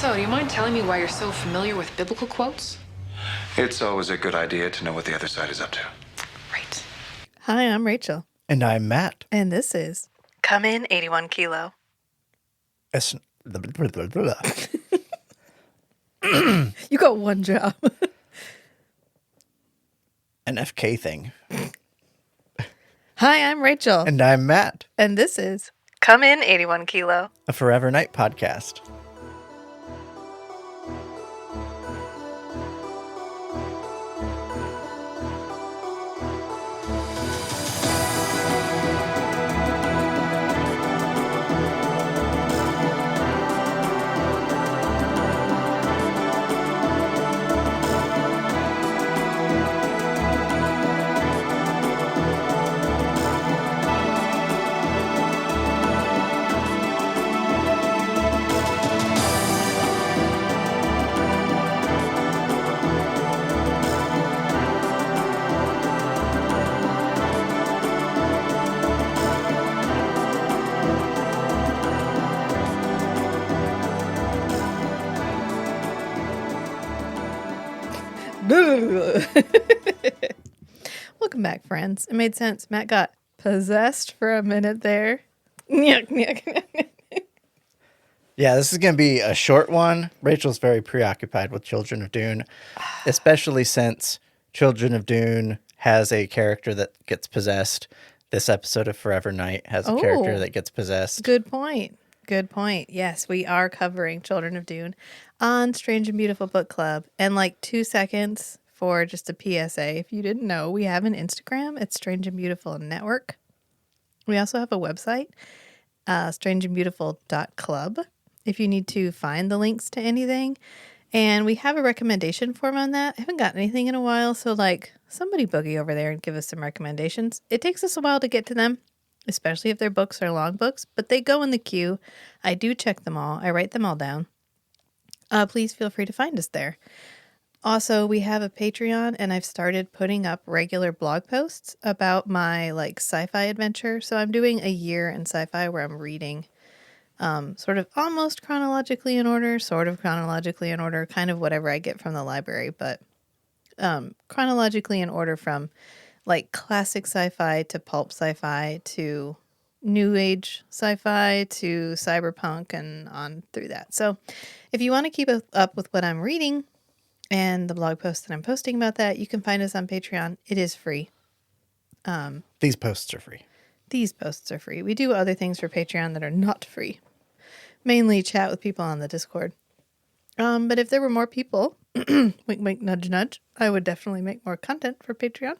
So, do you mind telling me why you're so familiar with biblical quotes? It's always a good idea to know what the other side is up to. Right. Hi, I'm Rachel. And I'm Matt. And this is Come In 81 Kilo. You got one job. An FK thing. Hi, I'm Rachel. And I'm Matt. And this is Come In 81 Kilo, a Forever Night podcast. Welcome back, friends. It made sense. Matt got possessed for a minute there. Yeah, this is going to be a short one. Rachel's very preoccupied with Children of Dune, especially since Children of Dune has a character that gets possessed. This episode of Forever Night has a character that gets possessed. Good point. Good point. Yes, we are covering Children of Dune on Strange and Beautiful Book Club. And like 2 seconds for just a PSA. If you didn't know, we have an Instagram. It's Strange and Beautiful Network. We also have a website, strangeandbeautiful.club, if you need to find the links to anything. And we have a recommendation form on that. I haven't gotten anything in a while, so like somebody boogie over there and give us some recommendations. It takes us a while to get to them, especially if they're books or long books, but they go in the queue. I do check them all. I write them all down. Please feel free to find us there. Also, we have a Patreon, and I've started putting up regular blog posts about my like sci-fi adventure. So I'm doing a year in sci-fi where I'm reading sort of almost chronologically in order, sort of chronologically in order, kind of whatever I get from the library, but chronologically in order from like classic sci-fi to pulp sci-fi to new age sci-fi to cyberpunk and on through that. So if you want to keep up with what I'm reading and the blog post that I'm posting about that, you can find us on Patreon. It is free. These posts are free. These posts are free. We do other things for Patreon that are not free. Mainly chat with people on the Discord. But if there were more people, wink, wink, nudge, nudge, I would definitely make more content for Patreon.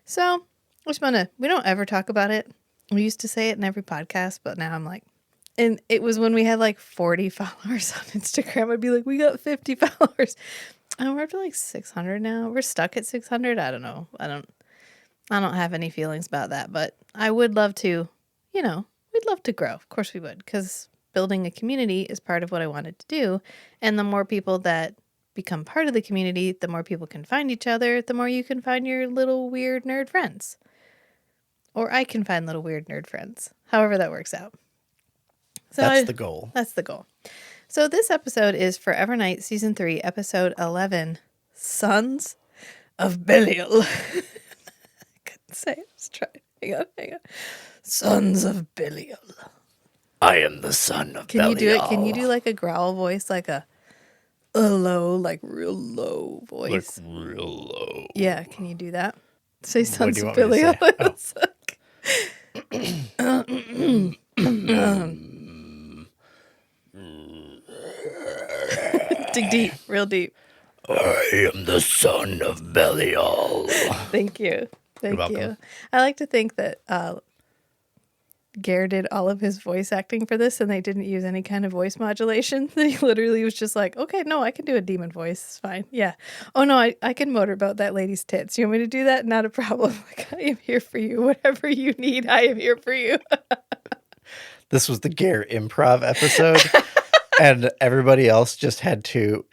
So we don't ever talk about it. We used to say it in every podcast, but now I'm like, and it was when we had like 40 followers on Instagram. I'd be like, we got 50 followers. And we're up to like 600 now. We're stuck at 600. I don't know. I don't have any feelings about that, but I would love to, we'd love to grow. Of course we would, because building a community is part of what I wanted to do. And the more people that become part of the community, the more people can find each other, the more you can find your little weird nerd friends. Or I can find little weird nerd friends, however that works out. So That's the goal. That's the goal. So this episode is Forever Night, Season 3, Episode 11, Sons of Belial. I couldn't say it. Let's try it. Hang on. Sons of Belial. I am the son of Belial. Can you do it? Can you do like a growl voice, like a low, like real low voice? Like real low. Yeah, can you do that? Say Sons do you of want me to Belial. say? Dig deep, real deep. I am the son of Belial. Thank you. Thank You're you. welcome. I like to think that Gare did all of his voice acting for this and they didn't use any kind of voice modulation. He literally was just like, okay, no, I can do a demon voice. It's fine. Yeah. Oh, no, I can motorboat that lady's tits. You want me to do that? Not a problem. Like, I am here for you. Whatever you need, I am here for you. This was the Gare improv episode, and everybody else just had to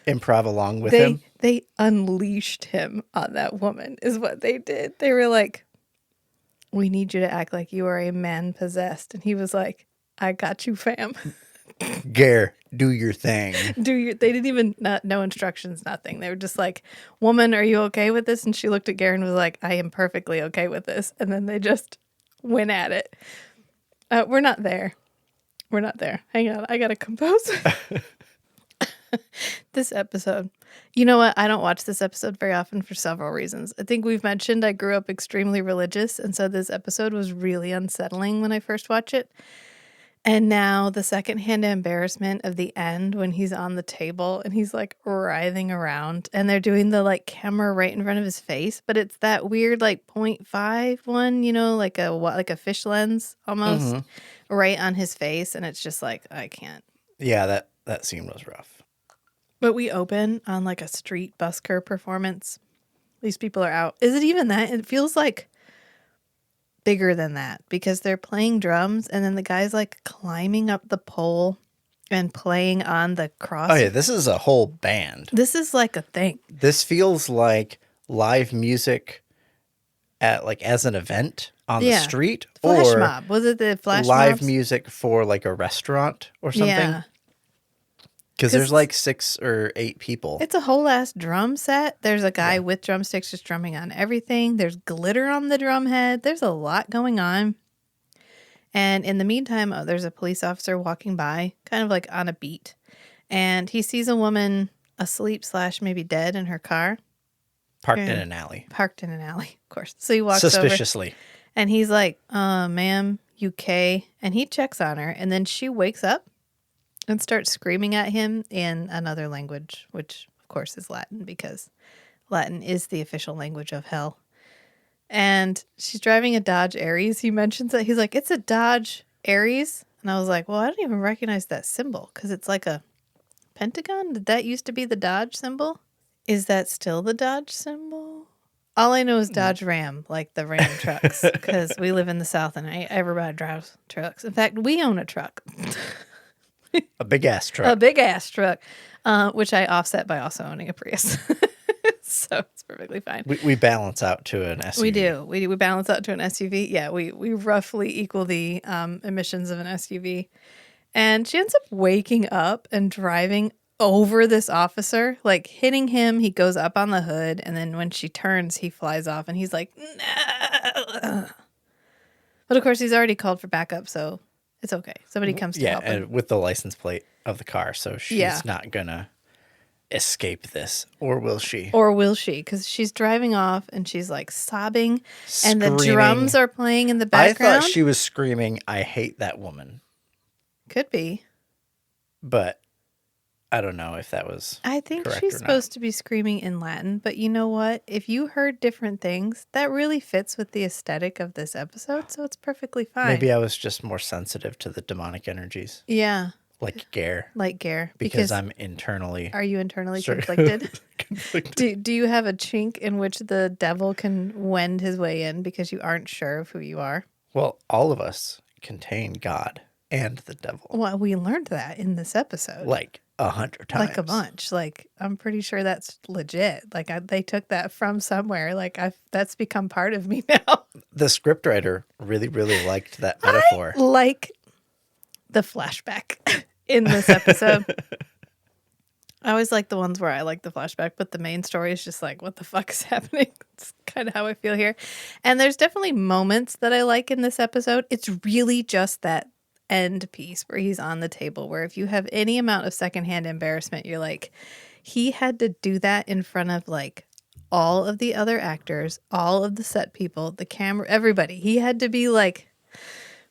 improv along with him. They unleashed him on that woman is what they did. They were like, we need you to act like you are a man possessed. And he was like, I got you, fam. Gare, do your thing. They didn't even, no instructions, nothing. They were just like, woman, are you okay with this? And she looked at Gare and was like, I am perfectly okay with this. And then they just went at it. We're not there. We're not there. Hang on. I got to compose. This episode. You know what? I don't watch this episode very often for several reasons. I think we've mentioned I grew up extremely religious. And so this episode was really unsettling when I first watched it. And now the secondhand embarrassment of the end when he's on the table and he's like writhing around and they're doing the like camera right in front of his face, but it's that weird like 0.5 one, like a fish lens almost right on his face. And it's just like, I can't. Yeah, that scene was rough. But we open on like a street busker performance. These people are out. Is it even that? It feels like bigger than that because they're playing drums and then the guy's like climbing up the pole and playing on the cross. Oh yeah, this is a whole band. This is like a thing. This feels like live music at like as an event on the street Flash or mob. Was it the flash live mobs? music for like a restaurant or something. Yeah. Because there's like 6 or 8 people. It's a whole ass drum set. There's a guy with drumsticks just drumming on everything. There's glitter on the drum head. There's a lot going on. And in the meantime, there's a police officer walking by, kind of like on a beat. And he sees a woman asleep / maybe dead in her car. Parked in an alley. Parked in an alley, of course. So he walks over. Suspiciously. And he's like, ma'am, UK. And he checks on her. And then she wakes up and starts screaming at him in another language, which, of course, is Latin because Latin is the official language of hell. And she's driving a Dodge Aries. He mentions that. He's like, it's a Dodge Aries. And I was like, well, I don't even recognize that symbol because it's like a pentagon. Did that used to be the Dodge symbol? Is that still the Dodge symbol? All I know is Dodge Ram, like the Ram trucks, because we live in the South and everybody drives trucks. In fact, we own a truck. A big ass truck. A big ass truck, which I offset by also owning a Prius. So it's perfectly fine. We balance out to an SUV. We do. We balance out to an SUV. Yeah, we roughly equal the emissions of an SUV. And she ends up waking up and driving over this officer, like hitting him. He goes up on the hood. And then when she turns, he flies off and he's like, no. But of course, he's already called for backup. So it's okay. Somebody comes to help him. And with the license plate of the car. So she's not going to escape this. Or will she? Or will she? Because she's driving off and she's like sobbing. Screaming. And the drums are playing in the background. I thought she was screaming, I hate that woman. Could be. But I don't know if that was I think correct she's or not. supposed to be screaming in Latin. But you know what? If you heard different things, that really fits with the aesthetic of this episode. So it's perfectly fine. Maybe I was just more sensitive to the demonic energies. Yeah. Like Gare. Like Gare. Because I'm internally... Are you internally Sure. conflicted? conflicted. Do you have a chink in which the devil can wend his way in because you aren't sure of who you are? Well, all of us contain God and the devil. Well, we learned that in this episode. Like 100 times. Like a bunch. Like, I'm pretty sure that's legit. Like, they took that from somewhere. Like, that's become part of me now. The scriptwriter really, really liked that metaphor. I like the flashback in this episode. I always like the ones where I like the flashback, but the main story is just like, what the fuck is happening? It's kind of how I feel here. And there's definitely moments that I like in this episode. It's really just that end piece where he's on the table, where if you have any amount of secondhand embarrassment, you're like, he had to do that in front of like all of the other actors, all of the set people, the camera, everybody. He had to be like,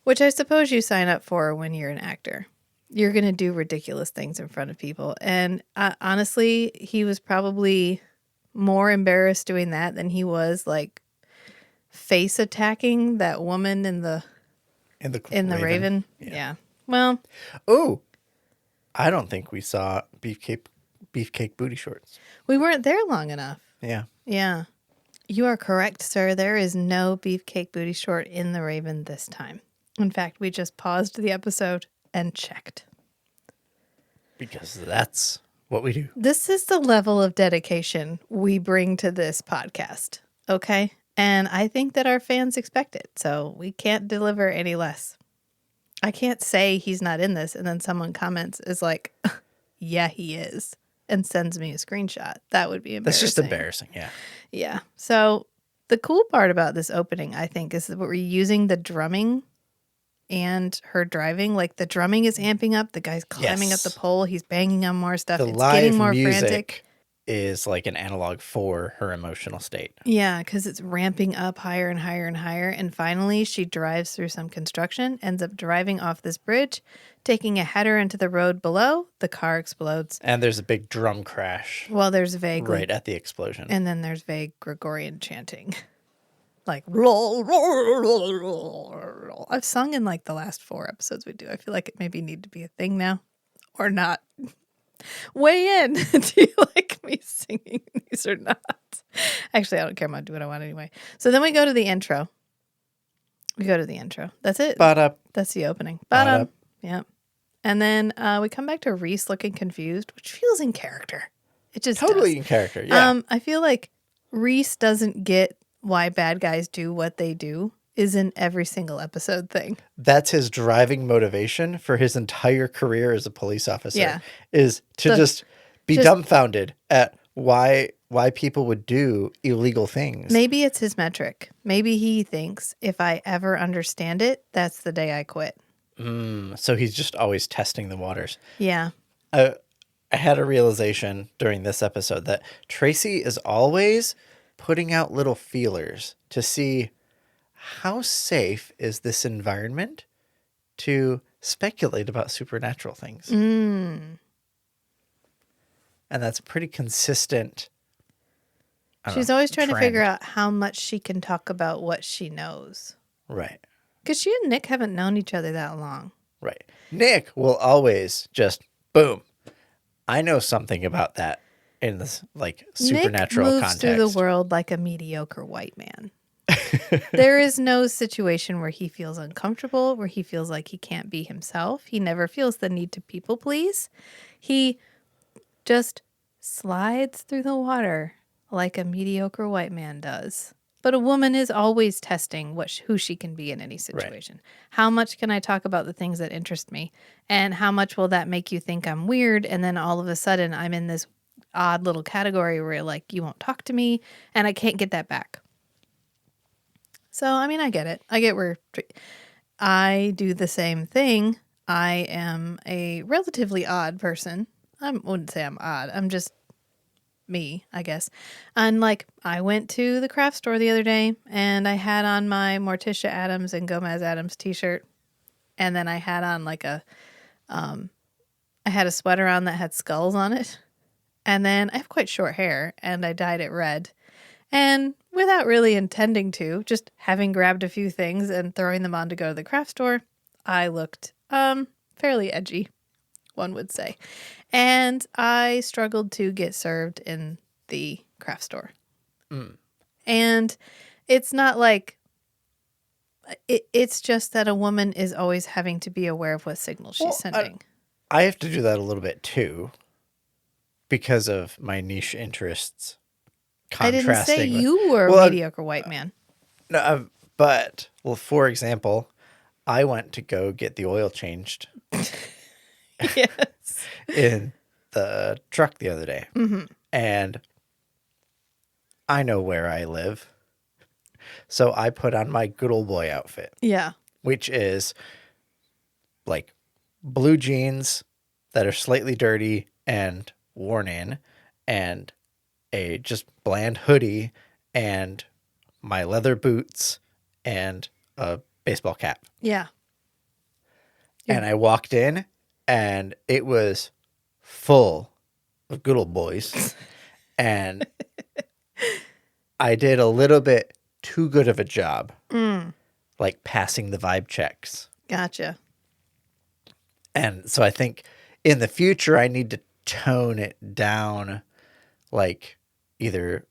which I suppose you sign up for when you're an actor. You're going to do ridiculous things in front of people. And honestly, he was probably more embarrassed doing that than he was like face attacking that woman in the Raven. Yeah. Well. Oh, I don't think we saw beefcake booty shorts. We weren't there long enough. Yeah. Yeah. You are correct, sir. There is no beefcake booty short in the Raven this time. In fact, we just paused the episode and checked. Because that's what we do. This is the level of dedication we bring to this podcast. Okay? And I think that our fans expect it. So we can't deliver any less. I can't say he's not in this. And then someone comments is like, yeah, he is. And sends me a screenshot. That would be embarrassing. That's just embarrassing, yeah. Yeah. So the cool part about this opening, I think, is that we're using the drumming and her driving. Like the drumming is amping up. The guy's climbing up the pole. He's banging on more stuff. The It's live getting more music frantic. is like an analog for her emotional state. Yeah, because it's ramping up higher and higher and higher. And finally, she drives through some construction, ends up driving off this bridge, taking a header into the road below. The car explodes. And there's a big drum crash Well, there's vague. right at the explosion. And then there's vague Gregorian chanting. Like, roll, roll, roll, roll, roll. I've sung in like the last 4 episodes we do. I feel like it maybe need to be a thing now or not. Weigh in. Do you like me singing these or not? Actually, I don't care. I'm going to do what I want anyway. So then we go to the intro. That's it. Ba-da. That's the opening. Ba-da. Yep. And then we come back to Reese looking confused, which feels in character. It just Totally does. in character, yeah. I feel like Reese doesn't get why bad guys do what they do is in every single episode thing. That's his driving motivation for his entire career as a police officer. Yeah. Is to just be dumbfounded at why people would do illegal things. Maybe it's his metric. Maybe he thinks if I ever understand it, that's the day I quit. So he's just always testing the waters. Yeah. I had a realization during this episode that Tracy is always putting out little feelers to see how safe is this environment to speculate about supernatural things. And that's pretty consistent. She's always trying to trend. figure out how much she can talk about what she knows. Right. Because she and Nick haven't known each other that long. Right. Nick will always just, boom, I know something about that in this like supernatural Nick moves context. through the world like a mediocre white man. There is no situation where he feels uncomfortable, where he feels like he can't be himself. He never feels the need to people please. He just slides through the water like a mediocre white man does. But a woman is always testing who she can be in any situation. Right. How much can I talk about the things that interest me? And how much will that make you think I'm weird? And then all of a sudden I'm in this odd little category where like you won't talk to me and I can't get that back. So, I mean, I get it. I get where I do the same thing. I am a relatively odd person. I wouldn't say I'm odd. I'm just me, I guess. And like, I went to the craft store the other day and I had on my Morticia Adams and Gomez Adams t-shirt. And then I had on like I had a sweater on that had skulls on it. And then I have quite short hair and I dyed it red. And without really intending to, just having grabbed a few things and throwing them on to go to the craft store, I looked fairly edgy, one would say. And I struggled to get served in the craft store. And it's not like, it's just that a woman is always having to be aware of what signal she's sending. I have to do that a little bit too because of my niche interests. I didn't say you were a mediocre white man. No, but, well, for example, I went to go get the oil changed Yes. in the truck the other day. Mm-hmm. And I know where I live. So I put on my good old boy outfit. Yeah. Which is like blue jeans that are slightly dirty and worn in and a just bland hoodie and my leather boots and a baseball cap. Yeah. And I walked in and it was full of good old boys. And I did a little bit too good of a job. Like passing the vibe checks. Gotcha. And so I think in the future I need to tone it down, like either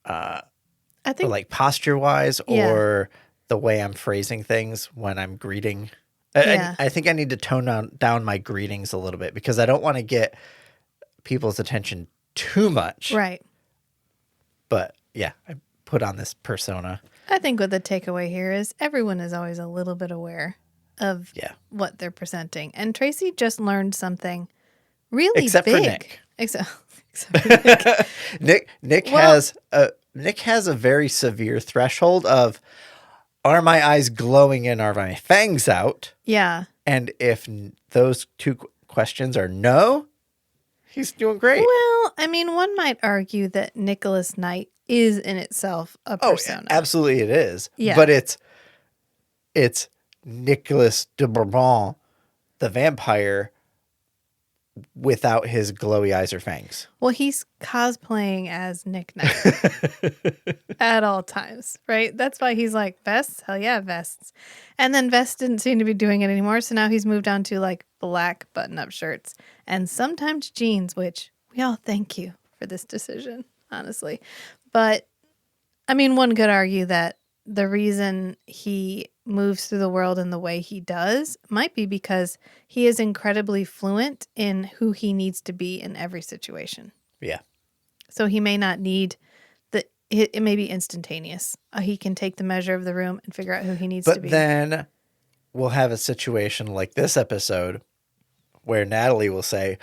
I think like posture wise or the way I'm phrasing things when I'm greeting. I think I need to tone down my greetings a little bit because I don't want to get people's attention too much. Right. But yeah, I put on this persona. I think what the takeaway here is everyone is always a little bit aware of Yeah. what they're presenting. And Tracy just learned something really Except big. for Nick. Except for Nick. Nick Well- has a very severe threshold of, are my eyes glowing and are my fangs out? Yeah. And if those two questions are no, he's doing great. Well, I mean, one might argue that Nicholas Knight is in itself a persona. Absolutely it is. Yeah. But it's Nicholas de Bourbon, the vampire, without his glowy eyes or fangs. Well, he's cosplaying as Nick Knight at all times, right? That's why he's like, vests? Hell yeah, vests. And then vests didn't seem to be doing it anymore. So now he's moved on to like black button up shirts and sometimes jeans, which we all thank you for this decision, honestly. But I mean, one could argue that the reason he moves through the world in the way he does might be because he is incredibly fluent in who he needs to be in every situation. Yeah. So he may not need it may be instantaneous. He can take the measure of the room and figure out who he needs to be. But then we'll have a situation like this episode where Natalie will say,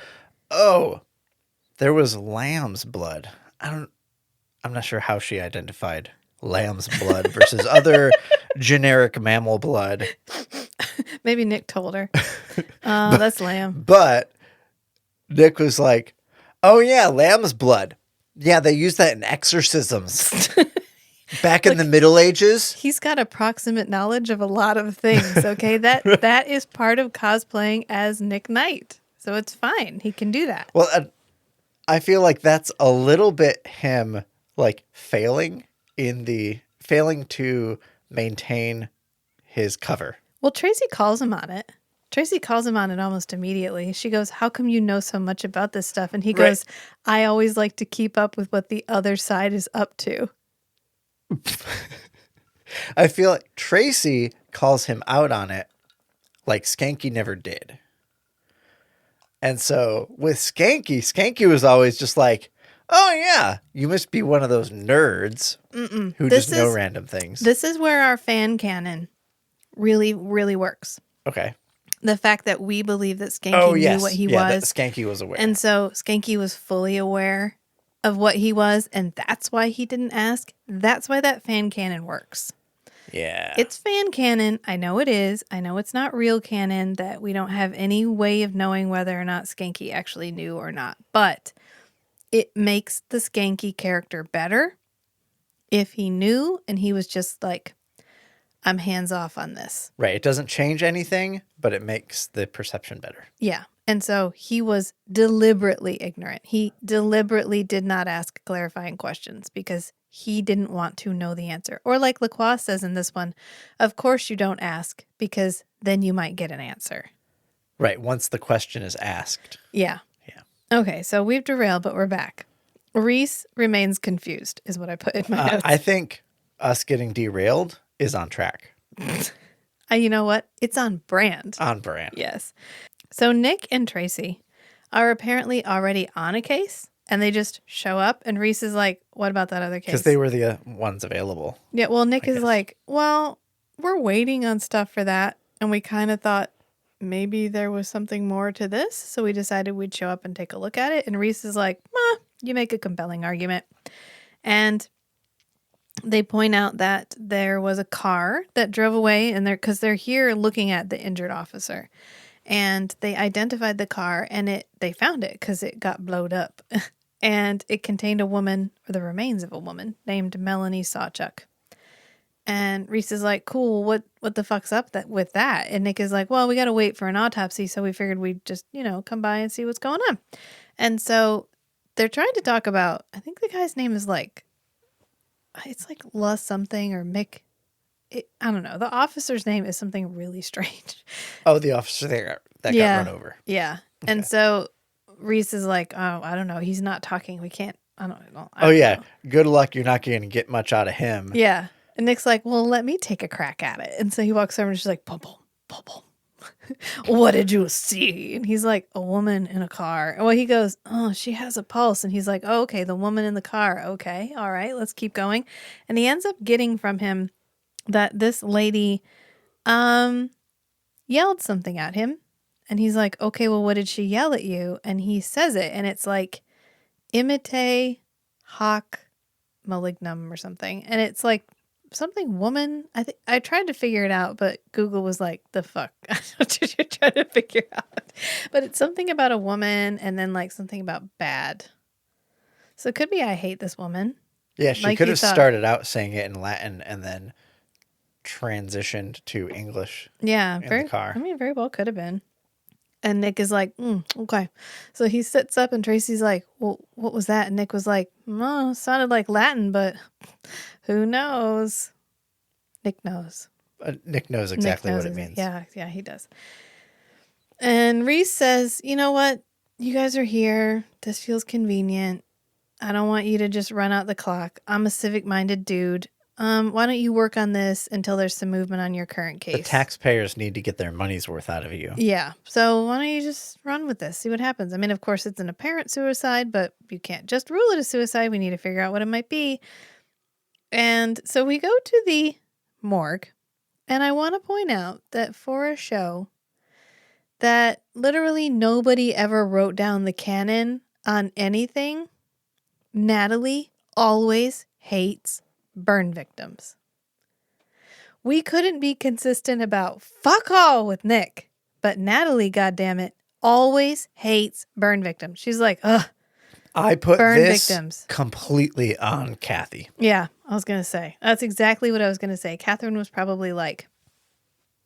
"Oh, there was lamb's blood." I'm not sure how she identified lamb's blood versus other generic mammal blood. Maybe Nick told her. Oh, that's lamb. But Nick was like, "Oh yeah, lamb's blood. Yeah, they used that in exorcisms back in the Middle Ages." He's got approximate knowledge of a lot of things, okay? That is part of cosplaying as Nick Knight. So it's fine. He can do that. Well, I feel like that's a little bit him like failing to maintain his cover. Well, Tracy calls him on it. Tracy calls him on it almost immediately. She goes, "How come you know so much about this stuff?" And he goes, "I always like to keep up with what the other side is up to." I feel like Tracy calls him out on it like Skanky never did. And so with Skanky was always just like, "Oh yeah, you must be one of those nerds who just know random things." This is where our fan canon really, really works. Okay. The fact that we believe that Skanky knew what he that was. Skanky was aware. And so Skanky was fully aware of what he was, and that's why he didn't ask. That's why that fan canon works. yeah. It's fan canon. I know it is. I know it's not real canon, that we don't have any way of knowing whether or not Skanky actually knew or not. But it makes the Skanky character better if he knew and he was just like, "I'm hands off on this." Right. It doesn't change anything, but it makes the perception better. Yeah. And so he was deliberately ignorant. He deliberately did not ask clarifying questions because he didn't want to know the answer. Or like Lacroix says in this one, of course you don't ask because then you might get an answer. Right. Once the question is asked. Yeah. Yeah. Okay. So we've derailed, but we're back. Reese remains confused is what I put in my notes. I think us getting derailed is on track. You know what? It's on brand. On brand. Yes. So Nick and Tracy are apparently already on a case and they just show up and Reese is like, "What about that other case?" Because they were the ones available. Yeah, well, Nick is guess. like, "Well, we're waiting on stuff for that. And we kind of thought maybe there was something more to this. So we decided we'd show up and take a look at it." And Reese is like, "You make a compelling argument." And they point out that there was a car that drove away and because they're here looking at the injured officer. And they identified the car and they found it because it got blowed up. And it contained a woman, or the remains of a woman, named Melanie Sawchuk. And Reese is like, "Cool, what the fuck's up with that?" And Nick is like, "Well, we got to wait for an autopsy, so we figured we'd just, come by and see what's going on." And so they're trying to talk about, I think the guy's name is like, it's like La something or Mick. I don't know. The officer's name is something really strange. Oh, the officer there that got run over. Yeah. Okay. And so Reese is like, "Oh, I don't know. He's not talking. We can't. I don't know." Oh, yeah. Good luck. You're not going to get much out of him. Yeah. And Nick's like, "Well, let me take a crack at it." And so he walks over and she's like, "Boom, boom, boom, boom." "What did you see?" And he's like, "A woman in a car." Well, he goes, "Oh, she has a pulse." And he's like, "Oh, okay, the woman in the car. Okay, all right, let's keep going." And he ends up getting from him that this lady, yelled something at him. And he's like, okay, well, what did she yell at you? And he says it, and it's like, imite hoc malignum or something. And it's like something woman. I tried to figure it out, but Google was like, the fuck? I don't know what you're trying to figure out. But it's something about a woman and then like something about bad. So it could be I hate this woman. Yeah, she Like could you have thought. started out saying it in Latin and then transitioned to English. Yeah, in the car. I mean, very well could have been. And Nick is like, okay. So he sits up and Tracy's like, well, what was that? And Nick was like, oh, sounded like Latin, but who knows? Nick knows. Nick knows exactly what it means. Yeah, he does. And Reese says, you know what? You guys are here. This feels convenient. I don't want you to just run out the clock. I'm a civic-minded dude. Why don't you work on this until there's some movement on your current case? The taxpayers need to get their money's worth out of you. Yeah. So why don't you just run with this? See what happens. I mean, of course, it's an apparent suicide, but you can't just rule it a suicide. We need to figure out what it might be. And so we go to the morgue. And I want to point out that for a show that literally nobody ever wrote down the canon on anything, Natalie always hates burn victims. We couldn't be consistent about fuck all with Nick, but Natalie, goddammit, always hates burn victims. She's like, ugh. I put burn this victims completely on Kathy. Yeah, I was going to say. That's exactly what I was going to say. Catherine was probably like,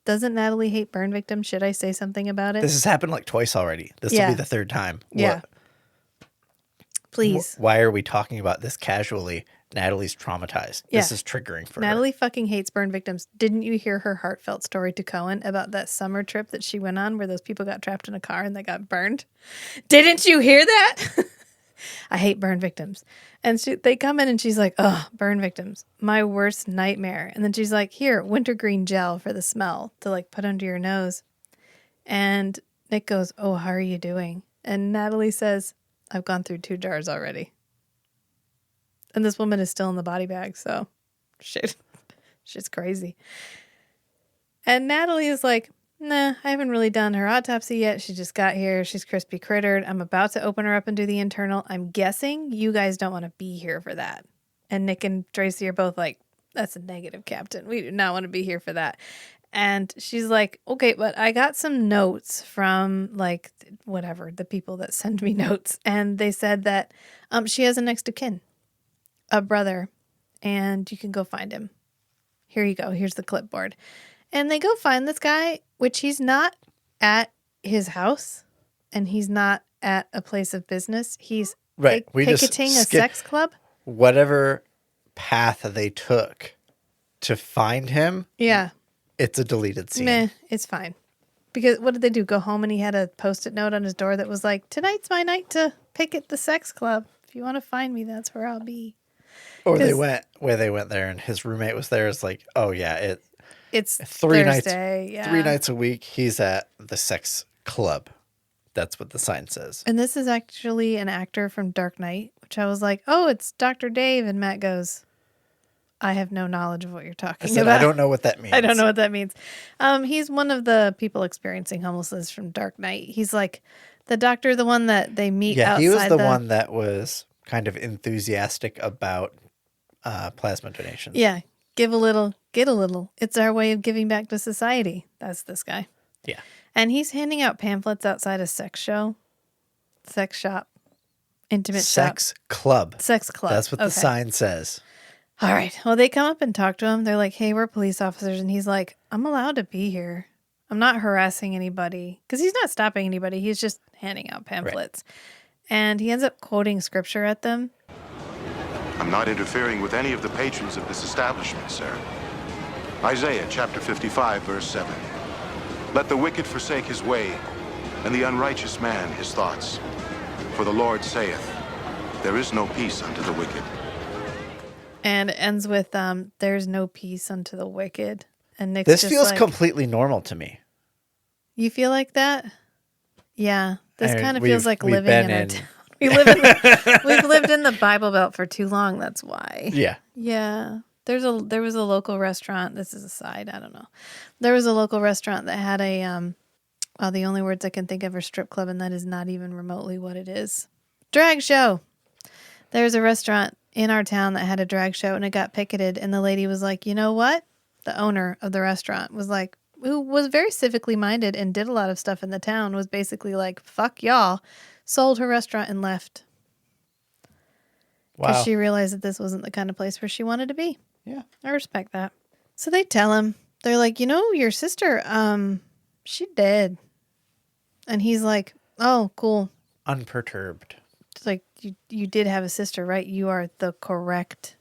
doesn't Natalie hate burn victims? Should I say something about it? This has happened like twice already. This will be the third time. Yeah. Please. Why are we talking about this casually? Natalie's traumatized. Yeah. This is triggering for Natalie her. fucking hates burn victims. Didn't you hear her heartfelt story to Cohen about that summer trip that she went on where those people got trapped in a car and they got burned? Didn't you hear that? I hate burn victims. And they come in and she's like, oh, burn victims, my worst nightmare. And then she's like, here, wintergreen gel for the smell to like put under your nose. And Nick goes, oh, how are you doing? And Natalie says, I've gone through 2 jars already. And this woman is still in the body bag. So shit's crazy. And Natalie is like, nah, I haven't really done her autopsy yet. She just got here. She's crispy crittered. I'm about to open her up and do the internal. I'm guessing you guys don't want to be here for that. And Nick and Tracy are both like, that's a negative, Captain. We do not want to be here for that. And she's like, okay, but I got some notes from like whatever, the people that send me notes. And they said that she has a next of kin, a brother, and you can go find him. Here you go. Here's the clipboard. And they go find this guy, which he's not at his house and he's not at a place of business. He's picketing a sex club. Whatever path they took to find him. Yeah. It's a deleted scene. Meh, it's fine. Because what did they do? Go home and he had a Post-it note on his door that was like, tonight's my night to picket the sex club. If you want to find me, that's where I'll be. Or they went there and his roommate was there. It's like, oh yeah, it's Thursday, nights. 3 nights a week. He's at the sex club. That's what the sign says. And this is actually an actor from Dark Knight, which I was like, oh, it's Dr. Dave. And Matt goes, I have no knowledge of what you're talking about. I don't know what that means. I don't know what that means. He's one of the people experiencing homelessness from Dark Knight. He's like the doctor, the one that they meet outside. Yeah, he was the one that was kind of enthusiastic about plasma donations. Yeah, give a little, get a little. It's our way of giving back to society. That's this guy. Yeah. And he's handing out pamphlets outside a sex shop, intimate sex club. Sex club. That's what the sign says. All right. Well, they come up and talk to him. They're like, hey, we're police officers. And he's like, I'm allowed to be here. I'm not harassing anybody. Because he's not stopping anybody. He's just handing out pamphlets. Right. And he ends up quoting scripture at them. I'm not interfering with any of the patrons of this establishment, sir. Isaiah chapter 55, verse 7. Let the wicked forsake his way, and the unrighteous man his thoughts. For the Lord saith, there is no peace unto the wicked. And it ends with, there's no peace unto the wicked. And Nick's this just feels like, completely normal to me. You feel like that? Yeah. This kind of feels like we've living in our town. We've lived in the Bible Belt for too long. That's why. Yeah. Yeah. there was a local restaurant. This is a side. I don't know. There was a local restaurant that had a well, the only words I can think of are strip club, and that is not even remotely what it is. Drag show. There's a restaurant in our town that had a drag show, and it got picketed. And the lady was like, you know what? The owner of the restaurant was like, who was very civically minded and did a lot of stuff in the town, was basically like, fuck y'all, sold her restaurant and left. Because Wow. she realized that this wasn't the kind of place where she wanted to be. Yeah. I respect that. So they tell him, they're like, you know, your sister, she dead. And he's like, oh, cool. Unperturbed. It's like, you did have a sister, right? You are the correct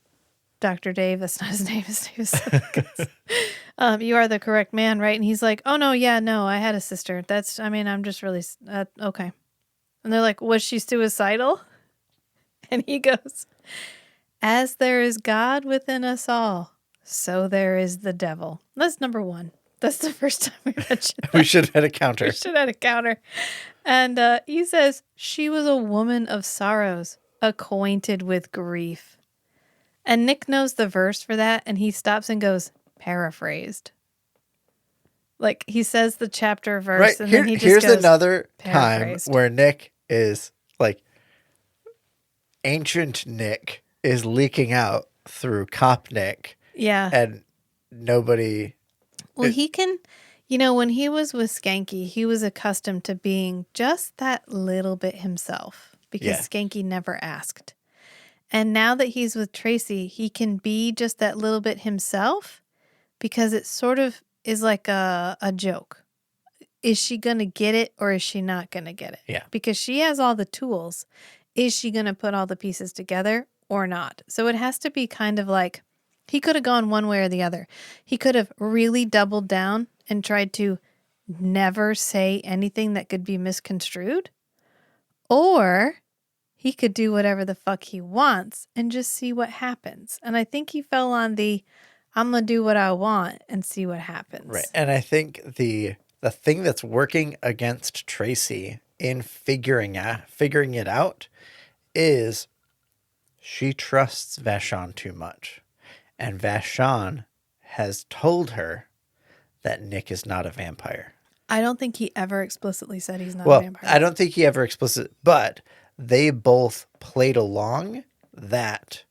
Dr. Dave. That's not his name. His name is you are the correct man, right? And he's like, oh, no, yeah, no, I had a sister. I'm just really, okay. And they're like, was she suicidal? And he goes, as there is God within us all, so there is the devil. That's number one. That's the first time we mentioned that. We should have had a counter. We should have had a counter. And he says, she was a woman of sorrows, acquainted with grief. And Nick knows the verse for that, and he stops and goes, paraphrased. Like, he says the chapter verse, Right. and then he just Here's goes, another time paraphrased. where Nick is like, ancient Nick is leaking out through cop Nick, yeah. and nobody. Well, he can, when he was with Skanky, he was accustomed to being just that little bit himself because Yeah. Skanky never asked. And now that he's with Tracy, he can be just that little bit himself because it sort of is like a joke. Is she going to get it or is she not going to get it? Yeah. Because she has all the tools. Is she going to put all the pieces together or not? So it has to be kind of like, he could have gone one way or the other. He could have really doubled down and tried to never say anything that could be misconstrued. Or he could do whatever the fuck he wants and just see what happens. And I think he fell on I'm going to do what I want and see what happens. Right. And I think the thing that's working against Tracy in figuring it out is she trusts Vashon too much. And Vashon has told her that Nick is not a vampire. I don't think he ever explicitly said he's not Well, a vampire. I don't think he ever but they both played along that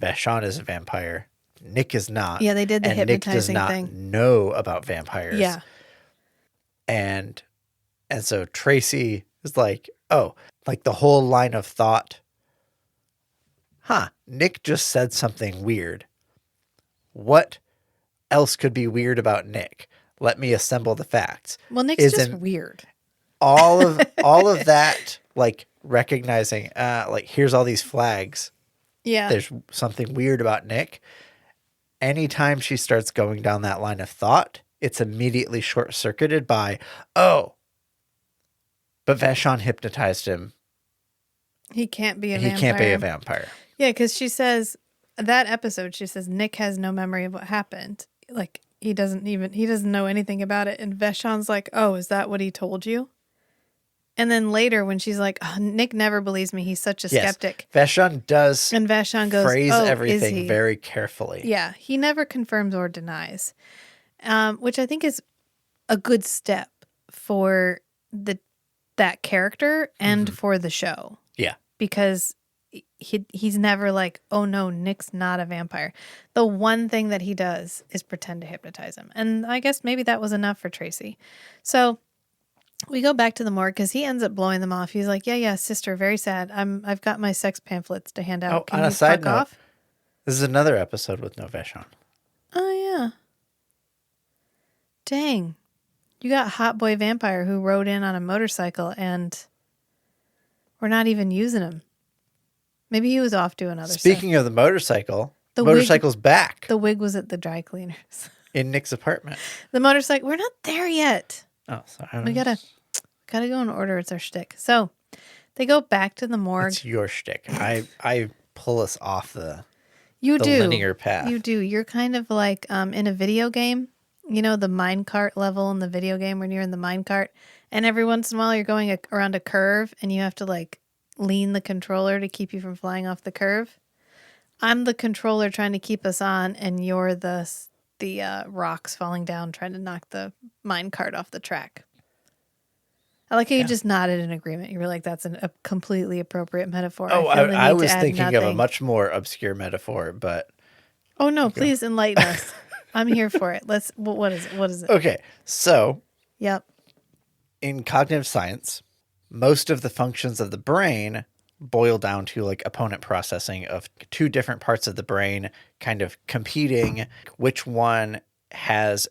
Vashon is a vampire. Nick is not. Yeah, they did the and Nick does hypnotizing not thing. know about vampires. Yeah. And so Tracy is like, oh, like the whole line of thought. Nick just said something weird. What else could be weird about Nick? Let me assemble the facts. Well, Nick's just weird. All of that, like recognizing, like here's all these flags. Yeah. There's something weird about Nick. Anytime she starts going down that line of thought, it's immediately short-circuited by, but Vashon hypnotized him. He can't be a He vampire. can't be a vampire. Yeah, because she says, that episode, she says, Nick has no memory of what happened. Like, he doesn't know anything about it. And Vashon's like, oh, is that what he told you? And then later when she's like, oh, Nick never believes me. He's such a skeptic. Vashon does And Vashon goes, phrase oh, is everything he? very carefully. Yeah, he never confirms or denies, which I think is a good step for that character and for the show. Yeah. Because he's never like, oh no, Nick's not a vampire. The one thing that he does is pretend to hypnotize him. And I guess maybe that was enough for Tracy. So we go back to the morgue because he ends up blowing them off. He's like, yeah, sister, very sad. I've got my sex pamphlets to hand out. Oh, Can on you a side fuck note, off? this is another episode with no Vashon. Oh yeah. Dang. You got Hot Boy Vampire who rode in on a motorcycle and we're not even using him. Maybe he was off doing other stuff. Speaking of the motorcycle, The motorcycle's back The wig was at the dry cleaners. in Nick's apartment. The motorcycle, we're not there yet. Oh, sorry. We gotta go in order. It's our shtick. So they go back to the morgue. It's your shtick. I pull us off the You do. linear path. You do. You're kind of like in a video game, the minecart level in the video game when you're in the minecart. And every once in a while you're going around a curve and you have to like lean the controller to keep you from flying off the curve. I'm the controller trying to keep us on, and you're the rocks falling down trying to knock the mine cart off the track. I like how you just nodded in agreement. You were like, that's a completely appropriate metaphor. Oh, feel the I need to was add thinking of a nothing. much more obscure metaphor, but Oh, no, please enlighten us. I'm here for it. What is it? What is it? okay. So Yep. in cognitive science, most of the functions of the brain boil down to like opponent processing of two different parts of the brain kind of competing which one has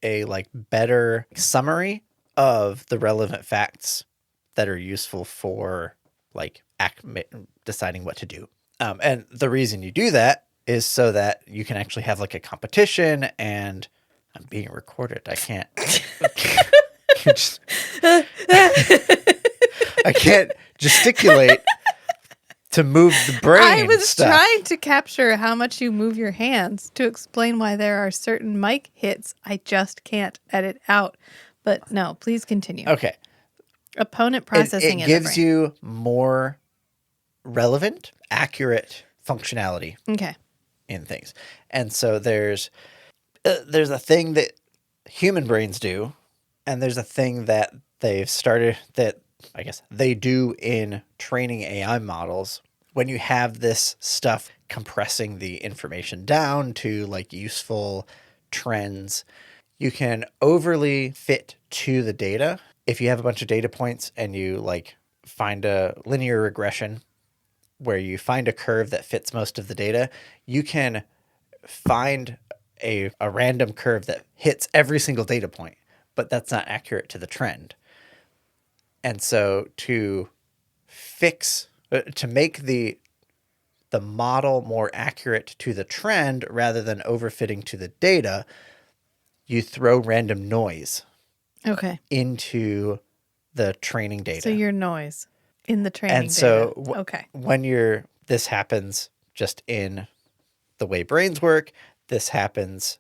a like better summary of the relevant facts that are useful for like deciding what to do. And the reason you do that is so that you can actually have like a competition. And I'm being recorded. I can't. I can't gesticulate to move the brain. I was stuff. trying to capture how much you move your hands to explain why there are certain mic hits I just can't edit out. But no, please continue. Okay. Opponent processing It in the gives brain. you more relevant, accurate functionality Okay. in things. And so there's a thing that human brains do, and there's a thing that they've started that I guess they do in training AI models. When you have this stuff compressing the information down to like useful trends, you can overly fit to the data. If you have a bunch of data points and you like find a linear regression where you find a curve that fits most of the data, you can find a random curve that hits every single data point, but that's not accurate to the trend. And so to make the model more accurate to the trend rather than overfitting to the data, you throw random noise Okay. into the training data. So your noise in the training And so data. Okay. when this happens just in the way brains work, this happens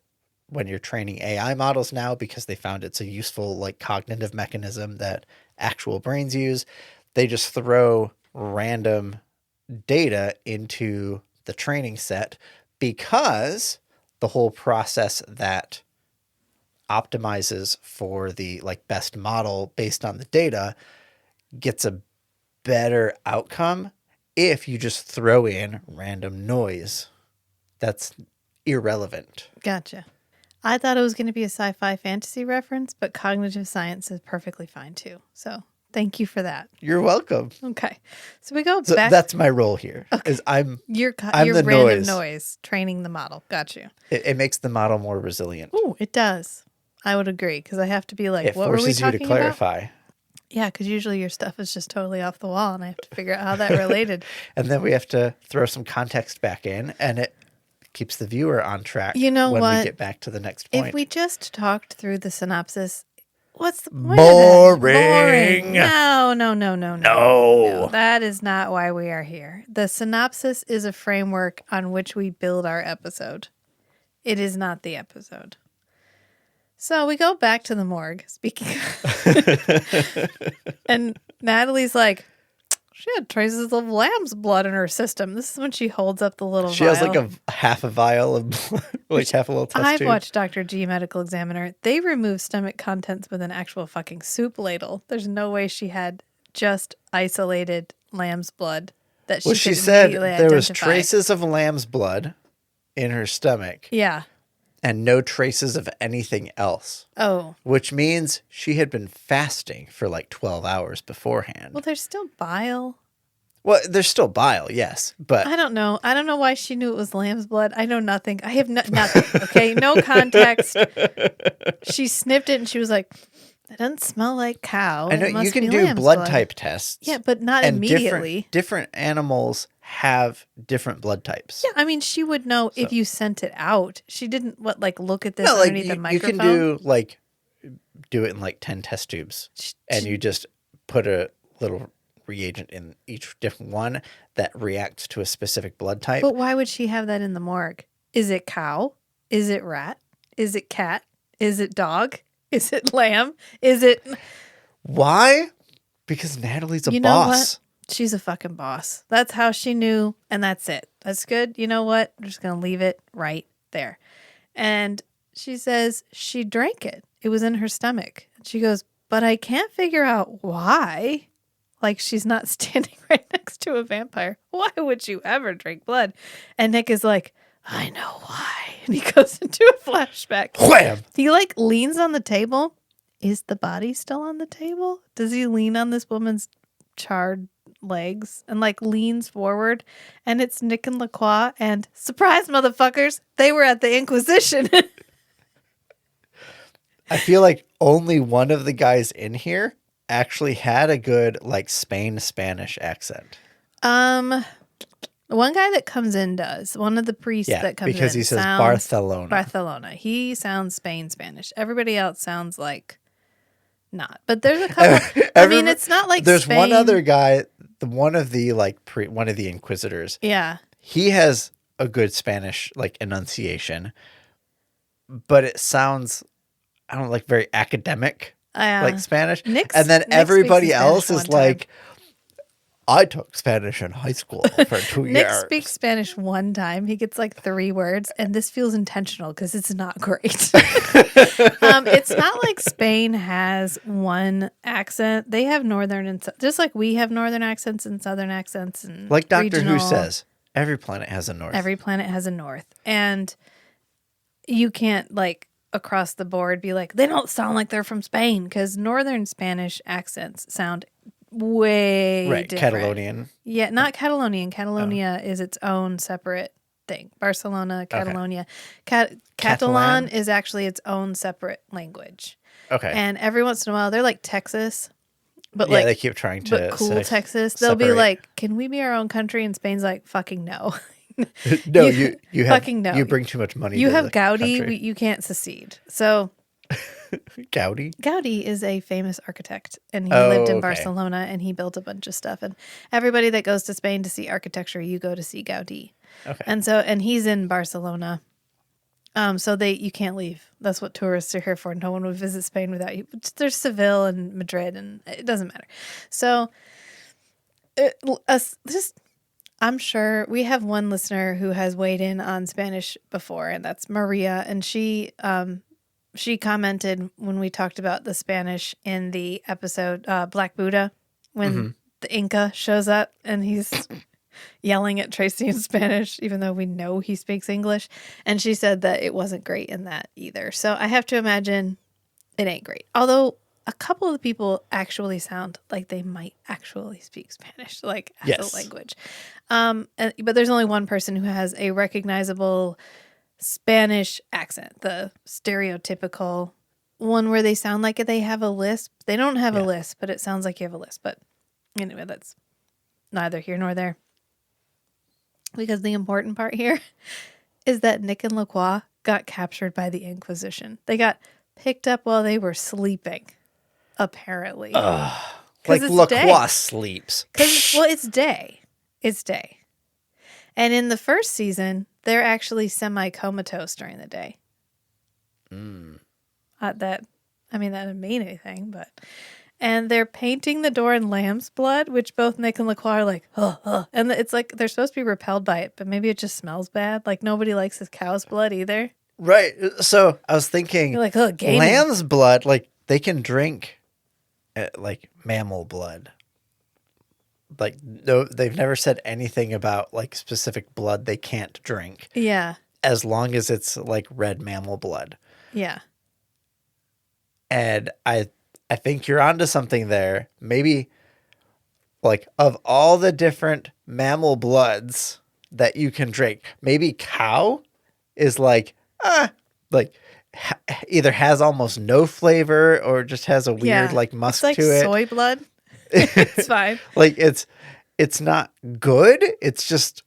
when you're training AI models now because they found it's a useful like cognitive mechanism that actual brains use. They just throw random data into the training set because the whole process that optimizes for the like best model based on the data gets a better outcome if you just throw in random noise that's irrelevant. Gotcha. I thought it was going to be a sci-fi fantasy reference, but cognitive science is perfectly fine too. So thank you for that. You're welcome. Okay. So we go So back. that's my role here. Is I'm your the random noise. noise training the model. Got you. It makes the model more resilient. Ooh, it does. I would agree because I have to be like, It what were we forces you talking to about? clarify. Yeah, because usually your stuff is just totally off the wall, and I have to figure out how that related. And then we have to throw some context back in, and it keeps the viewer on track You know when we what? get back to the next point. If we just talked through the synopsis, what's the point Boring. of that? Boring. No. No. That is not why we are here. The synopsis is a framework on which we build our episode. It is not the episode. So we go back to the morgue, speaking and Natalie's like, she had traces of lamb's blood in her system. This is when she holds up the little She vial. has like a half a vial of blood, like half a little test I've tube. watched Dr. G Medical Examiner. They remove stomach contents with an actual fucking soup ladle. There's no way she had just isolated lamb's blood that she Well, could she said immediately there was identify. traces of lamb's blood in her stomach Yeah. and no traces of anything else, Oh. which means she had been fasting for like 12 hours beforehand. Well, there's still bile. Well, there's still bile, yes, but I don't know. I don't know why she knew it was lamb's blood. I know nothing. I have nothing. Okay, no context. She sniffed it and she was like, "It doesn't smell like cow. I know It must you can be do lamb's blood type tests. Yeah, but not and immediately. Different animals have different blood types. Yeah, I mean, she would know if you sent it out. She didn't look at this No, like underneath the you microphone. can do it in like 10 test tubes, and you just put a little reagent in each different one that reacts to a specific blood type. But why would she have that in the morgue? Is it cow? Is it rat? Is it cat? Is it dog? Is it lamb? Is it... Why? Because Natalie's a You know boss. what? She's a fucking boss. That's how she knew, and that's it. That's good. You know what? I'm just going to leave it right there. And she says she drank it. It was in her stomach. And she goes, but I can't figure out why. Like, she's not standing right next to a vampire. Why would you ever drink blood? And Nick is like, I know why. And he goes into a flashback. Wham! He like leans on the table. Is the body still on the table? Does he lean on this woman's charred legs and like leans forward? And it's Nick and LaCroix, and surprise, motherfuckers, they were at the Inquisition. I feel like only one of the guys in here actually had a good like Spanish accent. One guy that comes in does. One of the priests that comes in. Because he says sounds Barcelona. Barcelona. He sounds Spanish. Everybody else sounds like not. But there's a couple. I mean, it's not like there's Spain. one other guy, one of the Inquisitors. Yeah. He has a good Spanish like enunciation, but it sounds, I don't know, like very academic, like Spanish. Nick Everybody speaks else Spanish is one time. like, I took Spanish in high school for 2 years. Nick speaks Spanish one time. He gets like 3 words, and this feels intentional because it's not great. It's not like Spain has one accent. They have northern and just like we have northern accents and southern accents, and Like Doctor regional. Who says, every planet has a north. Every planet has a north, and you can't like across the board be like they don't sound like they're from Spain because northern Spanish accents sound way different. Catalonian. Yeah, not Catalonian. Catalonia is its own separate thing. Barcelona, Catalonia. Catalan Catalan? is actually its own separate language. Okay. And every once in a while, they're like Texas, but yeah, like they keep trying to but cool Texas. They'll be separate. like, "Can we be our own country?" And Spain's like, "Fucking no." No, you you have fucking no. you bring too much money. You to have the Gaudi. country. You can't secede. So Gaudi. Gaudi is a famous architect, and he Oh, lived in okay. Barcelona, and he built a bunch of stuff. And everybody that goes to Spain to see architecture, you go to see Gaudi. Okay. And he's in Barcelona. So you can't leave. That's what tourists are here for. No one would visit Spain without you. There's Seville and Madrid, and it doesn't matter. So I'm sure we have one listener who has weighed in on Spanish before, and that's Maria. And she commented when we talked about the Spanish in the episode Black Buddha, when the Inca shows up and he's yelling at Tracy in Spanish, even though we know he speaks English. And she said that it wasn't great in that either. So I have to imagine it ain't great. Although a couple of the people actually sound like they might actually speak Spanish, like as a language. But there's only one person who has a recognizable Spanish accent, the stereotypical one where they sound like they have a lisp. They don't have a lisp, but it sounds like you have a lisp. But anyway, that's neither here nor there. Because the important part here is that Nick and LaCroix got captured by the Inquisition. They got picked up while they were sleeping, apparently. Like it's LaCroix day. sleeps. It's day. It's day. And in the first season, they're actually semi-comatose during the day. That doesn't mean anything, but... And they're painting the door in lamb's blood, which both Nick and LaCroix are like, and it's like they're supposed to be repelled by it, but maybe it just smells bad. Like nobody likes his cow's blood either. Right. So I was thinking, You're like, gaming. lamb's blood, like they can drink like mammal blood. Like no, they've never said anything about like specific blood they can't drink. Yeah. As long as it's like red mammal blood. Yeah. And I think you're onto something there. Maybe like of all the different mammal bloods that you can drink, maybe cow is like either has almost no flavor or just has a weird like musk it's like to it. soy blood. It's fine. Like it's not good. It's just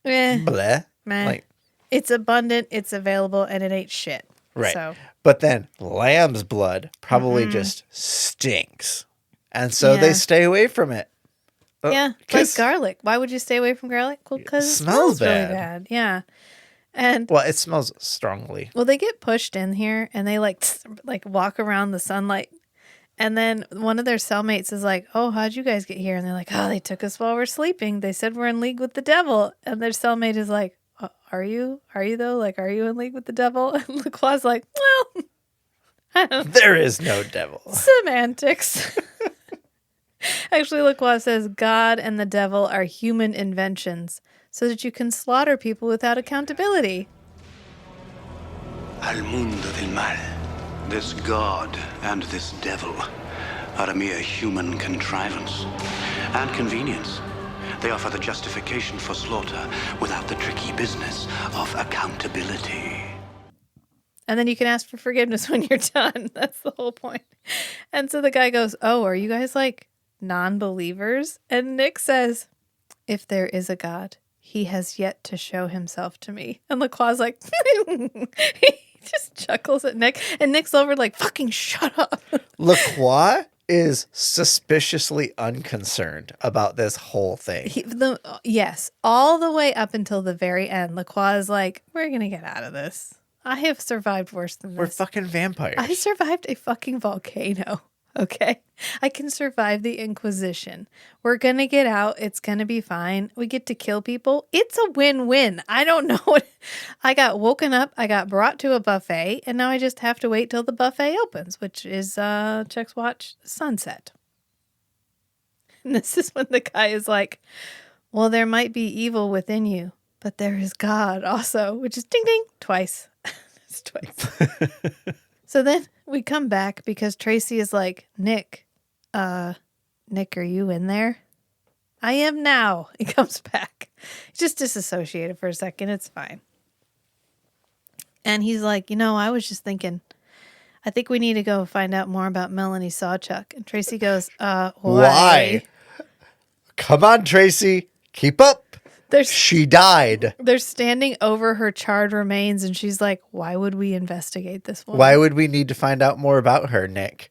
bleh. Meh. Like It's abundant, it's available, and it ain't shit. right. So But then lamb's blood probably just stinks. And so they stay away from it. yeah, like 'cause- garlic. Why would you stay away from garlic? Well, because it smells smells really bad. bad. Yeah. And Well, it smells strongly. well, they get pushed in here and they like walk around the sunlight And then one of their cellmates is like, oh, how'd you guys get here? And they're like, oh, they took us while we're sleeping. They said we're in league with the devil. And their cellmate is like, are you? Are you though? Like, are you in league with the devil? And Lacroix's like, well, I don't know. There is no devil. Semantics. Actually, Lacroix says God and the devil are human inventions so that you can slaughter people without accountability. Al mundo del mal. This god and this devil are a mere human contrivance and convenience. They offer the justification for slaughter without the tricky business of accountability. And then you can ask for forgiveness when you're done. That's the whole point. And so the guy goes, oh, are you guys like non-believers? And Nick says, if there is a God, he has yet to show himself to me. And Lacroix's like, he just chuckles at Nick. And Nick's over like, fucking shut up. Lacroix is suspiciously unconcerned about this whole thing. Yes, all the way up until the very end. Lacroix is like, we're going to get out of this. I have survived worse than this. We're fucking vampires. I survived a fucking volcano. Okay. I can survive the Inquisition. We're going to get out. It's going to be fine. We get to kill people. It's a win-win. I don't know what. I got woken up. I got brought to a buffet. And now I just have to wait till the buffet opens, which is, checks watch, sunset. And this is when the guy is like, well, there might be evil within you, but there is God also, which is ding, ding, twice. It's twice. So then we come back because Tracy is like, Nick, are you in there? I am now. He comes back. He's just disassociated for a second. It's fine. And he's like, I was just thinking, I think we need to go find out more about Melanie Sawchuck. And Tracy goes, why? Come on, Tracy. Keep up. She died. They're standing over her charred remains, and she's like, why would we investigate this woman? Why would we need to find out more about her, Nick?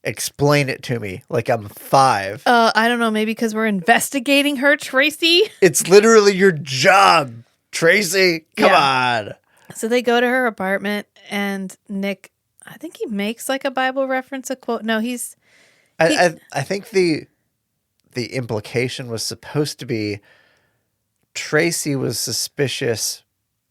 Explain it to me like I'm 5. I don't know. Maybe because we're investigating her, Tracy. It's literally your job, Tracy. Come on. So they go to her apartment, and Nick, I think he makes like a Bible reference, a quote. No, I think the implication was supposed to be Tracy was suspicious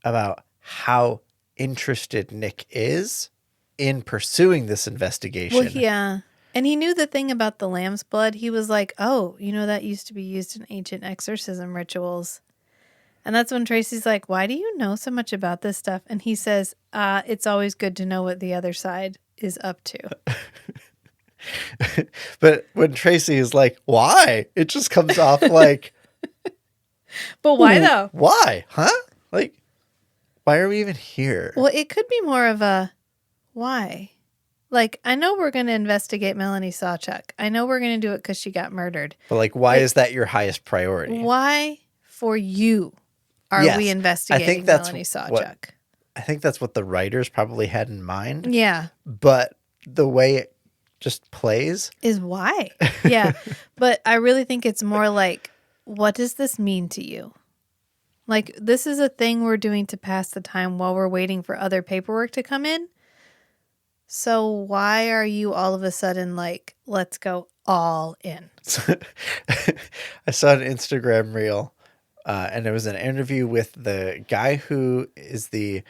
about how interested Nick is in pursuing this investigation. Well, yeah. And he knew the thing about the lamb's blood. He was like, oh, that used to be used in ancient exorcism rituals. And that's when Tracy's like, why do you know so much about this stuff? And he says, it's always good to know what the other side is up to. But when Tracy is like, why? It just comes off like... But why though? Why? Huh? Like, why are we even here? Well, it could be more of a why. Like, I know we're going to investigate Melanie Sawchuck. I know we're going to do it because she got murdered. But like, why is that your highest priority? Why for you are we investigating Melanie Sawchuck? I think that's what the writers probably had in mind. Yeah. But the way it just plays is why. Yeah. But I really think it's more like, what does this mean to you? Like, this is a thing we're doing to pass the time while we're waiting for other paperwork to come in. So why are you all of a sudden like, let's go all in? I saw an Instagram reel and it was an interview with the guy who is the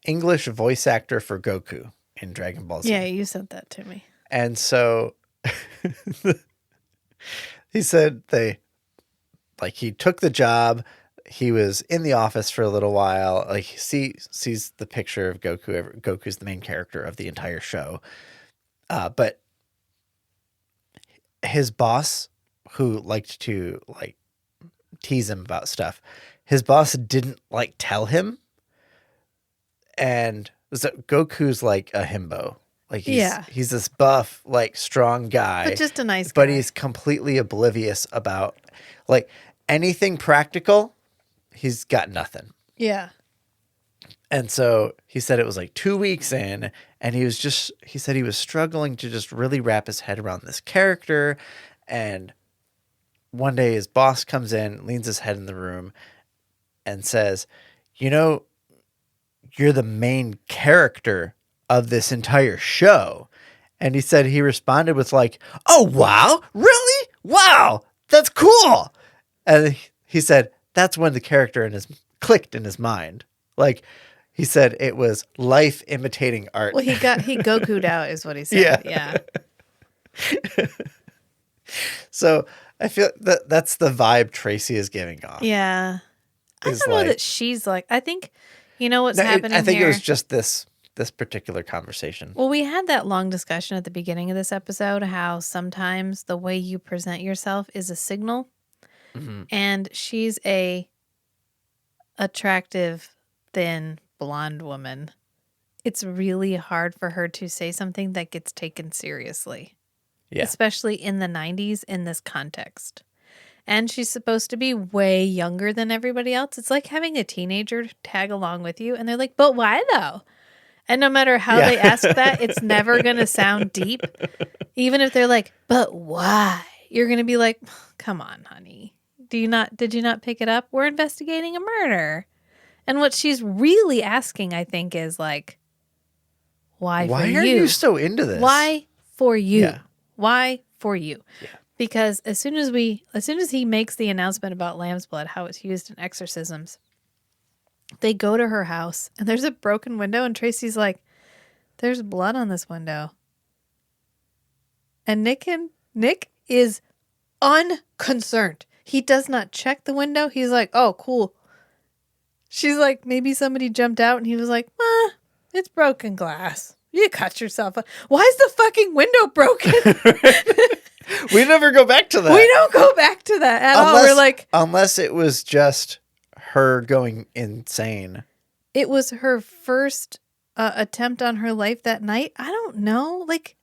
English voice actor for Goku in Dragon Ball Z. Yeah, you sent that to me. And so he said he took the job. He was in the office for a little while. Like, he sees the picture of Goku. Goku's the main character of the entire show. But his boss, who liked to tease him about stuff, his boss didn't tell him. And so Goku's like a himbo. Like, he's this buff, strong guy. But just a nice guy. But he's completely oblivious about, anything practical. He's got nothing. Yeah. And so he said it was 2 weeks in, and he said he was struggling to just really wrap his head around this character. And one day his boss comes in, leans his head in the room, and says, you're the main character of this entire show. And he said he responded with like, "Oh, wow, really? Wow, that's cool." And he said that's when the character clicked in his mind. Like he said it was life imitating art. Well, he Goku'd out is what he said. Yeah. So I feel that's the vibe Tracy is giving off. Yeah. I Is don't know like- that she's like, I think, you know what's No, happening I think here? it was just this particular conversation. Well, we had that long discussion at the beginning of this episode, how sometimes the way you present yourself is a signal. Mm-hmm. And she's a attractive, thin, blonde woman. It's really hard for her to say something that gets taken seriously. Yeah. Especially in the 90s in this context. And she's supposed to be way younger than everybody else. It's like having a teenager tag along with you and they're like, "But why though?" And no matter how they ask that, it's never going to sound deep. Even if they're like, "But why?" You're going to be like, "Come on, honey. Did you not pick it up? We're investigating a murder." And what she's really asking, I think, is like, why for you? Why are you so into this? Why for you? Yeah. Why for you? Yeah. Because as soon as he makes the announcement about lamb's blood, how it's used in exorcisms, they go to her house and there's a broken window and Tracy's like, "There's blood on this window." And Nick is unconcerned. He does not check the window. He's like, "Oh, cool." She's like, "Maybe somebody jumped out," and he was like, "It's broken glass. You cut yourself up. Why is the fucking window broken?" We never go back to that. We don't go back to that at all. We're like, unless it was just her going insane. it was her first attempt on her life that night. I don't know. Like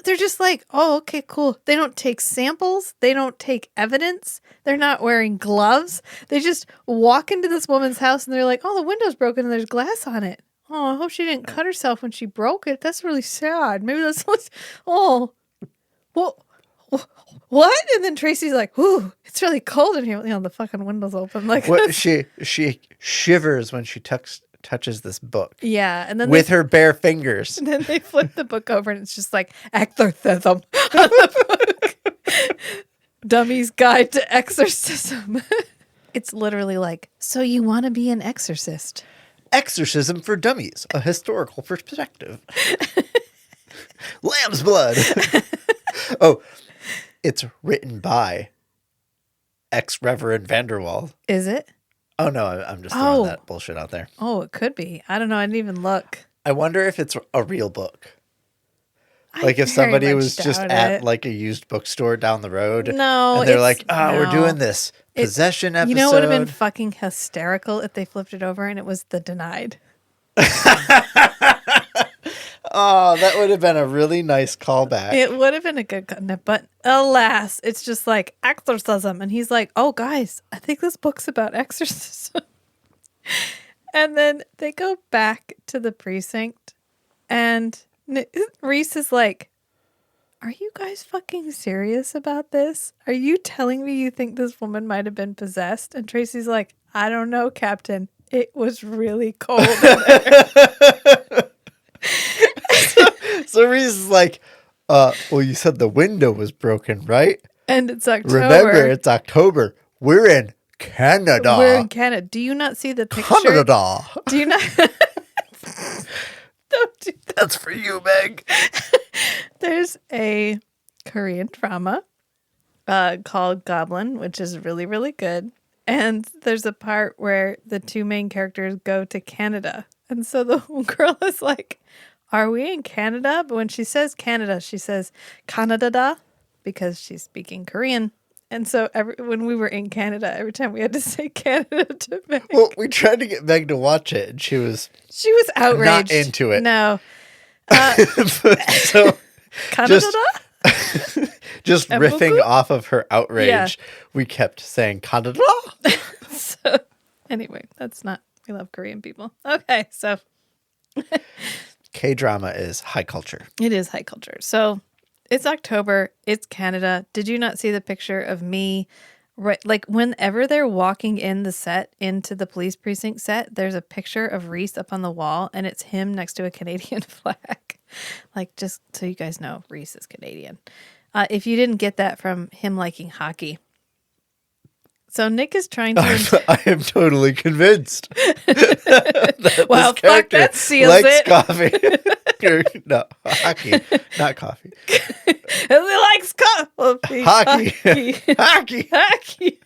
they're just like, "Oh, okay, cool." They don't take samples. They don't take evidence. They're not wearing gloves. They just walk into this woman's house and they're like, "Oh, the window's broken and there's glass on it. Oh, I hope she didn't cut herself when she broke it. That's really sad. Maybe that's oh, well, what?" And then Tracy's like, "Ooh, it's really cold in here." You know, the fucking window's open. Like, What she shivers when she touches this book. yeah, and then with her bare fingers. and then they flip the book over and it's just like exorcism on the book. Dummy's Guide to Exorcism. It's literally like, "So you want to be an exorcist?" Exorcism for Dummies, a historical perspective. Lamb's blood. Oh, it's written by ex-Reverend Vanderwall. Is it? Oh, no, I'm just throwing that bullshit out there. Oh, it could be. I don't know. I didn't even look. I wonder if it's a real book. I Like if very somebody much was just doubt at it. like a used bookstore down the road. No, and they're it's- like, we're no. doing this possession episode. You know, it would have been fucking hysterical if they flipped it over and it was The Denied. Oh, that would have been a really nice callback. It would have been a good cut, but alas, it's just like exorcism. And he's like, "Oh, guys, I think this book's about exorcism." And then they go back to the precinct and Reese is like, "Are you guys fucking serious about this? Are you telling me you think this woman might have been possessed?" And Tracy's like, "I don't know, Captain. It was really cold in there." So Reese is like, well, you said the window was broken, right? And it's October. Remember, it's October. We're in Canada. We're in Canada. Do you not see the picture? Canada. Do you not? Don't do that. That's for you, Meg. There's a Korean drama called Goblin, which is really, really good. And there's a part where the two main characters go to Canada. And so the girl is like, "Are we in Canada?" But when she says Canada, she says Canada because she's speaking Korean. And so when we were in Canada, every time we had to say Canada to Meg. Well, we tried to get Meg to watch it, and she was outraged. not into it. No. So Canada? just riffing off of her outrage, Yeah. we kept saying Canada. So, anyway, we love Korean people. Okay, so K-drama is high culture. it is high culture. So it's October. It's Canada. Did you not see the picture of me? Right, like whenever they're walking in the set into the police precinct set, there's a picture of Reese up on the wall, and it's him next to a Canadian flag. Like, just so you guys know, Reese is Canadian. If you didn't get that from him liking hockey. So Nick is trying to... I am totally convinced. that Well, this fuck, character that seals likes it. coffee. No, hockey, not coffee. He likes coffee. Hockey. Hockey. Hockey.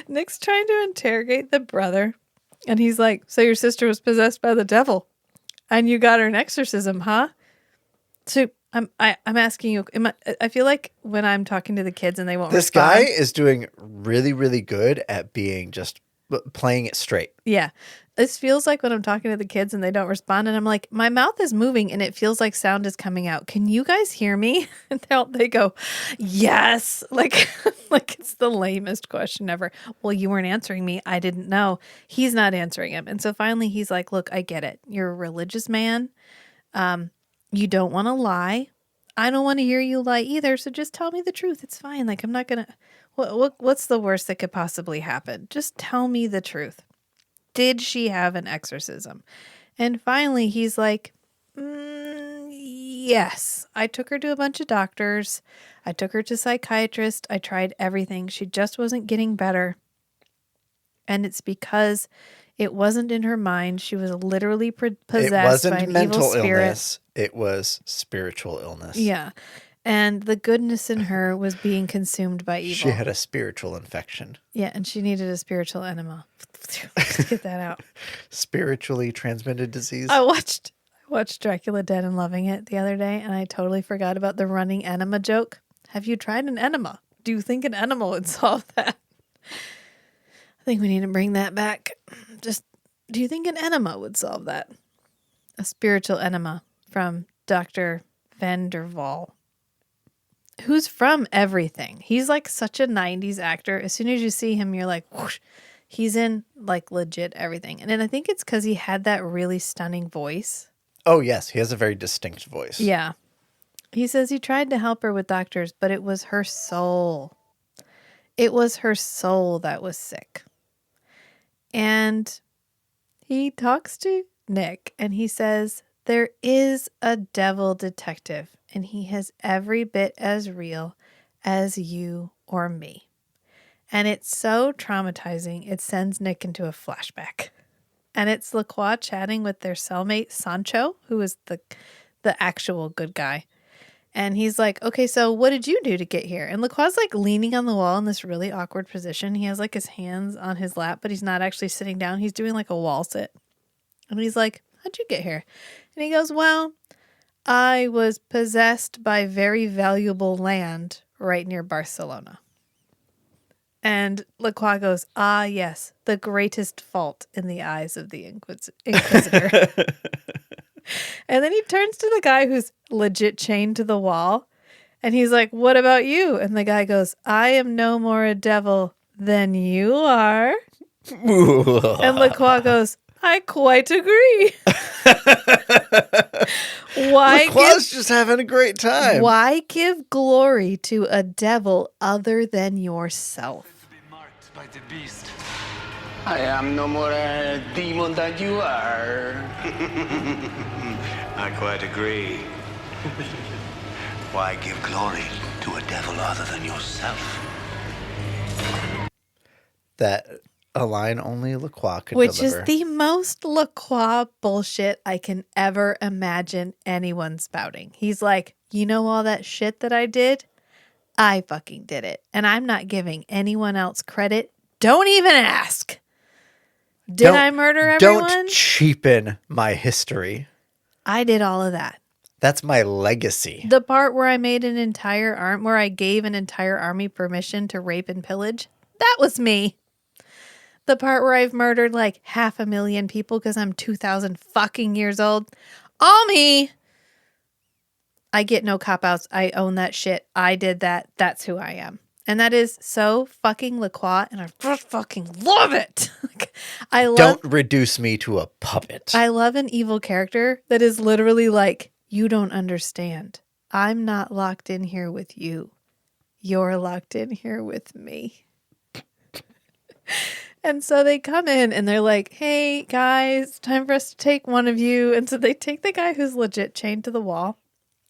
Nick's trying to interrogate the brother. And he's like, so your sister was possessed by the devil. And you got her an exorcism, huh? So I'm asking you, I feel like when I'm talking to the kids and they won't This respond. guy is doing really, really good at being just playing it straight. Yeah. This feels like when I'm talking to the kids and they don't respond, and I'm like, my mouth is moving and it feels like sound is coming out. Can you guys hear me? And they go, yes. Like it's the lamest question ever. Well, you weren't answering me. I didn't know. He's not answering him. And so finally he's like, look, I get it. You're a religious man. You don't want to lie. I don't want to hear you lie either. So just tell me the truth. It's fine. Like, I'm not going to, what's the worst that could possibly happen? Just tell me the truth. Did she have an exorcism? And finally he's like, yes. I took her to a bunch of doctors. I took her to psychiatrists. I tried everything. She just wasn't getting better. And it's because it wasn't in her mind. She was literally possessed It wasn't by an mental evil spirit. illness. It was spiritual illness. Yeah. And the goodness in her was being consumed by evil. She had a spiritual infection. Yeah, and she needed a spiritual enema. Let's get that out. Spiritually transmitted disease. I watched Dracula Dead and loving it the other day, and I totally forgot about the running enema joke. Have you tried an enema? Do you think an enema would solve that? I think we need to bring that back. Just, do you think an enema would solve that? A spiritual enema from Dr. Van der Waal, who's from everything. He's like such a 90s actor. As soon as you see him, you're like, whoosh. He's in like legit everything. And then I think it's because he had that really stunning voice. Oh, yes. He has a very distinct voice. Yeah. He says he tried to help her with doctors, but it was her soul. It was her soul that was sick. And he talks to Nick and he says, there is a devil detective and he is every bit as real as you or me. And it's so traumatizing, it sends Nick into a flashback. And it's Lacroix chatting with their cellmate, Sancho, who is the actual good guy. And he's like, okay, so what did you do to get here? And Lacroix's like leaning on the wall in this really awkward position. He has like his hands on his lap, but he's not actually sitting down. He's doing like a wall sit. And he's like, how'd you get here? And he goes, well, I was possessed by very valuable land right near Barcelona. And Lacroix goes, ah, yes, the greatest fault in the eyes of the Inquisitor. And then he turns to the guy who's legit chained to the wall. And he's like, what about you? And the guy goes, I am no more a devil than you are. And Lacroix goes, I quite agree. Lacroix's just having a great time. Why give glory to a devil other than yourself? Marked by the beast. I am no more a demon than you are. I quite agree. Why give glory to a devil other than yourself? That a line only Lacroix could Which deliver. is the most Lacroix bullshit I can ever imagine anyone spouting. He's like, you know all that shit that I did? I fucking did it. And I'm not giving anyone else credit. Don't even ask. Did I murder everyone? Don't cheapen my history. I did all of that. That's my legacy. The part where I made an entire where I gave an entire army permission to rape and pillage, that was me. The part where I've murdered like 500,000 people because I'm 2,000 fucking years old, all me. I get no cop-outs. I own that shit. I did that. That's who I am. And that is so fucking Lacroix, and I just fucking love it. Don't reduce me to a puppet. I love an evil character that is literally like, you don't understand. I'm not locked in here with you. You're locked in here with me. And so they come in and they're like, hey, guys, time for us to take one of you. And so they take the guy who's legit chained to the wall.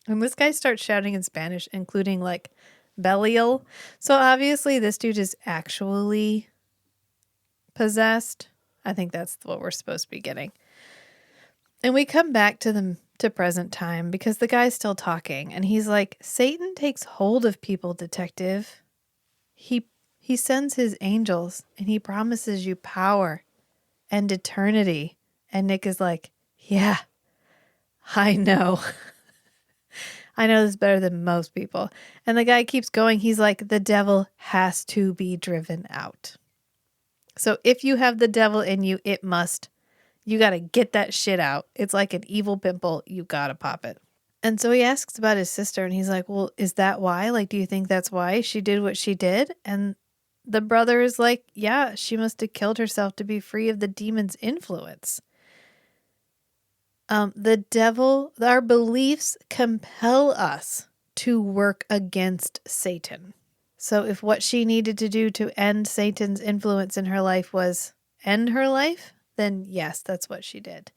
And this guy starts shouting in Spanish, including like Belial. So obviously this dude is actually possessed. I think that's what we're supposed to be getting. And we come back to present time because the guy's still talking. And he's like, Satan takes hold of people, detective. He sends his angels and he promises you power and eternity. And Nick is like, yeah, I know. I know this better than most people. And the guy keeps going. He's like, the devil has to be driven out. So if you have the devil in you, you got to get that shit out. It's like an evil pimple. You got to pop it. And so he asks about his sister and he's like, well, is that why? Like, do you think that's why she did what she did? And the brother is like, yeah, she must have killed herself to be free of the demon's influence. The devil, our beliefs compel us to work against Satan. So if what she needed to do to end Satan's influence in her life was end her life, then yes, that's what she did.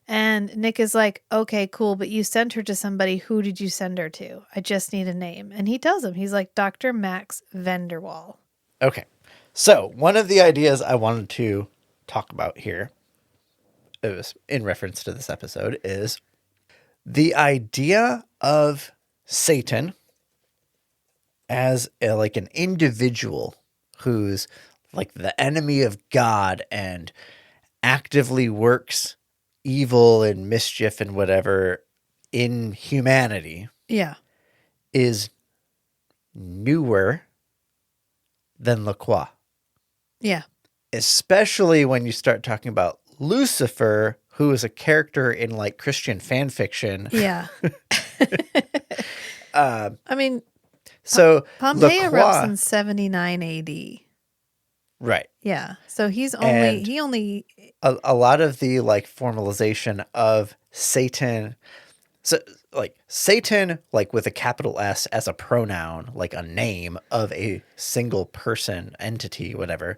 And Nick is like, okay, cool, but you sent her to somebody. Who did you send her to? I just need a name. And he tells him, he's like, Dr. Max Vanderwall. Okay. So one of the ideas I wanted to talk about here, it was in reference to this episode, is the idea of Satan as like an individual who's like the enemy of God and actively works evil and mischief and whatever in humanity. Yeah. Is newer than Lacroix. Yeah. Especially when you start talking about Lucifer, who is a character in like Christian fan fiction. Yeah. I mean, So Pompeii Lacroix, erupts in 79 AD. right. Yeah. So he's And only a lot of the like formalization of Satan. So like Satan, like with a capital S as a pronoun, like a name of a single person, entity, whatever,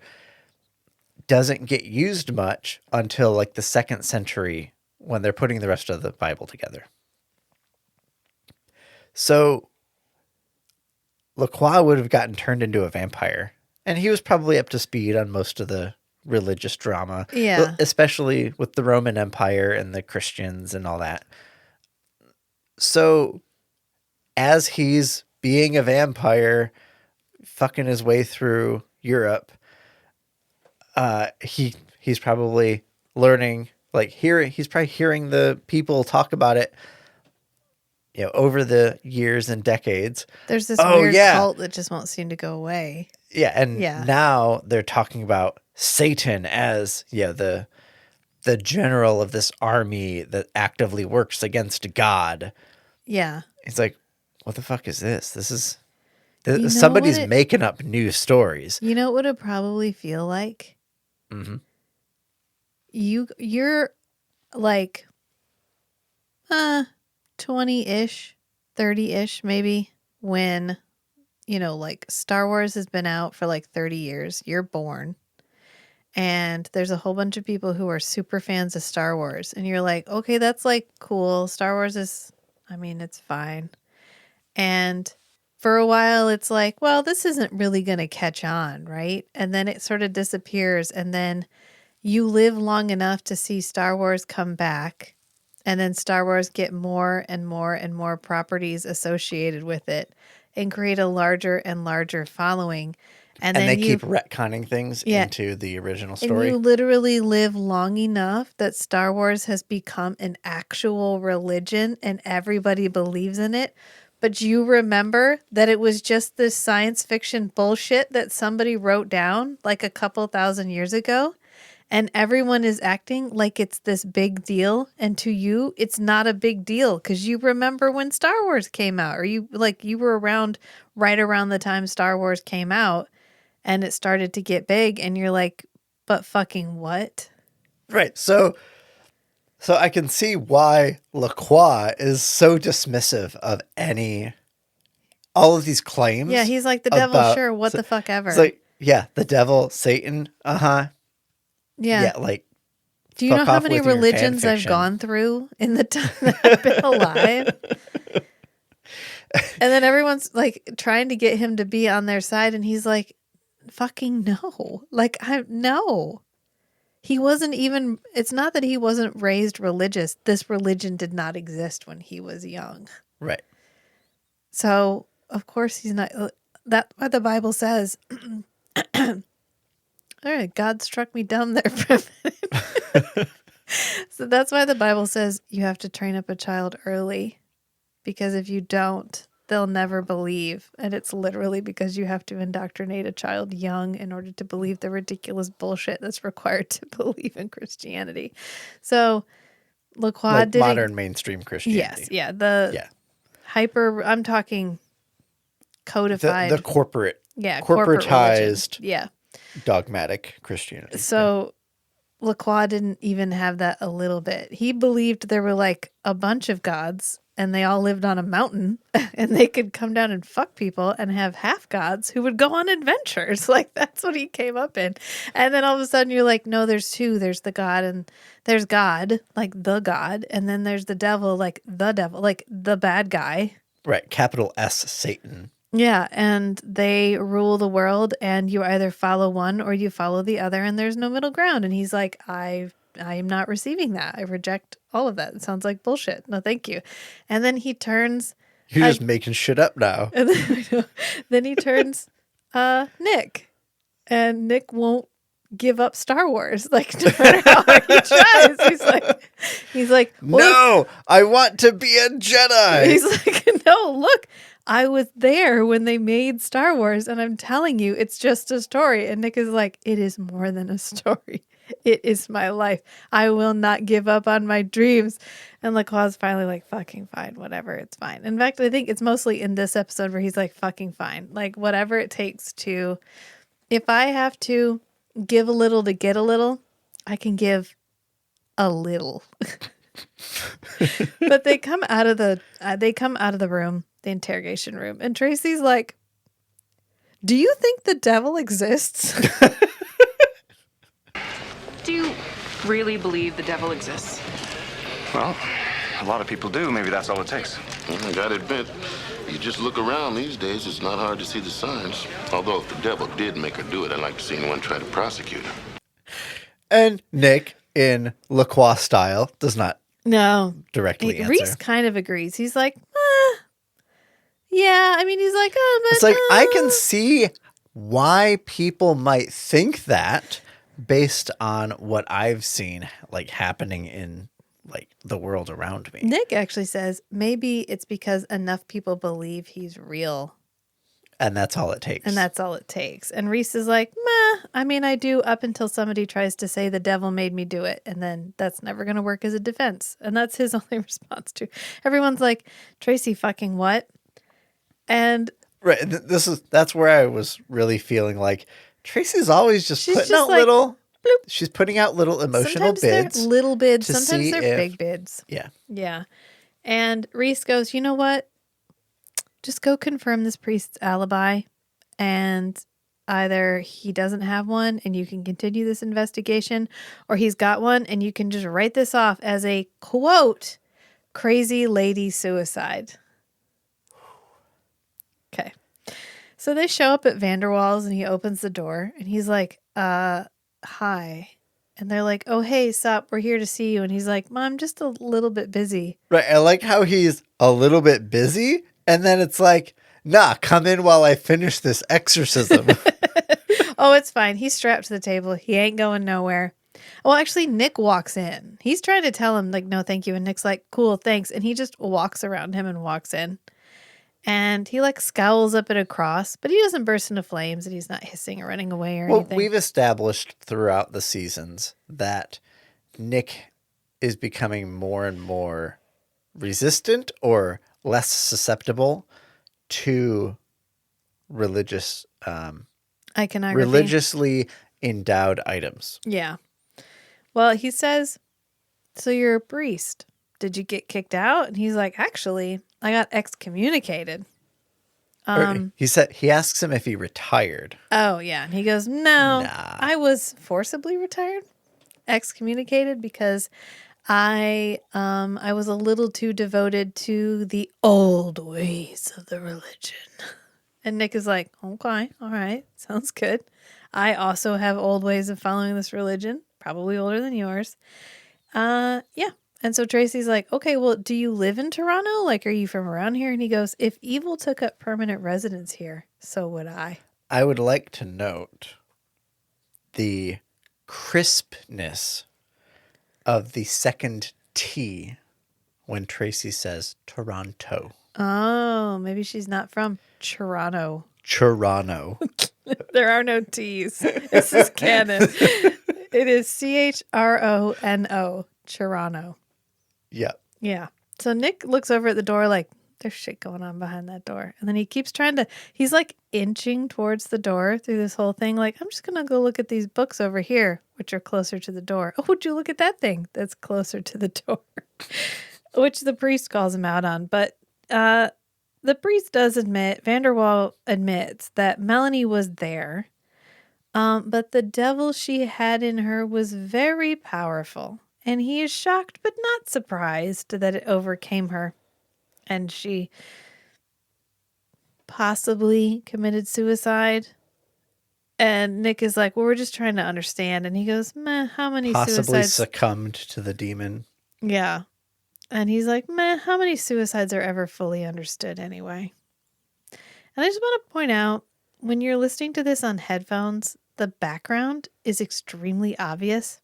doesn't get used much until like the 2nd century when they're putting the rest of the Bible together. So Lacroix would have gotten turned into a vampire, and he was probably up to speed on most of the religious drama, Yeah. especially with the Roman Empire and the Christians and all that. So as he's being a vampire, fucking his way through Europe, he's probably learning, like he's probably hearing the people talk about it, you know, over the years and decades. there's this Oh, weird yeah. cult that just won't seem to go away. Yeah, and Yeah. now they're talking about Satan as the general of this army that actively works against God. Yeah. It's like, what the fuck is this? This is You know somebody's what making up new stories. You know what it would probably feel like? Mm-hmm. You're like 20-ish, 30-ish maybe, when, you know, like Star Wars has been out for like 30 years. You're born. And there's a whole bunch of people who are super fans of Star Wars. And you're like, okay, that's like cool. Star Wars is, I mean, it's fine. And for a while, it's like, well, this isn't really going to catch on, right? And then it sort of disappears. And then you live long enough to see Star Wars come back. And then Star Wars get more and more and more properties associated with it and create a larger and larger following. And then they keep retconning things into the original story. And you literally live long enough that Star Wars has become an actual religion and everybody believes in it. But you remember that it was just this science fiction bullshit that somebody wrote down like a couple thousand years ago. And everyone is acting like it's this big deal. And to you, it's not a big deal because you remember when Star Wars came out, or you were around right around the time Star Wars came out. And it started to get big, and you're like, but fucking what? Right. So I can see why Lacroix is so dismissive of all of these claims. Yeah, he's like the devil, sure, what the fuck ever. It's like, yeah, the devil, Satan, Yeah. Yeah, like, Do you know fuck how off many with your fan religions I've fiction. gone through in the time that I've been alive? And then everyone's like trying to get him to be on their side, and he's like, fucking no. Like, no. He wasn't even, it's not that he wasn't raised religious. This religion did not exist when he was young. Right. So, of course, he's not. That's what the Bible says. All right, God struck me dumb there for a minute. So that's why the Bible says you have to train up a child early, because if you don't, they'll never believe. And it's literally because you have to indoctrinate a child young in order to believe the ridiculous bullshit that's required to believe in Christianity. So LaCroix Like did modern mainstream Christianity. Yes, yeah, the hyper. I'm talking codified. The corporate, corporate religion. corporatized, Yeah. dogmatic Christianity. So LaCroix didn't even have that a little bit. He believed there were like a bunch of gods and they all lived on a mountain and they could come down and fuck people, and have half gods who would go on adventures. Like, that's what he came up in. And then all of a sudden you're like, no, there's two. There's the God, and there's God, like the God. And then there's the devil, like the bad guy. Right. Capital S Satan. Yeah, and they rule the world, and you either follow one or you follow the other, and there's no middle ground. And he's like, I am not receiving that. I reject all of that. It sounds like bullshit. No, thank you. And then he turns. You're just making shit up now. And then he turns Nick, and Nick won't give up Star Wars. Like, no matter how hard he tries, he's like, well, no, I want to be a Jedi. He's like, no, look, I was there when they made Star Wars, and I'm telling you, it's just a story. And Nick is like, it is more than a story. It is my life. I will not give up on my dreams. And LaCroix's finally like, fucking fine, whatever, it's fine. In fact, I think it's mostly in this episode where he's like, fucking fine. Like, whatever it takes to, if I have to give a little to get a little, I can give a little. But they come out of the room, the interrogation room, and Tracy's like, do you think the devil exists? Do you really believe the devil exists? Well, a lot of people do. Maybe that's all it takes. I gotta admit, you just look around these days, it's not hard to see the signs. Although if the devil did make her do it, I'd like to see anyone try to prosecute her. And Nick, in LaCroix style, does not directly answer. Reese kind of agrees. He's like, yeah. I mean, he's like, oh, but It's like, I can see why people might think that based on what I've seen, like, happening in, like, the world around me. Nick actually says maybe it's because enough people believe he's real. And that's all it takes. And Reese is like, meh, I mean, I do up until somebody tries to say the devil made me do it. And then that's never going to work as a defense. And that's his only response to. Everyone's like, Tracy fucking what? And right. That's where I was really feeling like Tracy's always just putting just out like, little, bloop. She's putting out little emotional Sometimes bids. they're little bids. to Sometimes see they're if- big bids. Yeah. Yeah. And Reese goes, you know what? Just go confirm this priest's alibi, and either he doesn't have one and you can continue this investigation, or he's got one and you can just write this off as a, quote, crazy lady suicide. Okay. So they show up at Vanderwall's and he opens the door and he's like, hi. And they're like, oh, hey, sup, we're here to see you. And he's like, Mom, I'm just a little bit busy. Right. I like how he's a little bit busy. And then it's like, nah, come in while I finish this exorcism. Oh, it's fine. He's strapped to the table. He ain't going nowhere. Well, actually, Nick walks in. He's trying to tell him, like, no, thank you. And Nick's like, cool, thanks. And he just walks around him and walks in. And he, like, scowls up at a cross, but he doesn't burst into flames, and he's not hissing or running away or anything. We've established throughout the seasons that Nick is becoming more and more resistant or less susceptible to religious, Iconography. religiously endowed items. Yeah. Well, he says, so you're a priest. Did you get kicked out? And he's like, actually, I got excommunicated. He asks him if he retired. Oh, yeah. And he goes, no, Nah. I was forcibly retired. excommunicated because I was a little too devoted to the old ways of the religion. And Nick is like, okay, all right, sounds good. I also have old ways of following this religion, probably older than yours. Yeah. And so Tracy's like, okay, well, do you live in Toronto? Like, are you from around here? And he goes, if evil took up permanent residence here, so would I. I would like to note the crispness of the second T when Tracy says Toronto. Oh, maybe she's not from Toronto. Toronto. There are no T's. This is canon. It is CHRONO, Toronto. Yeah. Yeah. So Nick looks over at the door like, there's shit going on behind that door. And then he keeps he's like inching towards the door through this whole thing. Like, I'm just going to go look at these books over here, which are closer to the door. Oh, would you look at that thing that's closer to the door? Which the priest calls him out on. But the priest does admit, Vanderwall admits that Melanie was there. But the devil she had in her was very powerful. And he is shocked but not surprised that it overcame her. And she possibly committed suicide. And Nick is like, well, we're just trying to understand. And he goes, meh, how many Possibly suicides? succumbed to the demon. Yeah. And he's like, meh, how many suicides are ever fully understood anyway? And I just want to point out, when you're listening to this on headphones, the background is extremely obvious.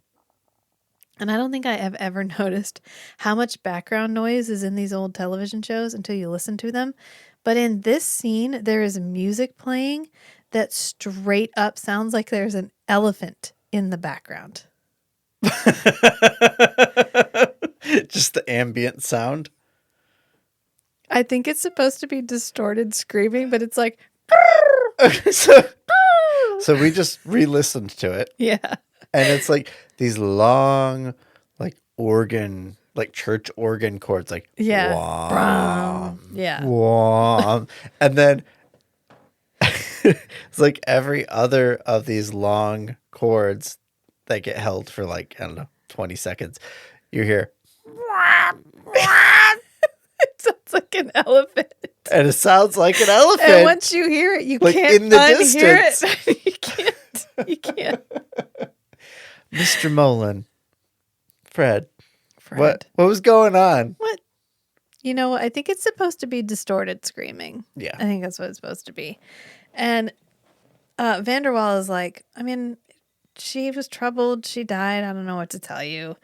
And I don't think I have ever noticed how much background noise is in these old television shows until you listen to them. But in this scene, there is music playing that straight up sounds like there's an elephant in the background. Just the ambient sound. I think it's supposed to be distorted screaming, but it's like... So we just re-listened to it. Yeah. And it's like these long, like organ, like church organ chords, like Yeah. wham, Yeah. wham. And then it's like every other of these long chords that get held for like, I don't know, 20 seconds. You hear, It sounds like an elephant. and it sounds like an elephant. And once you hear it, you Like, can't in the unhear distance. it. You can't. Mr. Mullen, Fred, Fred. what was going on? What? You know, I think it's supposed to be distorted screaming. Yeah. I think that's what it's supposed to be. And Vanderwall is like, I mean, she was troubled. She died. I don't know what to tell you.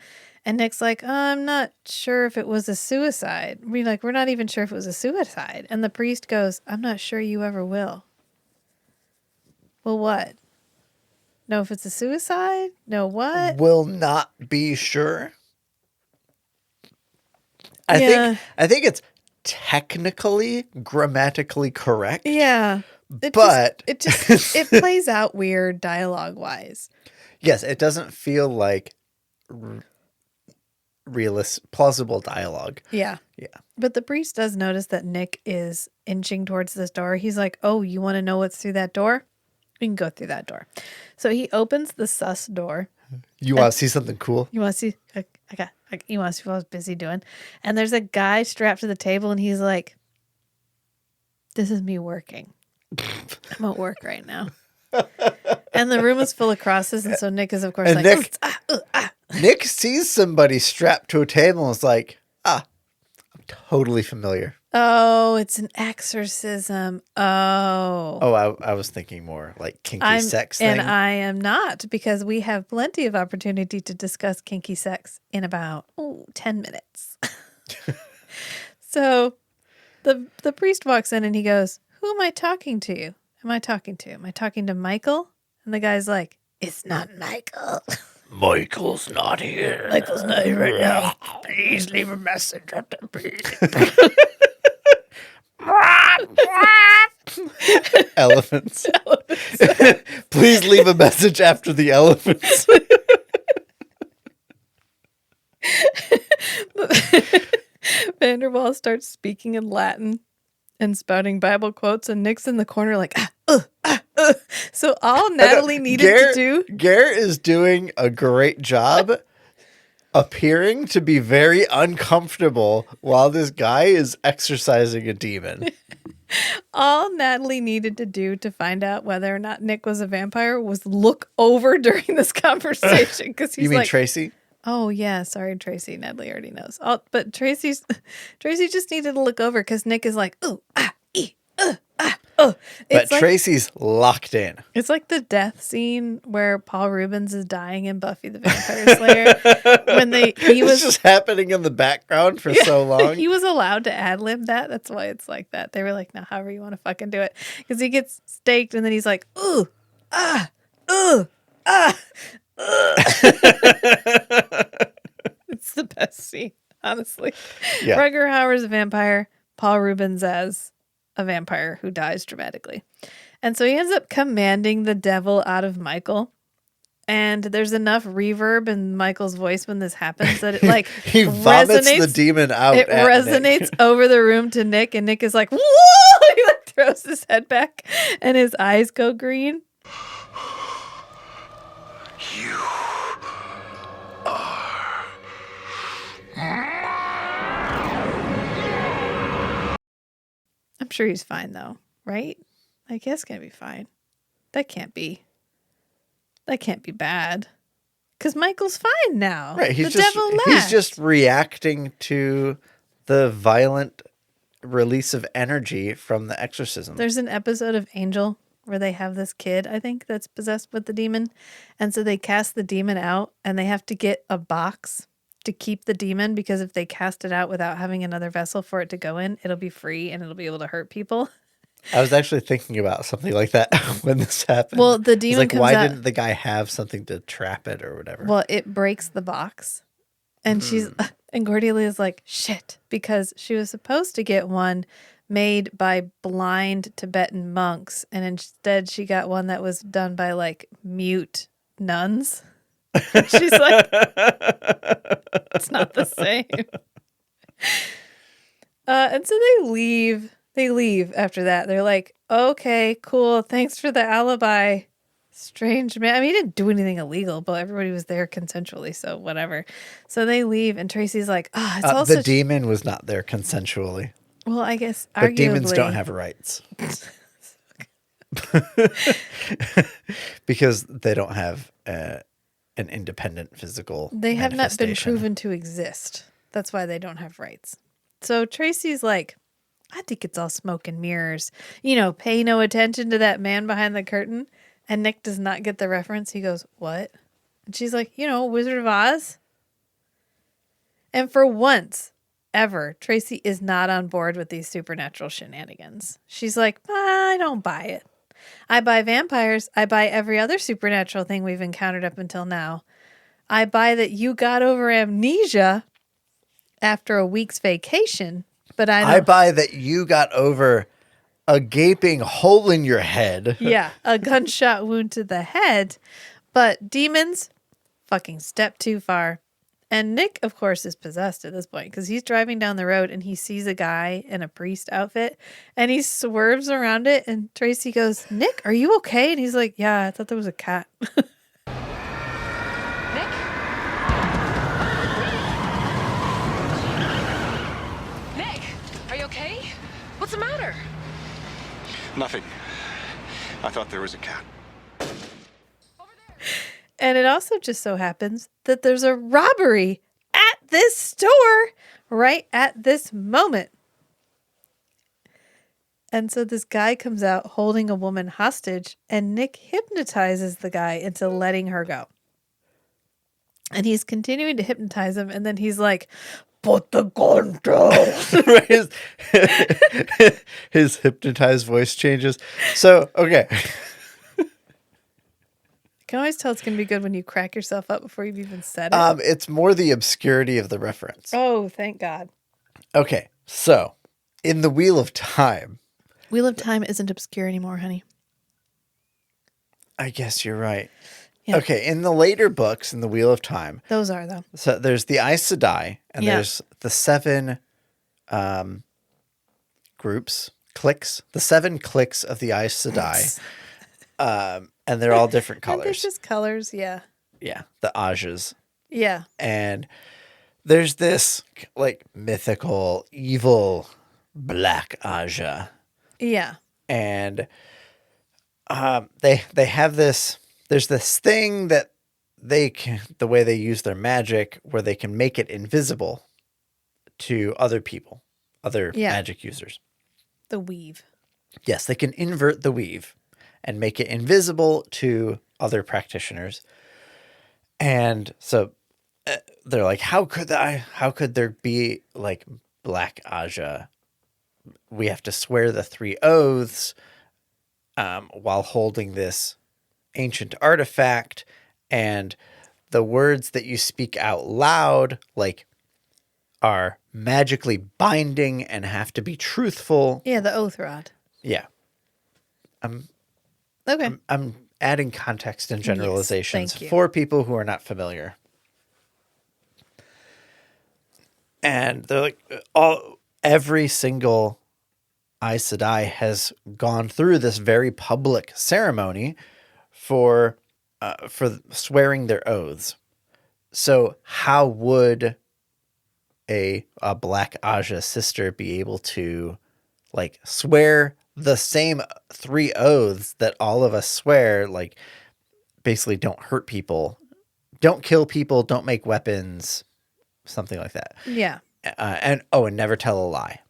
And Nick's like, I'm not sure if it was a suicide. We're not even sure if it was a suicide. And the priest goes, I'm not sure you ever will. Well, what? Know if it's a suicide? No, what? Will not be sure. I think it's technically grammatically correct. Yeah. It plays out weird dialogue wise. Yes, it doesn't feel like plausible dialogue. Yeah. Yeah. But the priest does notice that Nick is inching towards this door. He's like, oh, you want to know what's through that door? We can go through that door. So he opens the sus door. You want to see something cool? You want to see? You want to see what I was busy doing? And there's a guy strapped to the table, and he's like, "This is me working. I'm at work right now." And the room is full of crosses, and so Nick is, of course, And like, Nick sees somebody strapped to a table and is like, I'm totally familiar. "Oh, it's an exorcism." Oh, I was thinking more like kinky sex thing. And I am not, because we have plenty of opportunity to discuss kinky sex in about 10 minutes. So the priest walks in and he goes, who am I talking to? Am I talking to Michael? And the guy's like, it's not Michael. Michael's not here. Michael's not here right now. Please leave a message at the beep. Elephants. Please leave a message after the elephants. Vanderwall starts speaking in Latin and spouting Bible quotes, and Nick's in the corner like, So all Natalie needed to do. Garrett is doing a great job appearing to be very uncomfortable while this guy is exorcising a demon. All Natalie needed to do to find out whether or not Nick was a vampire was look over during this conversation because he's You mean like, Tracy? "Oh yeah, sorry, Tracy. Natalie already knows." Oh, but Tracy just needed to look over because Nick is like, "Ooh, ah, ee, ah, oh." But It's like, Tracy's locked in. it's like the death scene where Paul Rubens is dying in Buffy the Vampire Slayer when he was It's just happening in the background for so long. He was allowed to ad lib that. That's why it's like that. They were like, "No, however you want to fucking do it," because he gets staked and then he's like, "Ooh, ah, ooh, ah." It's the best scene, honestly. Yeah. Rutger Hauer's a vampire, Paul Rubens as a vampire who dies dramatically. And so he ends up commanding the devil out of Michael. And there's enough reverb in Michael's voice when this happens that it like He vomits resonates. the demon out. It at resonates Nick. over the room to Nick, and Nick is like, "Whoa!" He like throws his head back, and his eyes go green. You I'm sure he's fine though, right? I guess gonna be fine. That can't be bad. Because Michael's fine now. Right. The devil left. He's just reacting to the violent release of energy from the exorcism. There's an episode of Angel where they have this kid, I think, that's possessed with the demon. And so they cast the demon out and they have to get a box to keep the demon because if they cast it out without having another vessel for it to go in, it'll be free and it'll be able to hurt people. I was actually thinking about something like that when this happened. Well, the It's demon like, comes why out. didn't the guy have something to trap it or whatever? Well, it breaks the box. And and Cordelia's like, shit, because she was supposed to get one made by blind Tibetan monks. And instead she got one that was done by like mute nuns. She's like, it's not the same. And so they leave. They leave after that. They're like, okay, cool. Thanks for the alibi. Strange man. I mean, he didn't do anything illegal, but everybody was there consensually, so whatever. So they leave, and Tracy's like, oh, it's also... The demon was not there consensually. Well, I guess But arguably... demons don't have rights. Because they don't have an independent physical They have not been manifestation. proven to exist. That's why they don't have rights. So Tracy's like, I think it's all smoke and mirrors. You know, pay no attention to that man behind the curtain. And Nick does not get the reference. He goes, what? And she's like, you know, Wizard of Oz. And for once ever, Tracy is not on board with these supernatural shenanigans. She's like, I don't buy it. I buy vampires. I buy every other supernatural thing we've encountered up until now. I buy that you got over amnesia after a week's vacation, but I buy that you got over a gaping hole in your head. Yeah, a gunshot wound to the head. But demons, fucking step too far. And Nick, of course, is possessed at this point because he's driving down the road and he sees a guy in a priest outfit and he swerves around it. And Tracy goes, Nick, are you okay? And he's like, yeah, I thought there was a cat. Nick, are you okay? What's the matter? Nothing. I thought there was a cat. And it also just so happens that there's a robbery at this store right at this moment. And so this guy comes out holding a woman hostage, and Nick hypnotizes the guy into letting her go. And he's continuing to hypnotize him, and then he's like, put the gun down. his hypnotized voice changes. So, okay. You can always tell it's going to be good when you crack yourself up before you've even said it. It's more the obscurity of the reference. Oh, thank God. Okay, so in the Wheel of Time. Wheel of Time isn't obscure anymore, honey. I guess you're right. Yeah. Okay, in the later books in the Wheel of Time. Those are, though. So there's the Aes Sedai, and there's the 7 groups, cliques, the 7 cliques of the Aes Sedai. And they're all different Aren't they colors. just colors? Yeah. Yeah, the Ajas. Yeah. And there's this like mythical, evil black Aja. Yeah. And they have this. There's this thing that they can, the way they use their magic, where they can make it invisible to other people, other Yeah. magic users. The weave. Yes, they can invert the weave and make it invisible to other practitioners. And so they're like, how could there be like black Aja? We have to swear the 3 oaths while holding this ancient artifact, and the words that you speak out loud like are magically binding and have to be truthful. Yeah, the oath rod. Yeah. Okay. I'm adding context and generalizations thank you. for people who are not familiar. And they're like, every single Aes Sedai has gone through this very public ceremony for swearing their oaths. So how would a Black Aja sister be able to like swear the same 3 oaths that all of us swear, like basically don't hurt people, don't kill people, don't make weapons, something like that. Yeah. And never tell a lie.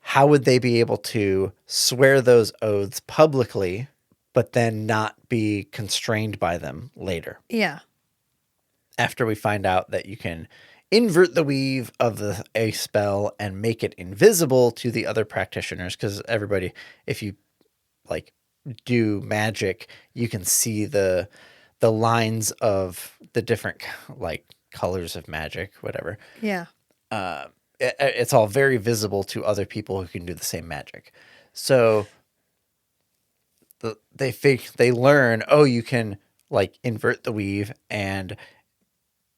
How would they be able to swear those oaths publicly, but then not be constrained by them later? Yeah. After we find out that you can invert the weave of a spell and make it invisible to the other practitioners, because everybody, if you like do magic, you can see the lines of the different like colors of magic, whatever. Yeah. It's all very visible to other people who can do the same magic. So they learn, you can like invert the weave, and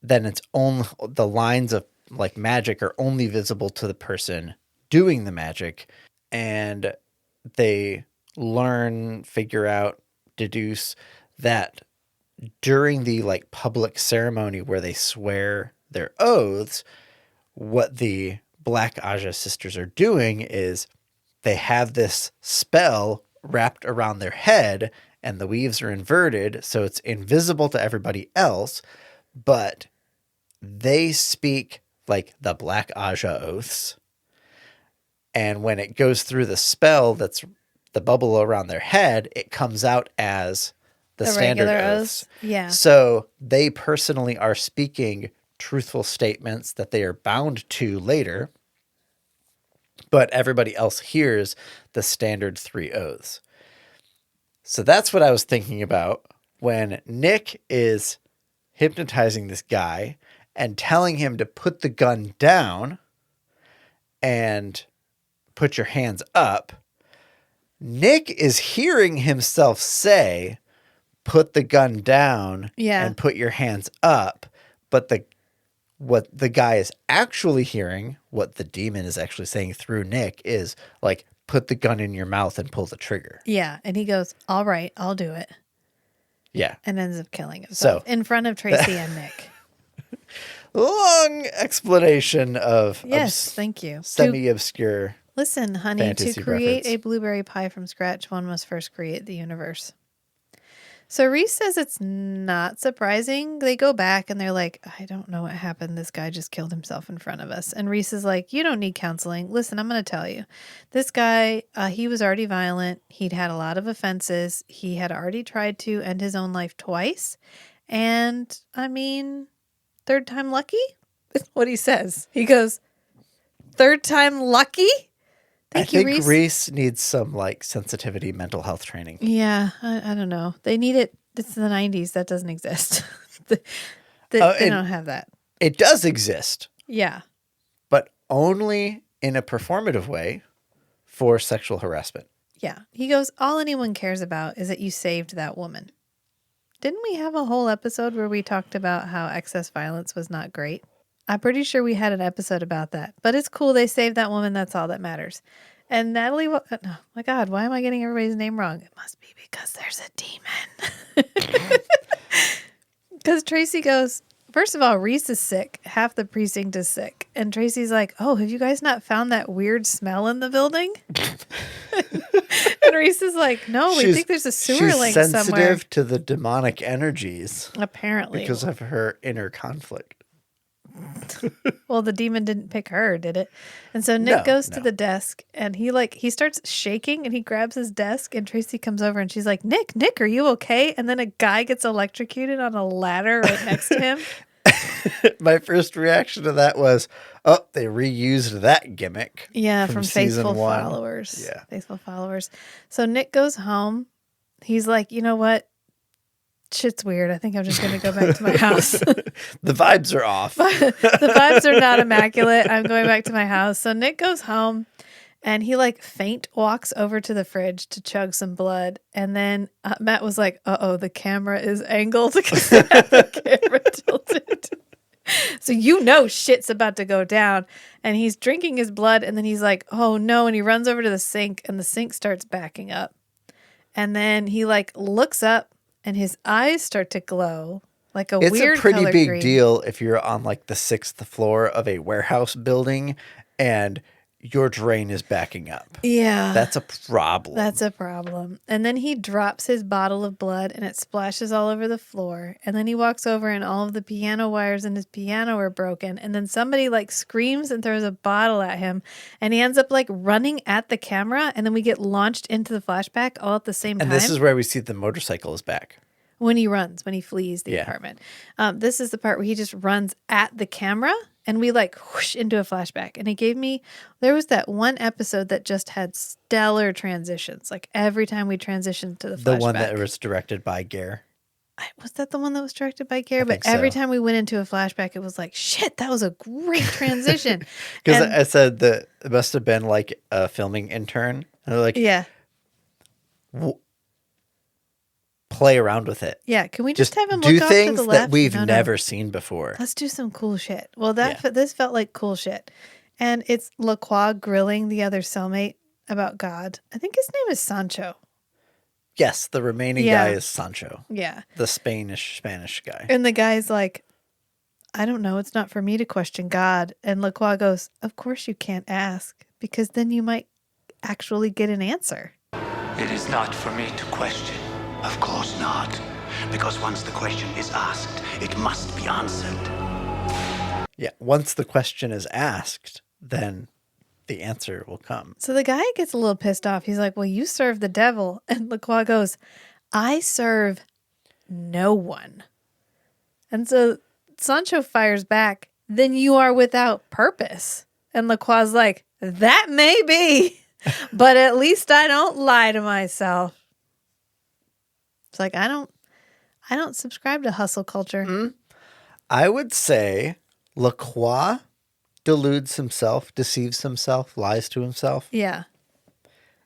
then it's only the lines of like magic are only visible to the person doing the magic, and they learn, figure out, deduce that during the like public ceremony where they swear their oaths, what the Black Aja sisters are doing is they have this spell wrapped around their head, and the weaves are inverted, so it's invisible to everybody else, but they speak like the Black Aja oaths. And when it goes through the spell that's the bubble around their head, it comes out as the standard regular oaths. Yeah. So they personally are speaking truthful statements that they are bound to later, but everybody else hears the standard 3 oaths. So that's what I was thinking about when Nick is hypnotizing this guy and telling him to put the gun down and put your hands up. Nick is hearing himself say, put the gun down and put your hands up. But what the guy is actually hearing, what the demon is actually saying through Nick, is like, put the gun in your mouth and pull the trigger. Yeah. And he goes, all right, I'll do it. Yeah. And ends up killing himself in front of Tracy and Nick. Long explanation of yes, thank you. Semi-obscure. Listen, honey, fantasy to create reference. a blueberry pie from scratch, one must first create the universe. So Reese says it's not surprising. They go back and they're like, I don't know what happened. This guy just killed himself in front of us. And Reese is like, you don't need counseling. Listen, I'm going to tell you. This guy, he was already violent. He'd had a lot of offenses. He had already tried to end his own life twice. And, I mean, third time lucky? That's what he says. He goes, third time lucky? I think Reese needs some like sensitivity mental health training. Yeah, I don't know. They need it. It's the 90s. That doesn't exist. They don't have that. It does exist, Yeah. but only in a performative way for sexual harassment. Yeah. He goes, all anyone cares about is that you saved that woman. Didn't we have a whole episode where we talked about how excess violence was not great? I'm pretty sure we had an episode about that. But it's cool. They saved that woman. That's all that matters. And Natalie, no, my God, why am I getting everybody's name wrong? It must be because there's a demon. Because Tracy goes, first of all, Reese is sick. Half the precinct is sick. And Tracy's like, oh, have you guys not found that weird smell in the building? And Reese is like, no, we think there's a sewer link she's somewhere. sensitive to the demonic energies. Apparently. Because of her inner conflict. Well, the demon didn't pick her, did it? And so Nick goes to the desk and he starts shaking and he grabs his desk and Tracy comes over and she's like, Nick, are you okay? And then a guy gets electrocuted on a ladder right next to him. My first reaction to that was, oh, they reused that gimmick. Yeah, from season Faithful 1. Followers. Yeah. Faithful Followers. So Nick goes home. He's like, you know what? Shit's weird. I think I'm just going to go back to my house. The vibes are off. The vibes are not immaculate. I'm going back to my house. So Nick goes home and he like faint walks over to the fridge to chug some blood. And then Matt was like, uh-oh, the camera is angled because they have the camera tilted. So shit's about to go down. And he's drinking his blood and then he's like, oh no. And he runs over to the sink and the sink starts backing up. And then he like looks up and his eyes start to glow like It's weird a pretty color big green. deal if you're on like the 6th floor of a warehouse building and your drain is backing up. Yeah. That's a problem. That's a problem. And then he drops his bottle of blood and it splashes all over the floor. And then he walks over and all of the piano wires in his piano are broken. And then somebody like screams and throws a bottle at him. And he ends up like running at the camera. And then we get launched into the flashback all at the same time. And this is where we see the motorcycle is back. When he flees the apartment. This is the part where he just runs at the camera and we like whoosh into a flashback. And there was that one episode that just had stellar transitions. Like every time we transitioned to the flashback. The one that was directed by Gare. Was that the one that was directed by Gare? But every time we went into a flashback, it was like, shit, that was a great transition. Because I said that it must have been like a filming intern. And they're like, yeah. Play around with it. Yeah, can we just have him do look off to things the left? that we've No. never seen before. Let's do some cool shit. Well, this felt like cool shit. And it's Lacroix grilling the other cellmate about God. I think his name is Sancho. Yes, the remaining guy is Sancho. Yeah. The Spanish guy. And the guy's like, I don't know. It's not for me to question God. And Lacroix goes, of course you can't ask because then you might actually get an answer. It is not for me to question. Of course not. Because once the question is asked, it must be answered. Yeah, once the question is asked, then the answer will come. So the guy gets a little pissed off. He's like, well, you serve the devil. And Lacroix goes, I serve no one. And so Sancho fires back, then you are without purpose. And Lacroix's like, that may be, but at least I don't lie to myself. It's like, I don't subscribe to hustle culture. Mm-hmm. I would say Lacroix deludes himself, deceives himself, lies to himself. Yeah.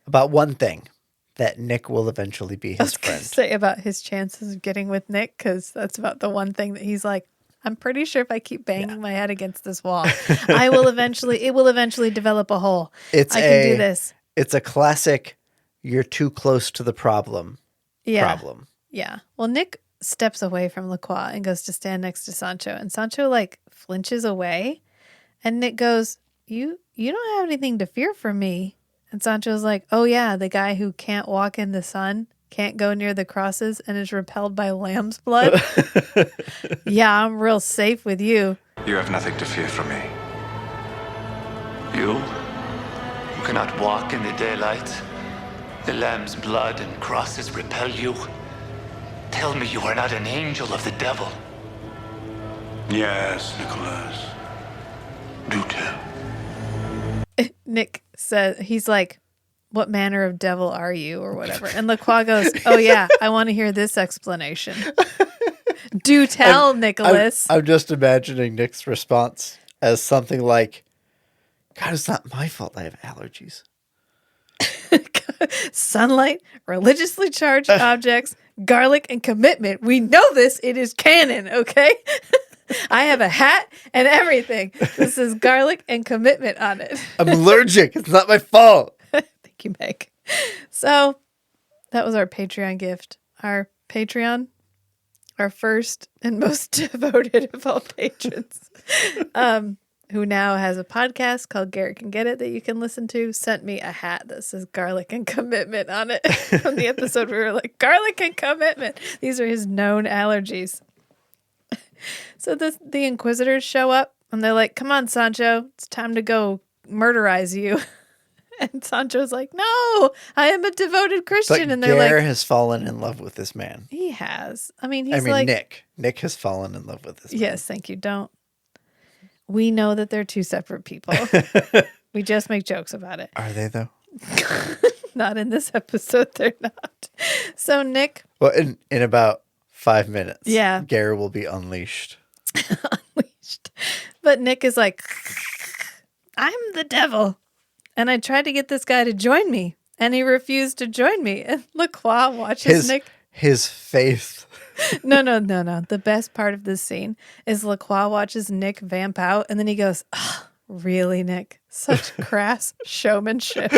About one thing, that Nick will eventually be I was his going friend. to say about his chances of getting with Nick, because that's about the one thing that he's like, I'm pretty sure if I keep banging my head against this wall, it will eventually develop a hole. I can do this. It's a classic, you're too close to the problem. Problem. Yeah. Well, Nick steps away from Lacroix and goes to stand next to Sancho. And Sancho like flinches away. And Nick goes, You don't have anything to fear from me. And Sancho's like, oh yeah, the guy who can't walk in the sun, can't go near the crosses, and is repelled by lamb's blood. Yeah, I'm real safe with you. You have nothing to fear from me. You, who cannot walk in the daylight, the lamb's blood and crosses repel you. Tell me you are not an angel of the devil. Yes, Nicholas. Do tell. Nick says, he's like, what manner of devil are you, or whatever. And Lacroix goes, oh yeah, I want to hear this explanation. Do tell, Nicholas. I'm just imagining Nick's response as something like, God, it's not my fault I have allergies. Sunlight, religiously charged objects, garlic, and commitment. We know this. It is canon, okay? I have a hat and everything. This is garlic and commitment on it. I'm allergic. It's not my fault. you, Meg. So that was our Patreon gift. Our Patreon, our first and most devoted of all patrons, who now has a podcast called Garrett Can Get It that you can listen to, sent me a hat that says garlic and commitment on it. From the episode we were like, garlic and commitment. These are his known allergies. So the Inquisitors show up and they're like, come on, Sancho, it's time to go murderize you. And Sancho's like, no, I am a devoted Christian. But And they're Gare like, has fallen in love with this man. he has. I mean, he's like, Nick. Nick has fallen in love with this man. yes, thank you. Don't. We know that they're two separate people. We just make jokes about it. Are they, though? Not in this episode, they're not. So Nick. Well, in about 5 minutes, Yeah. Gare will be unleashed. Unleashed. But Nick is like, I'm the devil. And I tried to get this guy to join me, and he refused to join me. And Lacroix watches Nick. His faith. No. The best part of this scene is Lacroix watches Nick vamp out, and then he goes, oh, really, Nick? Such crass showmanship.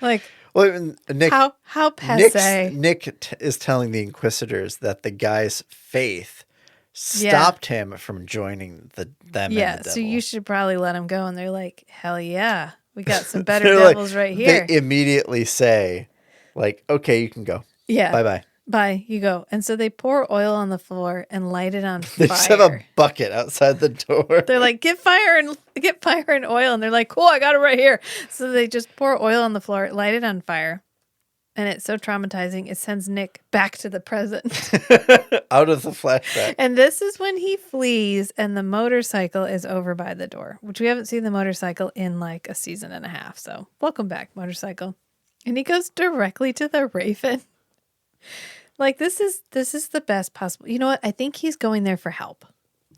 Like, Well, Nick, how passe. Nick is telling the Inquisitors that the guy's faith stopped him from joining them and the devil. So you should probably let him go. And they're like, hell yeah. We got some better They're like- devils right here. They immediately say, like, okay, you can go. Yeah. Bye-bye. Bye, you go. And so they pour oil on the floor and light it on They fire. just have a bucket outside the door. They're like, get fire and oil. And they're like, cool, I got it right here. So they just pour oil on the floor, light it on fire. And it's so traumatizing, it sends Nick back to the present. Out of the flashback. And this is when he flees and the motorcycle is over by the door, which we haven't seen the motorcycle in like a season and a half. So welcome back, motorcycle. And he goes directly to the Raven. Like, this is the best possible. You know what? I think he's going there for help.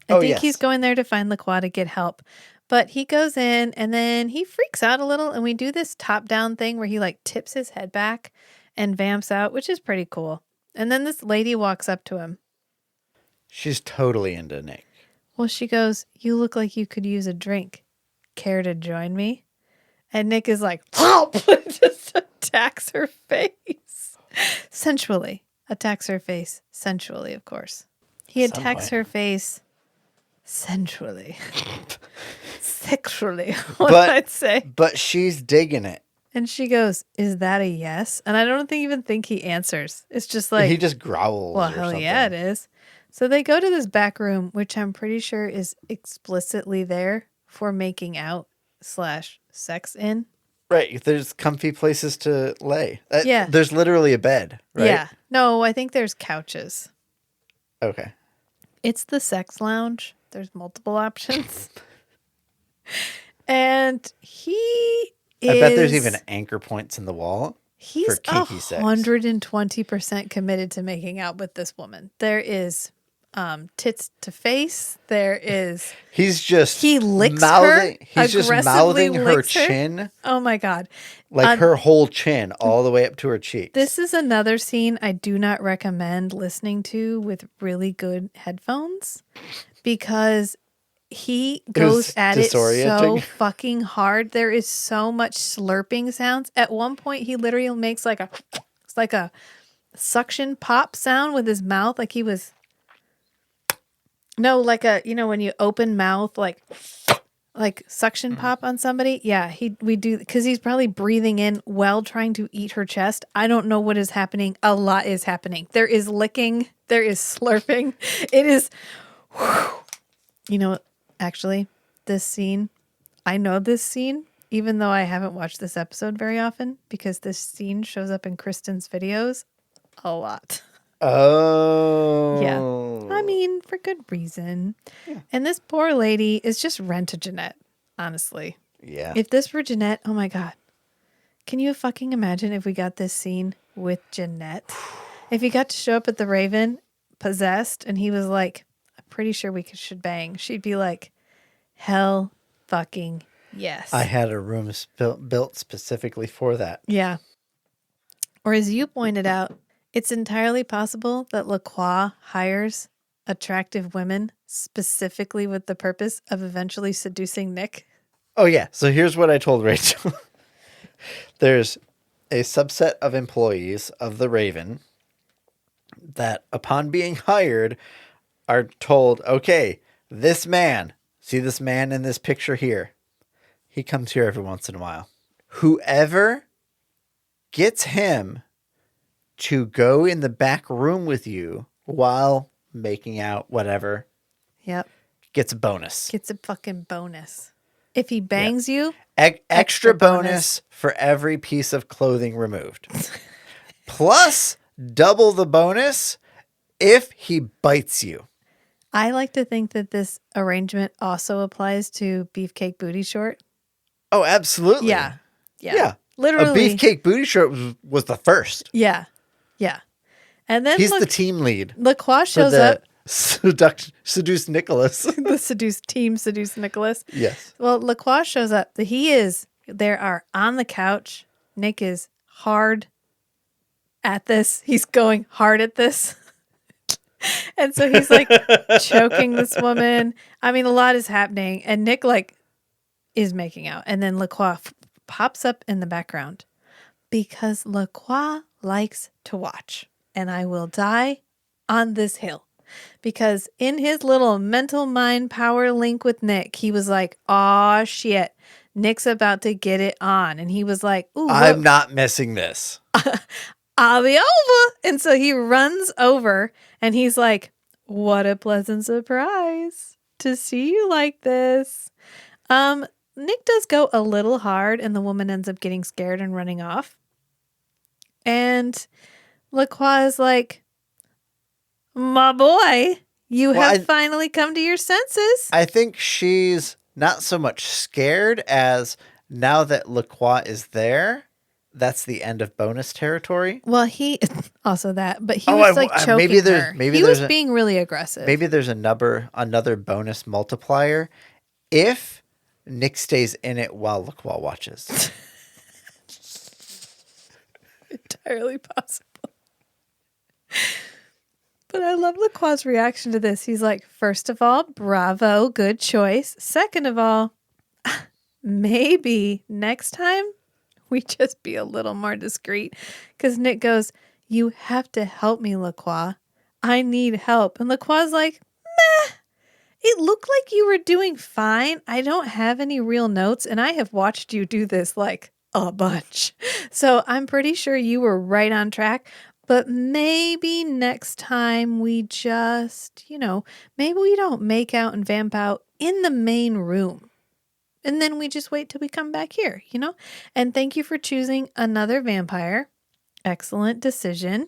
I think he's going there to find Lacroix to get help. But he goes in and then he freaks out a little. And we do this top down thing where he like tips his head back and vamps out, which is pretty cool. And then this lady walks up to him. She's totally into Nick. Well, she goes, you look like you could use a drink. Care to join me? And Nick is like, just attacks her face. Sensually. Attacks her face. Sensually, of course. He attacks her face sensually. Sexually, I'd say. But she's digging it. And she goes, is that a yes? And I don't even think he answers. It's just like, He just growls. well, or hell something. yeah, it is. So they go to this back room, which I'm pretty sure is explicitly there for making out / sex in. Right. There's comfy places to lay. Yeah. There's literally a bed, right? Yeah. No, I think there's couches. Okay. It's the sex lounge. There's multiple options. And he is... I bet there's even anchor points in the wall. He's for kinky sex. 120% committed to making out with this woman. There is tits to face. There is... He licks mouthing, her. He's just Aggressively mouthing her licks her. chin. Oh my God. Like her whole chin all the way up to her cheeks. This is another scene I do not recommend listening to with really good headphones because he goes at it so disorienting. fucking hard. There is so much slurping sounds. At one point, he literally makes like a suction pop sound with his mouth, like he was. No, like when you open mouth, like suction pop on somebody. Yeah, we do because he's probably breathing in while trying to eat her chest. I don't know what is happening. A lot is happening. There is licking. There is slurping. It is. You know, actually, this scene. I know this scene, even though I haven't watched this episode very often, because this scene shows up in Kristen's videos a lot. Oh. Yeah. I mean, for good reason. Yeah. And this poor lady is just rent a Jeanette, honestly. Yeah. If this were Jeanette, oh my God. Can you fucking imagine if we got this scene with Jeanette? If he got to show up at the Raven possessed and he was like, I'm pretty sure we should bang. She'd be like, hell fucking yes. I had a room built specifically for that. Yeah. Or as you pointed out, it's entirely possible that Lacroix hires attractive women specifically with the purpose of eventually seducing Nick. Oh, yeah. So here's what I told Rachel. There's a subset of employees of the Raven that, upon being hired, are told, okay, see this man in this picture here? He comes here every once in a while. Whoever gets him to go in the back room with you while making out, whatever, Yep. gets a bonus. Gets a fucking bonus. If he bangs you, Extra bonus for every piece of clothing removed. Plus, double the bonus if he bites you. I like to think that this arrangement also applies to Beefcake Booty Short. Oh, absolutely. Yeah. A Literally. beefcake booty short was the first. Yeah. And then He's the team lead. LaCroix shows up. Seduce Nicholas. The seduce Nicholas. Yes. Well, LaCroix shows up. There are on the couch. Nick is hard at this. He's going hard at this. And so he's like choking this woman. I mean, a lot is happening. And Nick is making out. And then LaCroix pops up in the background because LaCroix likes to watch. And I will die on this hill. Because in his little mental mind power link with Nick, he was like, "Aw, shit. Nick's about to get it on." And he was like, "Ooh, I'm not missing this. I'll be over." And so he runs over and he's like, "What a pleasant surprise to see you like this." Nick does go a little hard and the woman ends up getting scared and running off. And LaCroix is like, "My boy, you have finally come to your senses." I think she's not so much scared as now that LaCroix is there, that's the end of bonus territory. Well, he also that, but he was choking her. He was being really aggressive. Maybe there's another bonus multiplier if Nick stays in it while LaCroix watches. Entirely possible. But I love LaCroix's reaction to this. He's like, first of all, bravo, good choice. Second of all, maybe next time we just be a little more discreet. Because Nick goes, "You have to help me, LaCroix. I need help." And LaCroix's like, "Meh. It looked like you were doing fine. I don't have any real notes, and I have watched you do this a bunch. So I'm pretty sure you were right on track. But maybe next time we just, maybe we don't make out and vamp out in the main room. And then we just wait till we come back here, And thank you for choosing another vampire. Excellent decision.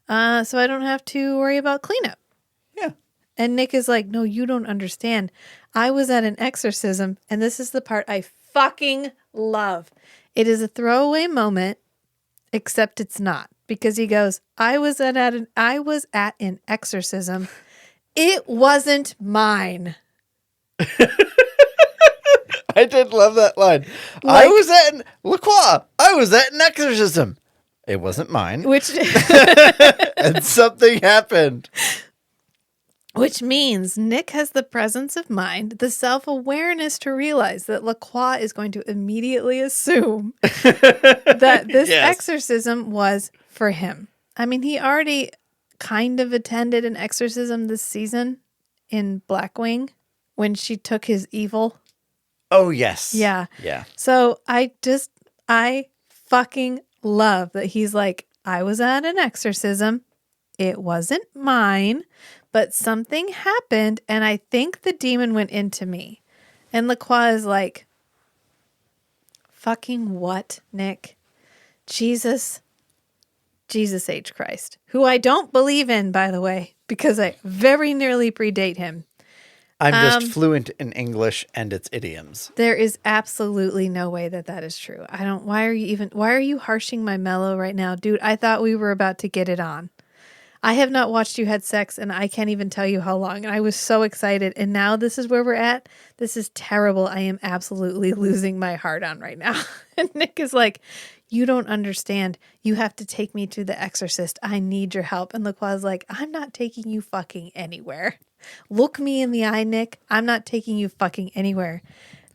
So I don't have to worry about cleanup." Yeah. And Nick is like, "No, you don't understand. I was at an exorcism." And this is the part I fucking love. It is a throwaway moment, except it's not. Because he goes, I was at an exorcism. It wasn't mine." I did love that line. LaCroix, I was at an exorcism. It wasn't mine. And something happened. Which means Nick has the presence of mind, the self-awareness to realize that LaCroix is going to immediately assume that this exorcism was for him. I mean, he already kind of attended an exorcism this season in Blackwing when she took his evil. Oh, yes. Yeah. Yeah. So I fucking love that he's like, I was at an exorcism. It wasn't mine, but something happened, and I think the demon went into me. And LaCroix is like, fucking what, Nick? Jesus H. Christ, who I don't believe in, by the way, because I very nearly predate him. I'm just fluent in English and its idioms. There is absolutely no way that is true. Why are you harshing my mellow right now? Dude, I thought we were about to get it on. I have not watched you had sex, and I can't even tell you how long. And I was so excited. And now this is where we're at. This is terrible. I am absolutely losing my heart on right now. And Nick is like, you don't understand. You have to take me to the exorcist. I need your help. And LaCroix is like, I'm not taking you fucking anywhere. Look me in the eye, Nick. I'm not taking you fucking anywhere.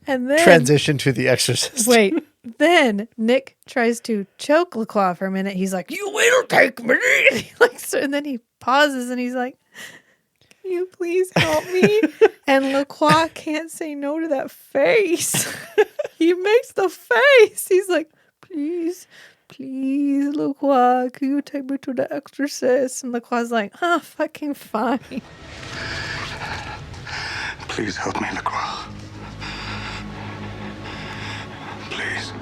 And then Transition to The Exorcist. wait, then Nick tries to choke LaCroix for a minute. He's like, "You will take me." And then he pauses and he's like, "Can you please help me?" And LaCroix can't say no to that face. He makes the face. He's like, "Please, please, LaCroix, can you take me to the exorcist?" And LaCroix's like, "Oh, fucking fine." Please help me, LaCroix. Please.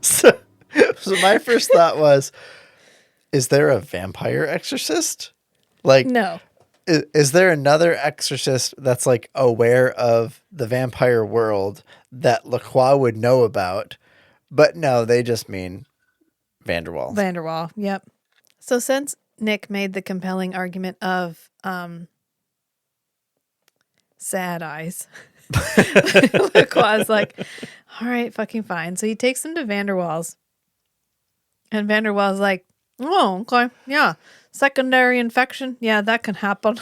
So my first thought was, is there a vampire exorcist? Like, No. is there another exorcist that's like aware of the vampire world that LaCroix would know about? But no, they just mean Vanderwall. Vanderwall, yep. So since Nick made the compelling argument of sad eyes, LaCroix's like, all right, fucking fine. So he takes him to Vanderwall's. And Vanderwall's like, oh, okay, yeah. Secondary infection, yeah, that can happen.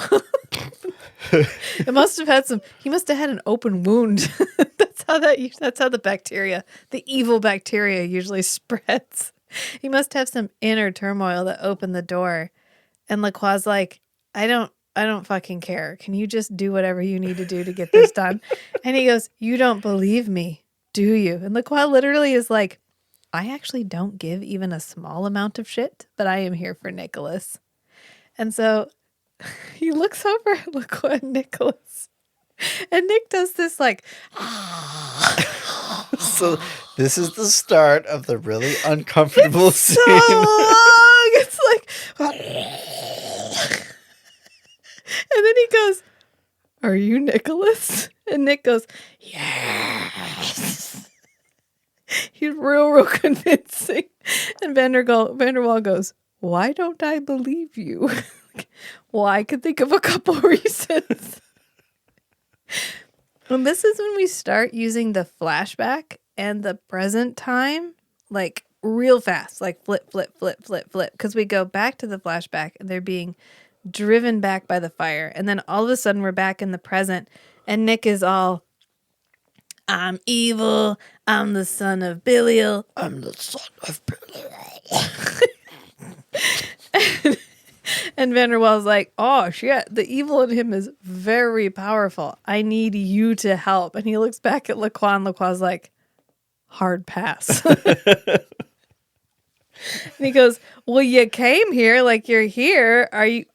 It must have had he must have had an open wound. That's how the bacteria, the evil bacteria usually spreads. He must have some inner turmoil that opened the door. And LaCroix's like, I don't fucking care. Can you just do whatever you need to do to get this done? And he goes, you don't believe me, do you? And LaCroix literally is like, I actually don't give even a small amount of shit, but I am here for Nicholas. And so he looks over at LaCroix and Nicholas. And Nick does this like, So this is the start of the really uncomfortable scene. so long. It's like, and then he goes, are you Nicholas? And Nick goes, yes. He's real convincing. And Vanderwall goes, why don't I believe you? Well, I could think of a couple reasons. And this is when we start using the flashback and the present time, like real fast, like flip, flip, flip, flip, flip. Because we go back to the flashback and they're being driven back by the fire. And then all of a sudden we're back in the present and Nick is all, I'm evil. I'm the son of Belial. I'm the son of Belial. And Vanderwall's like, oh, shit. The evil in him is very powerful. I need you to help. And he looks back at LaCroix and LaCroix's like, hard pass. And he goes, well, you came here. Like, you're here. Are you...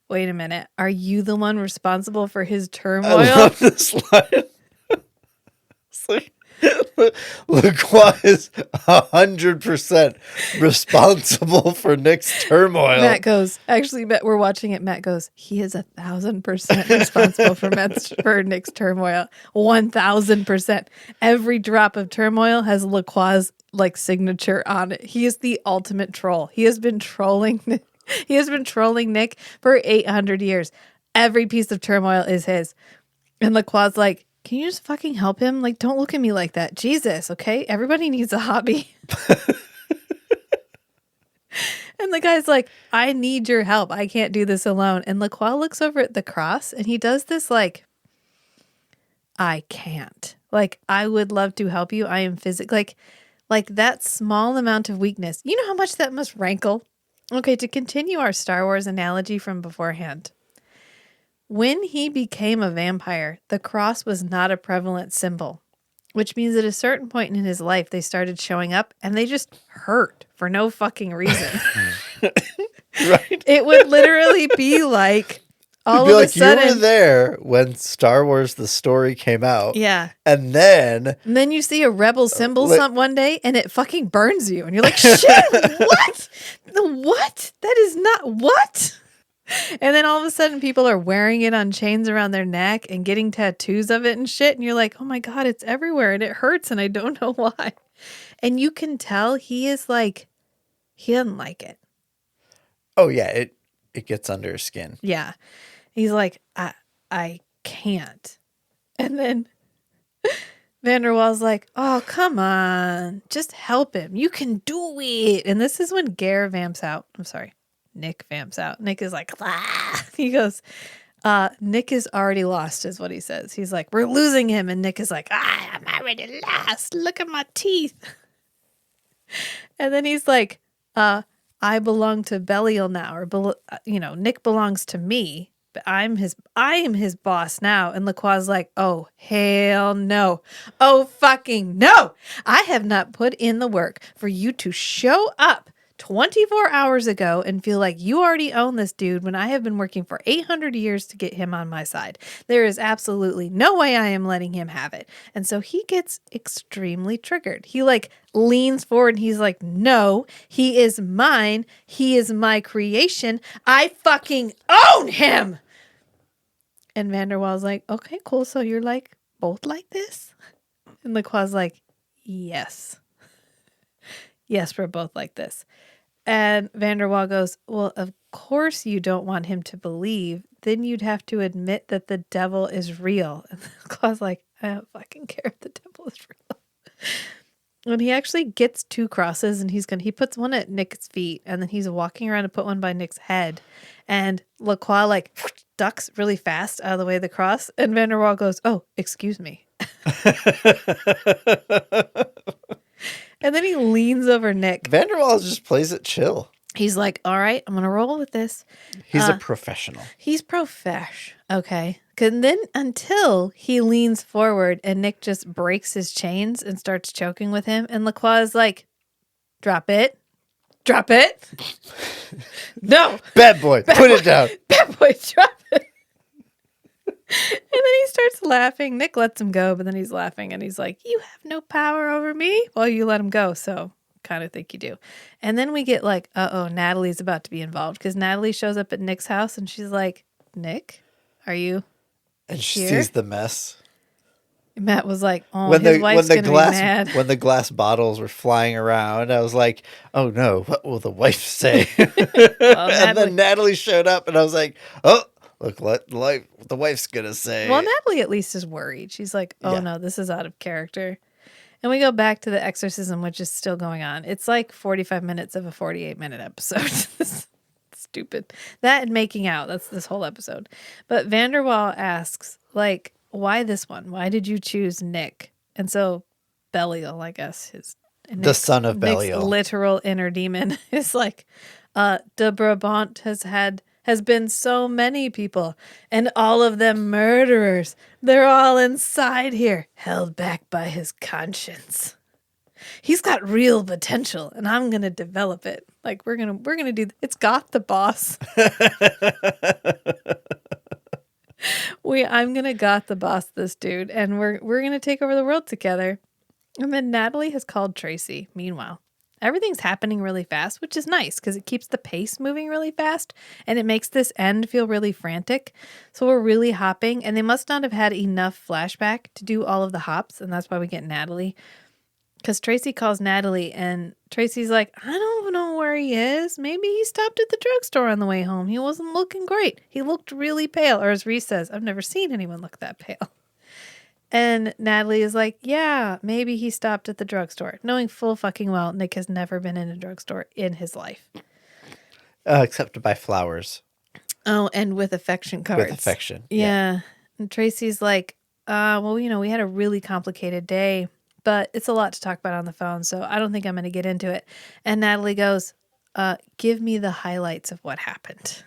Wait a minute. Are you the one responsible for his turmoil? I love this line. It's like, LaCroix is 100% responsible for Nick's turmoil. Matt goes, actually, we're watching it. Matt goes, he is 1,000% responsible for Nick's turmoil. 1,000%. Every drop of turmoil has LaCroix's like signature on it. He is the ultimate troll. He has been trolling. He has been trolling Nick for 800 years. Every piece of turmoil is his. And LaCroix's like, can you just fucking help him? Like, don't look at me like that. Jesus, okay? Everybody needs a hobby. And the guy's like, I need your help. I can't do this alone. And LaCroix looks over at the cross and he does this like, I can't. Like, I would love to help you. I am like that small amount of weakness. You know how much that must rankle? Okay, to continue our Star Wars analogy from beforehand. When he became a vampire, the cross was not a prevalent symbol, which means at a certain point in his life, they started showing up and they just hurt for no fucking reason. Right? It would literally be like all of a sudden. You were there when Star Wars The Story came out. Yeah. And then you see a rebel symbol one day and it fucking burns you. And you're like, shit, what? What? That is not what? And then all of a sudden people are wearing it on chains around their neck and getting tattoos of it and shit. And you're like, oh my God, it's everywhere and it hurts and I don't know why. And you can tell he is like, he doesn't like it. Oh yeah, it gets under his skin. Yeah. He's like, I can't. And then Vanderwall's like, oh, come on. Just help him. You can do it. And this is when Nick vamps out. Nick is like, ah. He goes, Nick is already lost, is what he says. He's like, we're losing him. And Nick is like, I'm already lost. Look at my teeth. And then he's like, I belong to Belial now. Or, Nick belongs to me. But I am his boss now. And LaCroix's like, oh, hell no. Oh, fucking no. I have not put in the work for you to show up 24 hours ago and feel like you already own this dude when I have been working for 800 years to get him on my side. There is absolutely no way I am letting him have it. And so he gets extremely triggered. He like leans forward and he's like, no, he is mine. He is my creation. I fucking own him. And Vanderwaal's like, okay, cool. So you're like both like this? And LaCroix's like, yes. Yes, we're both like this. And Vanderwaal goes, well, of course you don't want him to believe. Then you'd have to admit that the devil is real. And Claw's like, I don't fucking care if the devil is real. And he actually gets 2 crosses and he puts one at Nick's feet and then he's walking around to put one by Nick's head. And LaCroix like ducks really fast out of the way of the cross. And Vanderwaal goes, oh, excuse me. And then he leans over Nick. Vanderwaal just plays it chill. He's like, all right, I'm going to roll with this. He's a professional. He's profesh. Okay. And then until he leans forward and Nick just breaks his chains and starts choking with him. And LaCroix is like, drop it. Drop it. No. Bad boy. Put it down. Bad boy, drop it. And then he starts laughing. Nick lets him go, but then he's laughing and he's like, you have no power over me. Well, you let him go, so kind of think you do. And then we get like, Natalie's about to be involved because Natalie shows up at Nick's house and she's like, Nick, are you And she here? sees the mess. Matt was like, oh, his wife's going to be mad. When the glass bottles were flying around, I was like, oh no, what will the wife say? And then Natalie showed up and I was like, oh, look what the wife's going to say. Well, Natalie at least is worried. She's like, oh no, this is out of character. And we go back to the exorcism, which is still going on. It's like 45 minutes of a 48-minute episode. Stupid. That and making out. That's this whole episode. But Vanderwaal asks, like, why this one? Why did you choose Nick? And so Belial, I guess, the son of Belial, Nick's literal inner demon, is like, de Brabant has been so many people, and all of them murderers. They're all inside here, held back by his conscience. He's got real potential, and I'm gonna develop it. Like we're gonna do. It's got the boss. I'm gonna got the boss this dude, and we're gonna take over the world together. And then Natalie has called Tracy. Meanwhile, everything's happening really fast, which is nice because it keeps the pace moving really fast and it makes this end feel really frantic. So we're really hopping, and they must not have had enough flashback to do all of the hops. And that's why we get Natalie, because Tracy calls Natalie and Tracy's like, I don't know where he is. Maybe he stopped at the drugstore on the way home. He wasn't looking great. He looked really pale. Or as Reese says, I've never seen anyone look that pale. And Natalie is like, yeah, maybe he stopped at the drugstore, knowing full fucking well Nick has never been in a drugstore in his life. Except to buy flowers. Oh, and with affection cards. With affection. Yeah. And Tracy's like, well, we had a really complicated day, but it's a lot to talk about on the phone, so I don't think I'm going to get into it. And Natalie goes, give me the highlights of what happened.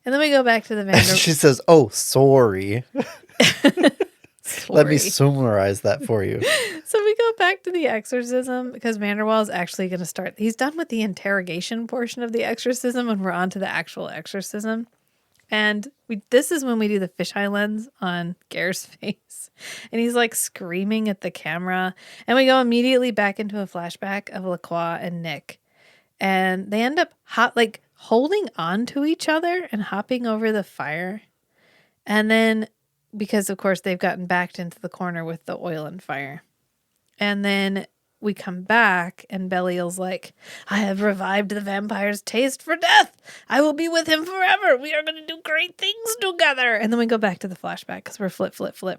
And then we go back to the Vanderwaal. She says, oh, sorry. Let me summarize that for you. So we go back to the exorcism because Vanderwaal is actually going to start. He's done with the interrogation portion of the exorcism and we're on to the actual exorcism. And this is when we do the fisheye lens on Gare's face. And he's like screaming at the camera. And we go immediately back into a flashback of LaCroix and Nick. And they end up holding on to each other and hopping over the fire. And then, because of course they've gotten backed into the corner with the oil and fire. And then we come back and Belial's like, I have revived the vampire's taste for death. I will be with him forever. We are going to do great things together. And then we go back to the flashback because we're flip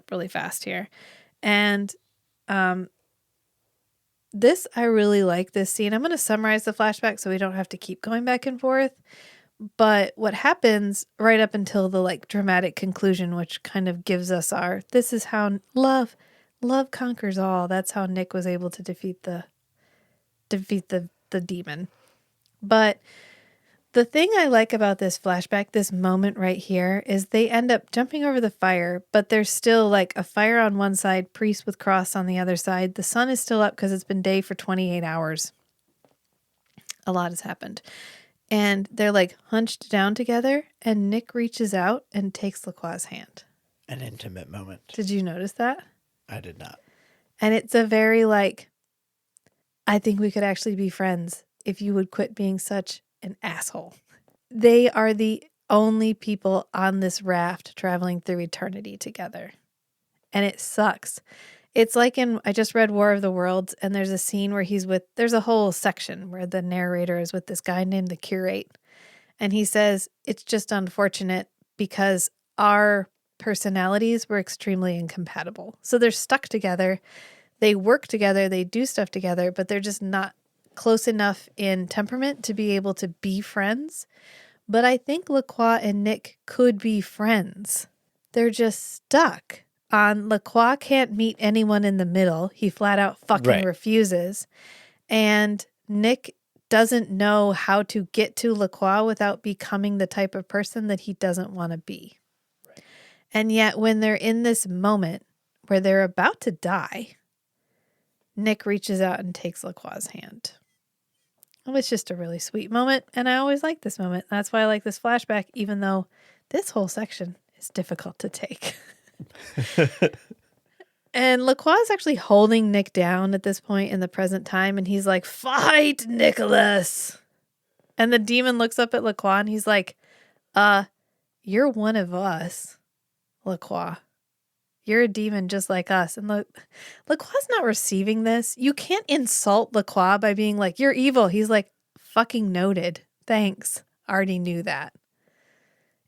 really fast here. And I really like this scene. I'm going to summarize the flashback so we don't have to keep going back and forth. But what happens right up until the like dramatic conclusion, which kind of gives us this is how love conquers all. That's how Nick was able to defeat the demon. But the thing I like about this flashback, this moment right here, is they end up jumping over the fire, but there's still like a fire on one side, priest with cross on the other side. The sun is still up because it's been day for 28 hours. A lot has happened. And they're like hunched down together, and Nick reaches out and takes LaCroix's hand. An intimate moment. Did you notice that? I did not. And it's a very like, I think we could actually be friends if you would quit being such an asshole. They are the only people on this raft traveling through eternity together. And it sucks. It's like I just read War of the Worlds, and there's a scene where there's a whole section where the narrator is with this guy named the Curate. And he says, it's just unfortunate because our personalities were extremely incompatible. So they're stuck together. They work together. They do stuff together, but they're just not close enough in temperament to be able to be friends. But I think LaCroix and Nick could be friends. They're just stuck. LaCroix can't meet anyone in the middle. He flat out fucking refuses. And Nick doesn't know how to get to LaCroix without becoming the type of person that he doesn't want to be. Right. And yet when they're in this moment where they're about to die, Nick reaches out and takes LaCroix's hand. It was just a really sweet moment, and I always like this moment. That's why I like this flashback, even though this whole section is difficult to take. And LaCroix is actually holding Nick down at this point in the present time, and he's like, "Fight, Nicholas!" And the demon looks up at LaCroix, and he's like, you're one of us, LaCroix. You're a demon just like us." And LaCroix's not receiving this. You can't insult LaCroix by being like, "You're evil." He's like, "Fucking noted. Thanks. Already knew that."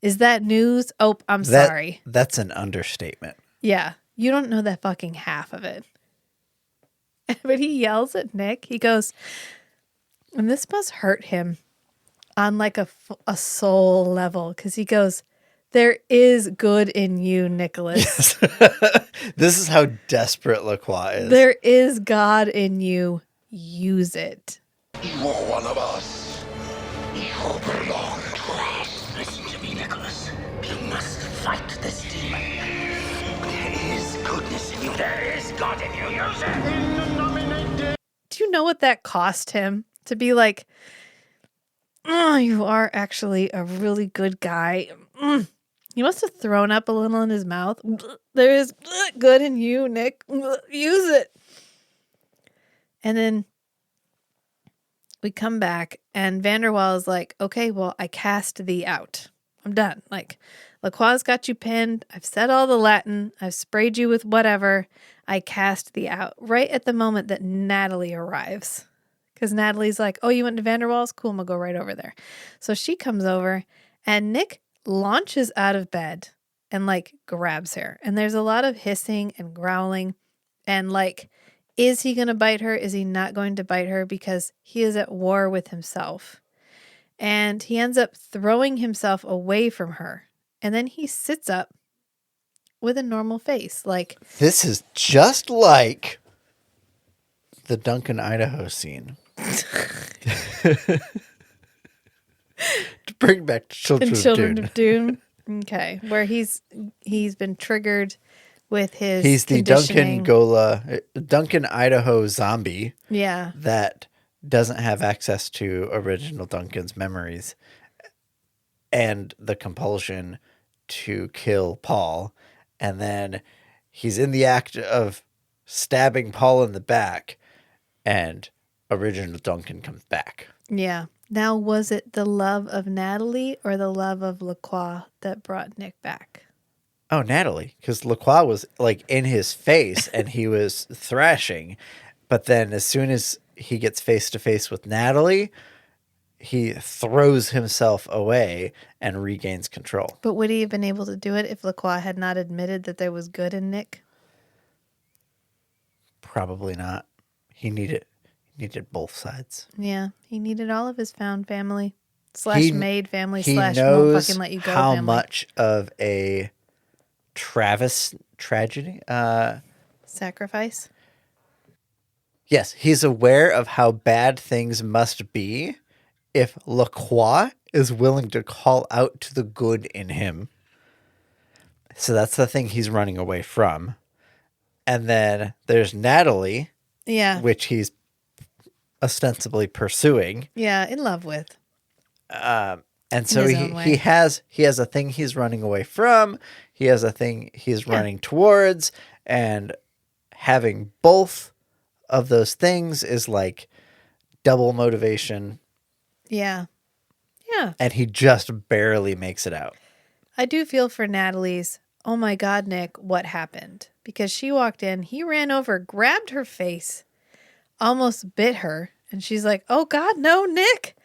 Is that news? Oh, I'm sorry. That's an understatement. Yeah. You don't know that fucking half of it. But he yells at Nick. He goes, and this must hurt him on like a soul level, because he goes, "There is good in you, Nicholas." Yes. This is how desperate LaCroix is. There is God in you. Use it. You are one of us. You belong to us. Listen to me, Nicholas. You must fight this demon. There is goodness in you. There is God in you. Use it. Do you know what that cost him? To be like, "Oh, you are actually a really good guy." He must have thrown up a little in his mouth. There is good in you, Nick. Use it. And then we come back, and Vanderwaal is like, "Okay, well, I cast thee out. I'm done. Like, LaCroix's got you pinned. I've said all the Latin. I've sprayed you with whatever. I cast thee out." Right at the moment that Natalie arrives. Because Natalie's like, "Oh, you went to Vanderwaal's? Cool, I'm going to go right over there." So she comes over, and Nick launches out of bed and like grabs her. And there's a lot of hissing and growling. And like, is he going to bite her? Is he not going to bite her? Because he is at war with himself. And he ends up throwing himself away from her. And then he sits up with a normal face. Like, this is just like the Duncan, Idaho scene. To bring back Children of Dune. Okay. Where he's been triggered with his He's the conditioning. Duncan, Idaho zombie. Yeah. That doesn't have access to original Duncan's memories and the compulsion to kill Paul. And then he's in the act of stabbing Paul in the back, and original Duncan comes back. Yeah. Now, was it the love of Natalie or the love of LaCroix that brought Nick back? Oh, Natalie, because LaCroix was like in his face and he was thrashing. But then as soon as he gets face to face with Natalie, he throws himself away and regains control. But would he have been able to do it if LaCroix had not admitted that there was good in Nick? Probably not. He needed both sides. Yeah, he needed all of his found family. slash maid family he slash won't knows fucking let you go how family. much of a tragedy. Sacrifice. Yes, he's aware of how bad things must be if Lacroix is willing to call out to the good in him. So that's the thing he's running away from. And then there's Natalie, Yeah. which he's ostensibly pursuing. Yeah, in love with. And so his own way. he has a thing he's running away from. He has a thing he's running towards, and having both of those things is like double motivation. Yeah. Yeah. And he just barely makes it out. I do feel for Natalie's, oh my God, Nick, what happened? Because she walked in, he ran over, grabbed her face, almost bit her. And she's like, oh God, no, Nick,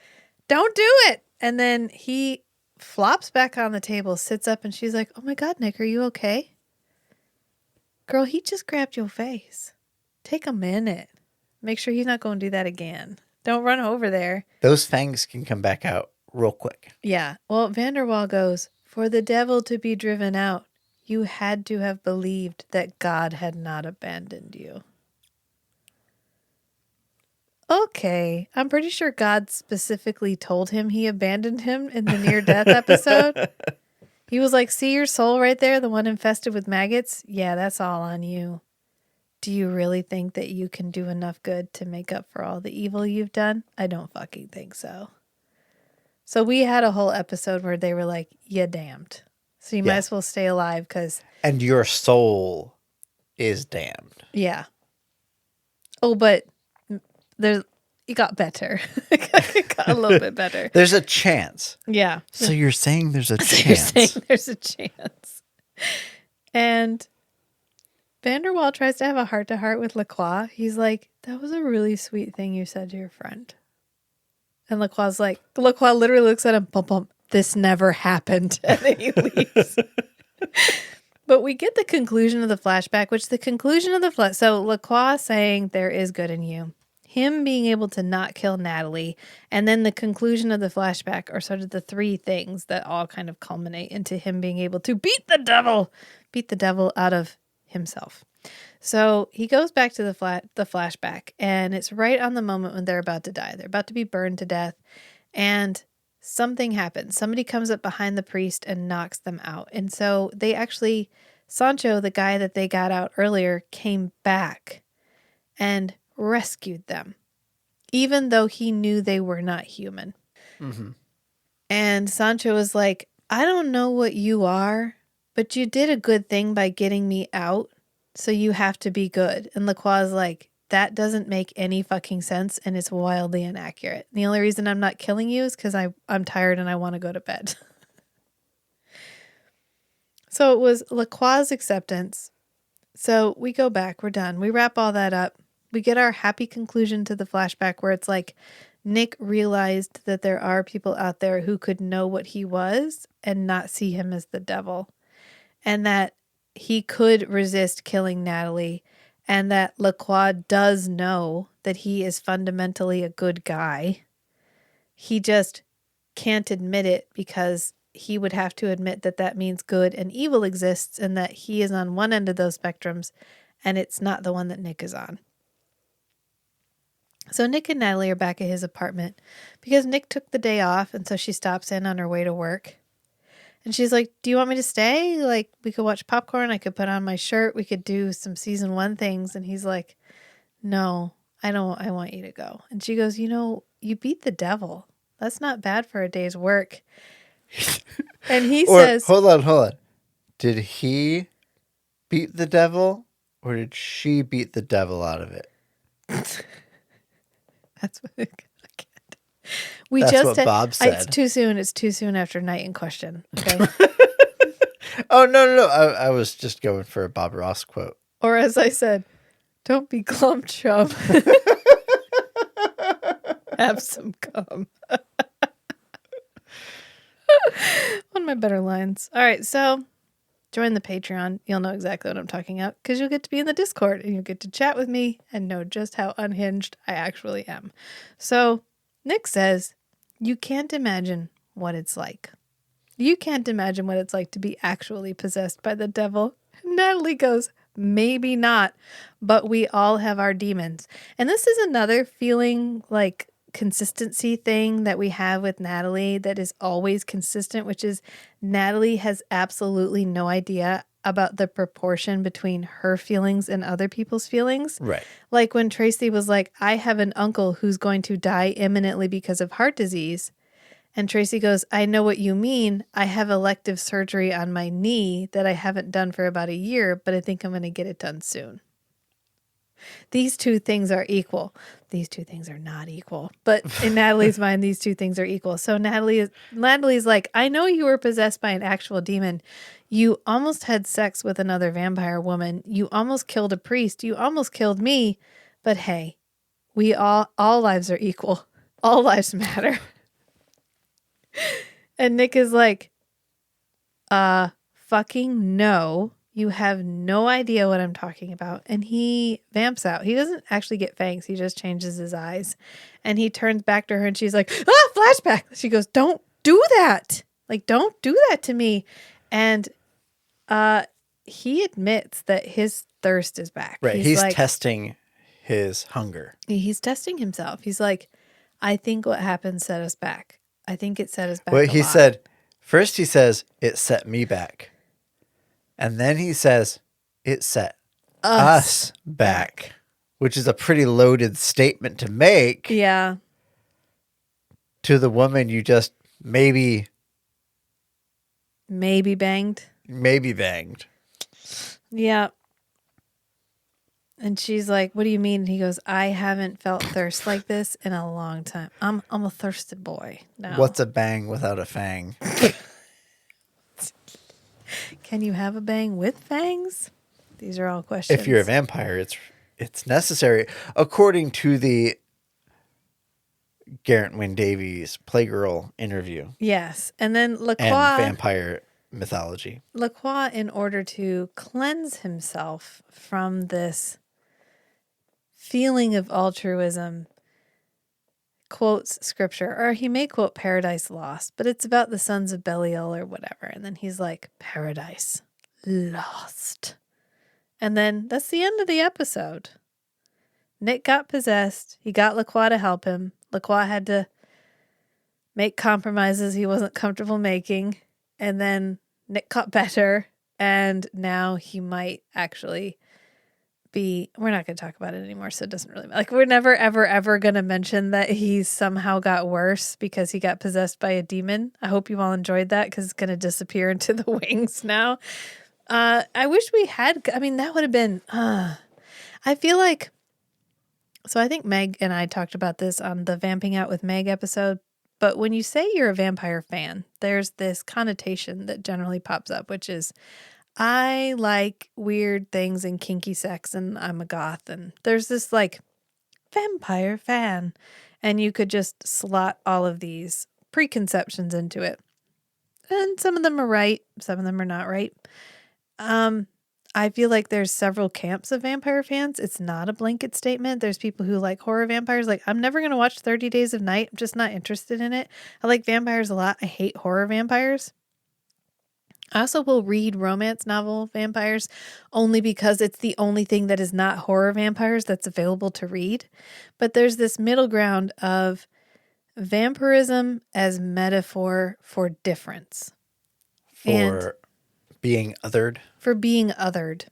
don't do it. And then he flops back on the table, sits up, and she's like, oh my God, Nick, are you okay? Girl, he just grabbed your face. Take a minute. Make sure he's not going to do that again. Don't run over there. Those fangs can come back out real quick. Yeah. Well, Vanderwall goes, for the devil to be driven out, you had to have believed that God had not abandoned you. Okay. I'm pretty sure God specifically told him he abandoned him in the near-death episode. He was like, see your soul right there, the one infested with maggots? Yeah, that's all on you. Do you really think that you can do enough good to make up for all the evil you've done? I don't fucking think so. So we had a whole episode where they were like, you damned. So you might as well stay alive because... And your soul is damned. Yeah. Oh, but it got better. It got a little bit better. There's a chance. Yeah. So you're saying there's a chance. You're saying there's a chance. And Vanderwall tries to have a heart-to-heart with Lacroix. He's like, that was a really sweet thing you said to your friend. And Lacroix literally looks at him, bump, bump, this never happened. And then he leaves. But we get the conclusion of the flashback, so Lacroix saying there is good in you. Him being able to not kill Natalie. And then the conclusion of the flashback are sort of the three things that all kind of culminate into him being able to beat the devil out of himself. So he goes back to the flashback, and it's right on the moment when they're about to die. They're about to be burned to death, and something happens. Somebody comes up behind the priest and knocks them out. And so Sancho, the guy that they got out earlier, came back and rescued them, even though he knew they were not human. Mm-hmm. And Sancho was like, I don't know what you are, but you did a good thing by getting me out, so you have to be good. And Lacroix is like, that doesn't make any fucking sense, and it's wildly inaccurate. The only reason I'm not killing you is because I'm tired and I want to go to bed. So it was Lacroix's acceptance. So we go back. We're done. We wrap all that up. We get our happy conclusion to the flashback where it's like Nick realized that there are people out there who could know what he was and not see him as the devil. And that he could resist killing Natalie, and that Lacroix does know that he is fundamentally a good guy. He just can't admit it because he would have to admit that that means good and evil exists, and that he is on one end of those spectrums and it's not the one that Nick is on. So Nick and Natalie are back at his apartment because Nick took the day off, and so she stops in on her way to work. And she's like, do you want me to stay? Like, we could watch popcorn. I could put on my shirt. We could do some season 1 things. And he's like, no, I don't. I want you to go. And she goes, you beat the devil. That's not bad for a day's work. And he says, hold on. Did he beat the devil, or did she beat the devil out of it? That's what I can't. That's what Bob said. It's too soon. It's too soon after Night in Question. Okay. Oh, no. I was just going for a Bob Ross quote. Or as I said, don't be glum, chum. Have some cum. One of my better lines. All right, so join the Patreon. You'll know exactly what I'm talking about because you'll get to be in the Discord and you'll get to chat with me and know just how unhinged I actually am. So Nick says You can't imagine what it's like. You can't imagine what it's like to be actually possessed by the devil. Natalie goes, maybe not, but we all have our demons. And this is another feeling like consistency thing that we have with Natalie that is always consistent, which is Natalie has absolutely no idea about the proportion between her feelings and other people's feelings. Right. Like when Tracy was like, I have an uncle who's going to die imminently because of heart disease. And Tracy goes, I know what you mean. I have elective surgery on my knee that I haven't done for about a year, but I think I'm going to get it done soon. These two things are equal. These two things are not equal. But in Natalie's mind, these two things are equal. So Natalie's like, I know you were possessed by an actual demon. You almost had sex with another vampire woman. You almost killed a priest. You almost killed me. But hey, all lives are equal. All lives matter. And Nick is like, fucking no. You have no idea what I'm talking about. And he vamps out. He doesn't actually get fangs. He just changes his eyes. And he turns back to her and she's like, flashback. She goes, don't do that. Like, don't do that to me. And he admits that his thirst is back. Right. He's like, testing his hunger. He's testing himself. He's like, I think what happened set us back. I think it set us back. Well, he said, first he says, it set me back. And then he says, it set us back, which is a pretty loaded statement to make. Yeah. To the woman you just maybe banged. Yeah. And she's like, what do you mean? And he goes, I haven't felt thirst like this in a long time. I'm a thirsty boy now. What's a bang without a fang? Can you have a bang with fangs? These are all questions. If you're a vampire, it's necessary. According to the Garrett Wynne Davies Playgirl interview. Yes. And then Lacroix. And vampire mythology. Lacroix, in order to cleanse himself from this feeling of altruism, quotes scripture, or he may quote Paradise Lost, but it's about the sons of Belial or whatever. And then he's like, Paradise Lost. And then that's the end of the episode. Nick got possessed. He got Lacroix to help him. Lacroix had to make compromises he wasn't comfortable making. And then Nick got better. And now he might actually be, we're not going to talk about it anymore, so it doesn't really matter. Like, we're never, ever, ever going to mention that he somehow got worse because he got possessed by a demon. I hope you all enjoyed that because it's going to disappear into the wings now. I wish we had, I mean, that would have been, I feel like, so I think Meg and I talked about this on the Vamping Out with Meg episode, but when you say you're a vampire fan, there's this connotation that generally pops up, which is, I like weird things and kinky sex and I'm a goth. And there's this like vampire fan. And you could just slot all of these preconceptions into it. And some of them are right. Some of them are not right. I feel like there's several camps of vampire fans. It's not a blanket statement. There's people who like horror vampires. Like, I'm never going to watch 30 Days of Night. I'm just not interested in it. I like vampires a lot. I hate horror vampires. I also will read romance novel vampires only because it's the only thing that is not horror vampires that's available to read. But there's this middle ground of vampirism as metaphor for difference. For being othered. For being othered.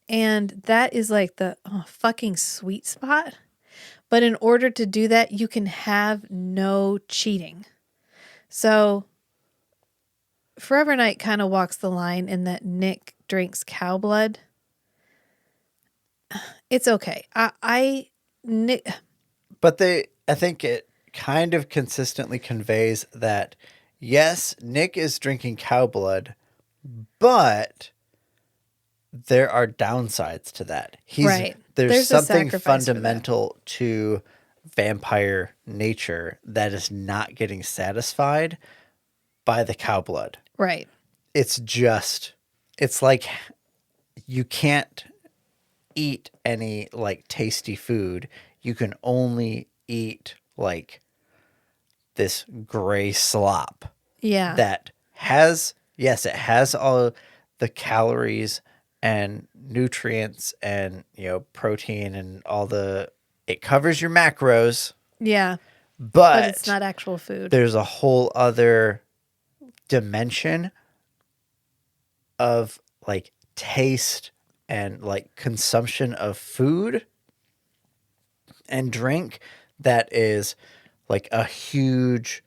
And that is like the fucking sweet spot. But in order to do that, you can have no cheating. So Forever Night kind of walks the line in that Nick drinks cow blood. It's okay. Nick. But I think it kind of consistently conveys that, yes, Nick is drinking cow blood, but there are downsides to that. Right. There's something fundamental to vampire nature that is not getting satisfied by the cow blood. Right. It's like you can't eat any like tasty food. You can only eat like this gray slop Yeah. that has, yes, it has all the calories and nutrients and, protein and it covers your macros, Yeah. but But it's not actual food. there's a whole other dimension of like taste and like consumption of food and drink that is like a huge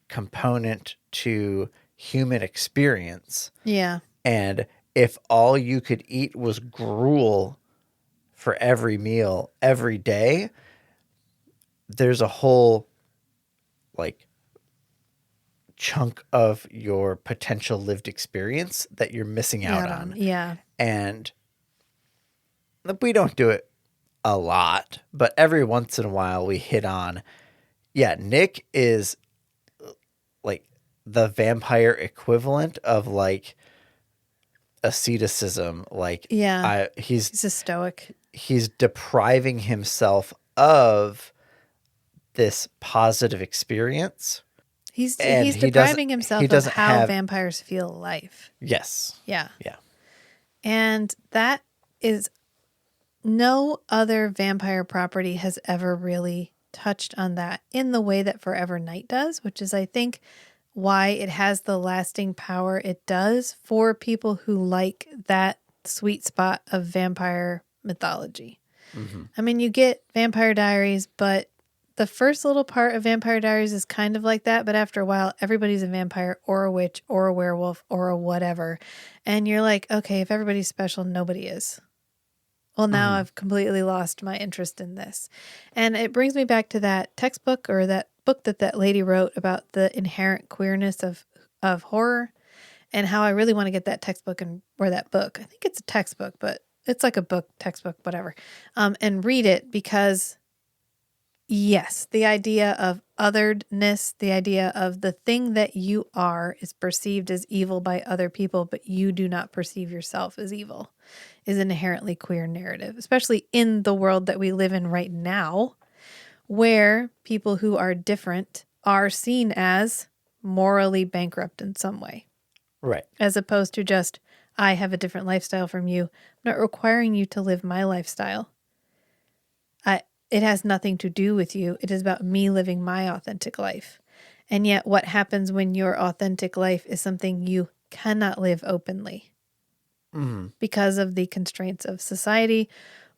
component to human experience. Yeah. And if all you could eat was gruel for every meal every day, there's a whole like chunk of your potential lived experience that you're missing out on. Yeah. And we don't do it a lot, but every once in a while we hit on, yeah, Nick is like the vampire equivalent of like asceticism. Like, Yeah. he's He's a stoic. he's depriving himself of this positive experience. He's And he's he depriving doesn't- himself he of doesn't how have- vampires feel life. Yes. Yeah. Yeah. And that is no other vampire property has ever really touched on that in the way that Forever Night does, which is, I think, why it has the lasting power it does for people who like that sweet spot of vampire mythology. I mean, you get Vampire Diaries, but the first little part of Vampire Diaries is kind of like that, but after a while, everybody's a vampire or a witch or a werewolf or a whatever. And you're like, okay, if everybody's special, nobody is. Well, now I've completely lost my interest in this. And it brings me back to that textbook or that book that lady wrote about the inherent queerness of horror and how I really want to get that textbook or that book. I think it's a textbook, but it's like a book, textbook, whatever. And read it because yes, the idea of otheredness, the idea of the thing that you are is perceived as evil by other people, but you do not perceive yourself as evil, is an inherently queer narrative, especially in the world that we live in right now, where people who are different are seen as morally bankrupt in some way, Right. as opposed to just, I have a different lifestyle from you. I'm not requiring you to live my lifestyle. It has nothing to do with you. It is about me living my authentic life. And yet what happens when your authentic life is something you cannot live openly because of the constraints of society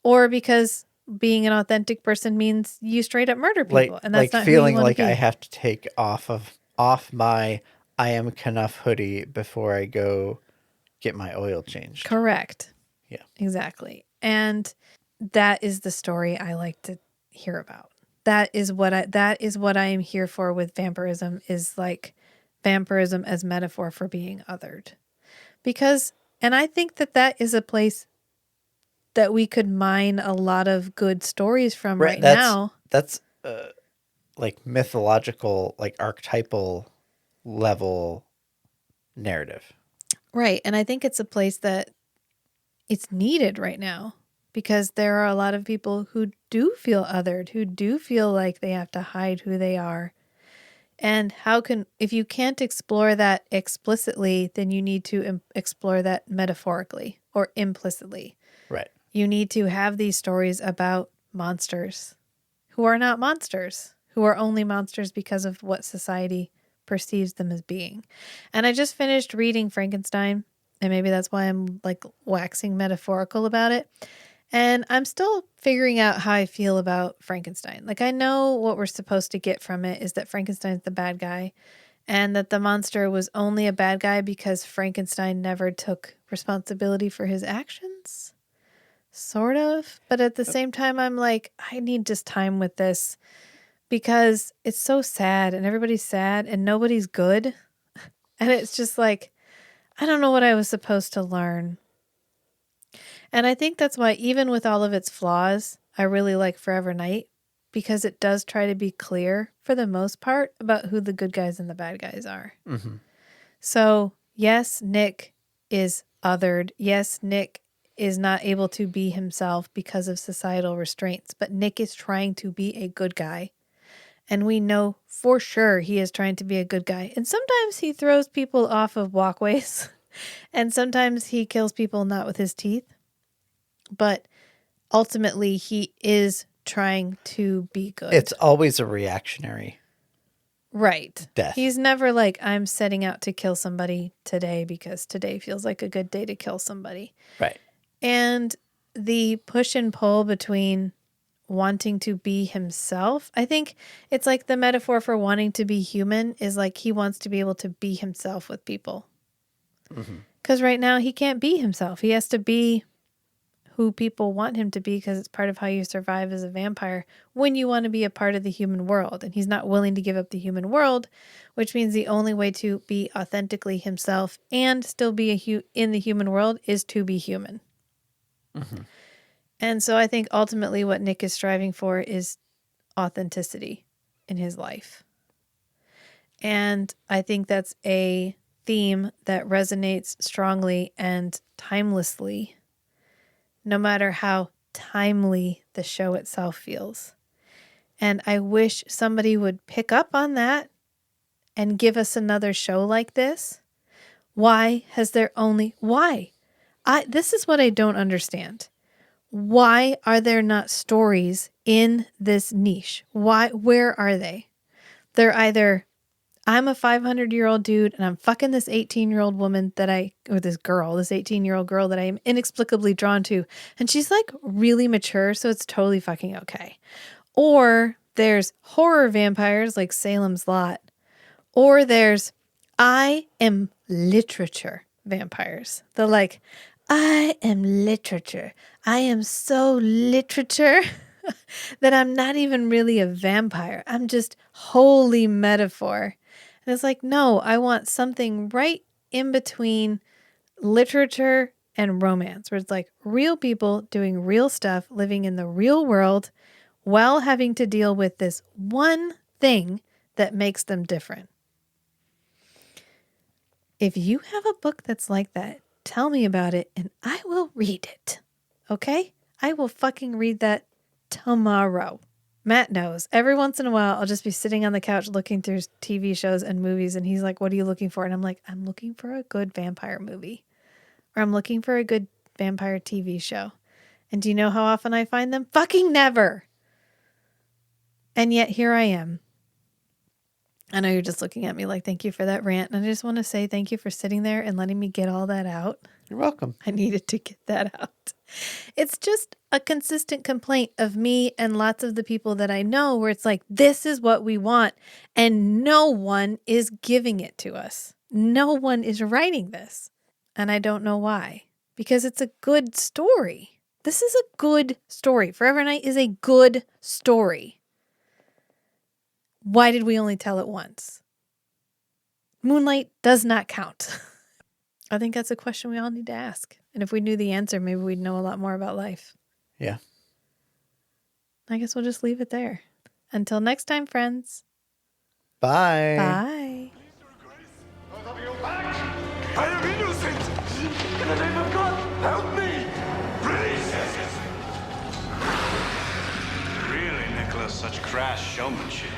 or because being an authentic person means you straight up murder people. And that's not feeling who you want like to be. I have to take off my I am Knuff hoodie before I go get my oil changed. Correct. Yeah. Exactly. And that is the story I like to hear about. That is what I am here for with vampirism, is like vampirism as metaphor for being othered. And I think that is a place that we could mine a lot of good stories from right now. That's like mythological, like archetypal level narrative. Right. And I think it's a place that it's needed right now because there are a lot of people who do feel othered, who do feel like they have to hide who they are. And if you can't explore that explicitly, then you need to explore that metaphorically or implicitly. Right. You need to have these stories about monsters who are not monsters, who are only monsters because of what society perceives them as being. And I just finished reading Frankenstein, and maybe that's why I'm like waxing metaphorical about it. And I'm still figuring out how I feel about Frankenstein. Like, I know what we're supposed to get from it is that Frankenstein's the bad guy and that the monster was only a bad guy because Frankenstein never took responsibility for his actions. Sort of. But at the same time, I'm like, I need just time with this because it's so sad and everybody's sad and nobody's good. And it's just like, I don't know what I was supposed to learn. And I think that's why, even with all of its flaws, I really like Forever Night because it does try to be clear for the most part about who the good guys and the bad guys are. Mm-hmm. So, yes, Nick is othered. Yes, Nick is not able to be himself because of societal restraints, but Nick is trying to be a good guy. And we know for sure he is trying to be a good guy. And sometimes he throws people off of walkways. And sometimes he kills people not with his teeth. But ultimately, he is trying to be good. It's always a reactionary. Right. Death. He's never like, I'm setting out to kill somebody today because today feels like a good day to kill somebody. Right. And the push and pull between wanting to be himself, I think it's like the metaphor for wanting to be human is like he wants to be able to be himself with people. Because right now he can't be himself. He has to be who people want him to be because it's part of how you survive as a vampire when you want to be a part of the human world. And he's not willing to give up the human world, which means the only way to be authentically himself and still be in the human world is to be human. And so I think ultimately what Nick is striving for is authenticity in his life. And I think that's a theme that resonates strongly and timelessly, no matter how timely the show itself feels. And I wish somebody would pick up on that and give us another show like this. Why has there only... Why? This is what I don't understand. Why are there not stories in this niche? Where are they? They're either, I'm a 500-year-old dude and I'm fucking this 18-year-old woman this 18-year-old girl that I am inexplicably drawn to. And she's like really mature, so it's totally fucking okay. Or there's horror vampires like Salem's Lot. Or there's, I am literature vampires. They're like, I am literature. I am so literature that I'm not even really a vampire. I'm just wholly metaphor. And it's like, no, I want something right in between literature and romance, where it's like real people doing real stuff, living in the real world while having to deal with this one thing that makes them different. If you have a book that's like that, tell me about it and I will read it. Okay? I will fucking read that tomorrow. Matt knows. Every once in a while, I'll just be sitting on the couch looking through TV shows and movies, and he's like, what are you looking for? And I'm like, I'm looking for a good vampire movie. Or I'm looking for a good vampire TV show. And do you know how often I find them? Fucking never. And yet here I am. I know you're just looking at me like, thank you for that rant. And I just want to say thank you for sitting there and letting me get all that out. You're welcome. I needed to get that out. It's just a consistent complaint of me and lots of the people that I know where it's like, this is what we want. And no one is giving it to us. No one is writing this. And I don't know why. Because it's a good story. This is a good story. Forever Night is a good story. Why did we only tell it once? Moonlight does not count. I think that's a question we all need to ask. And if we knew the answer, maybe we'd know a lot more about life. Yeah. I guess we'll just leave it there. Until next time, friends. Bye. Bye. I am innocent! In the name of God, help me! Please! Really, Nicholas, such crass showmanship.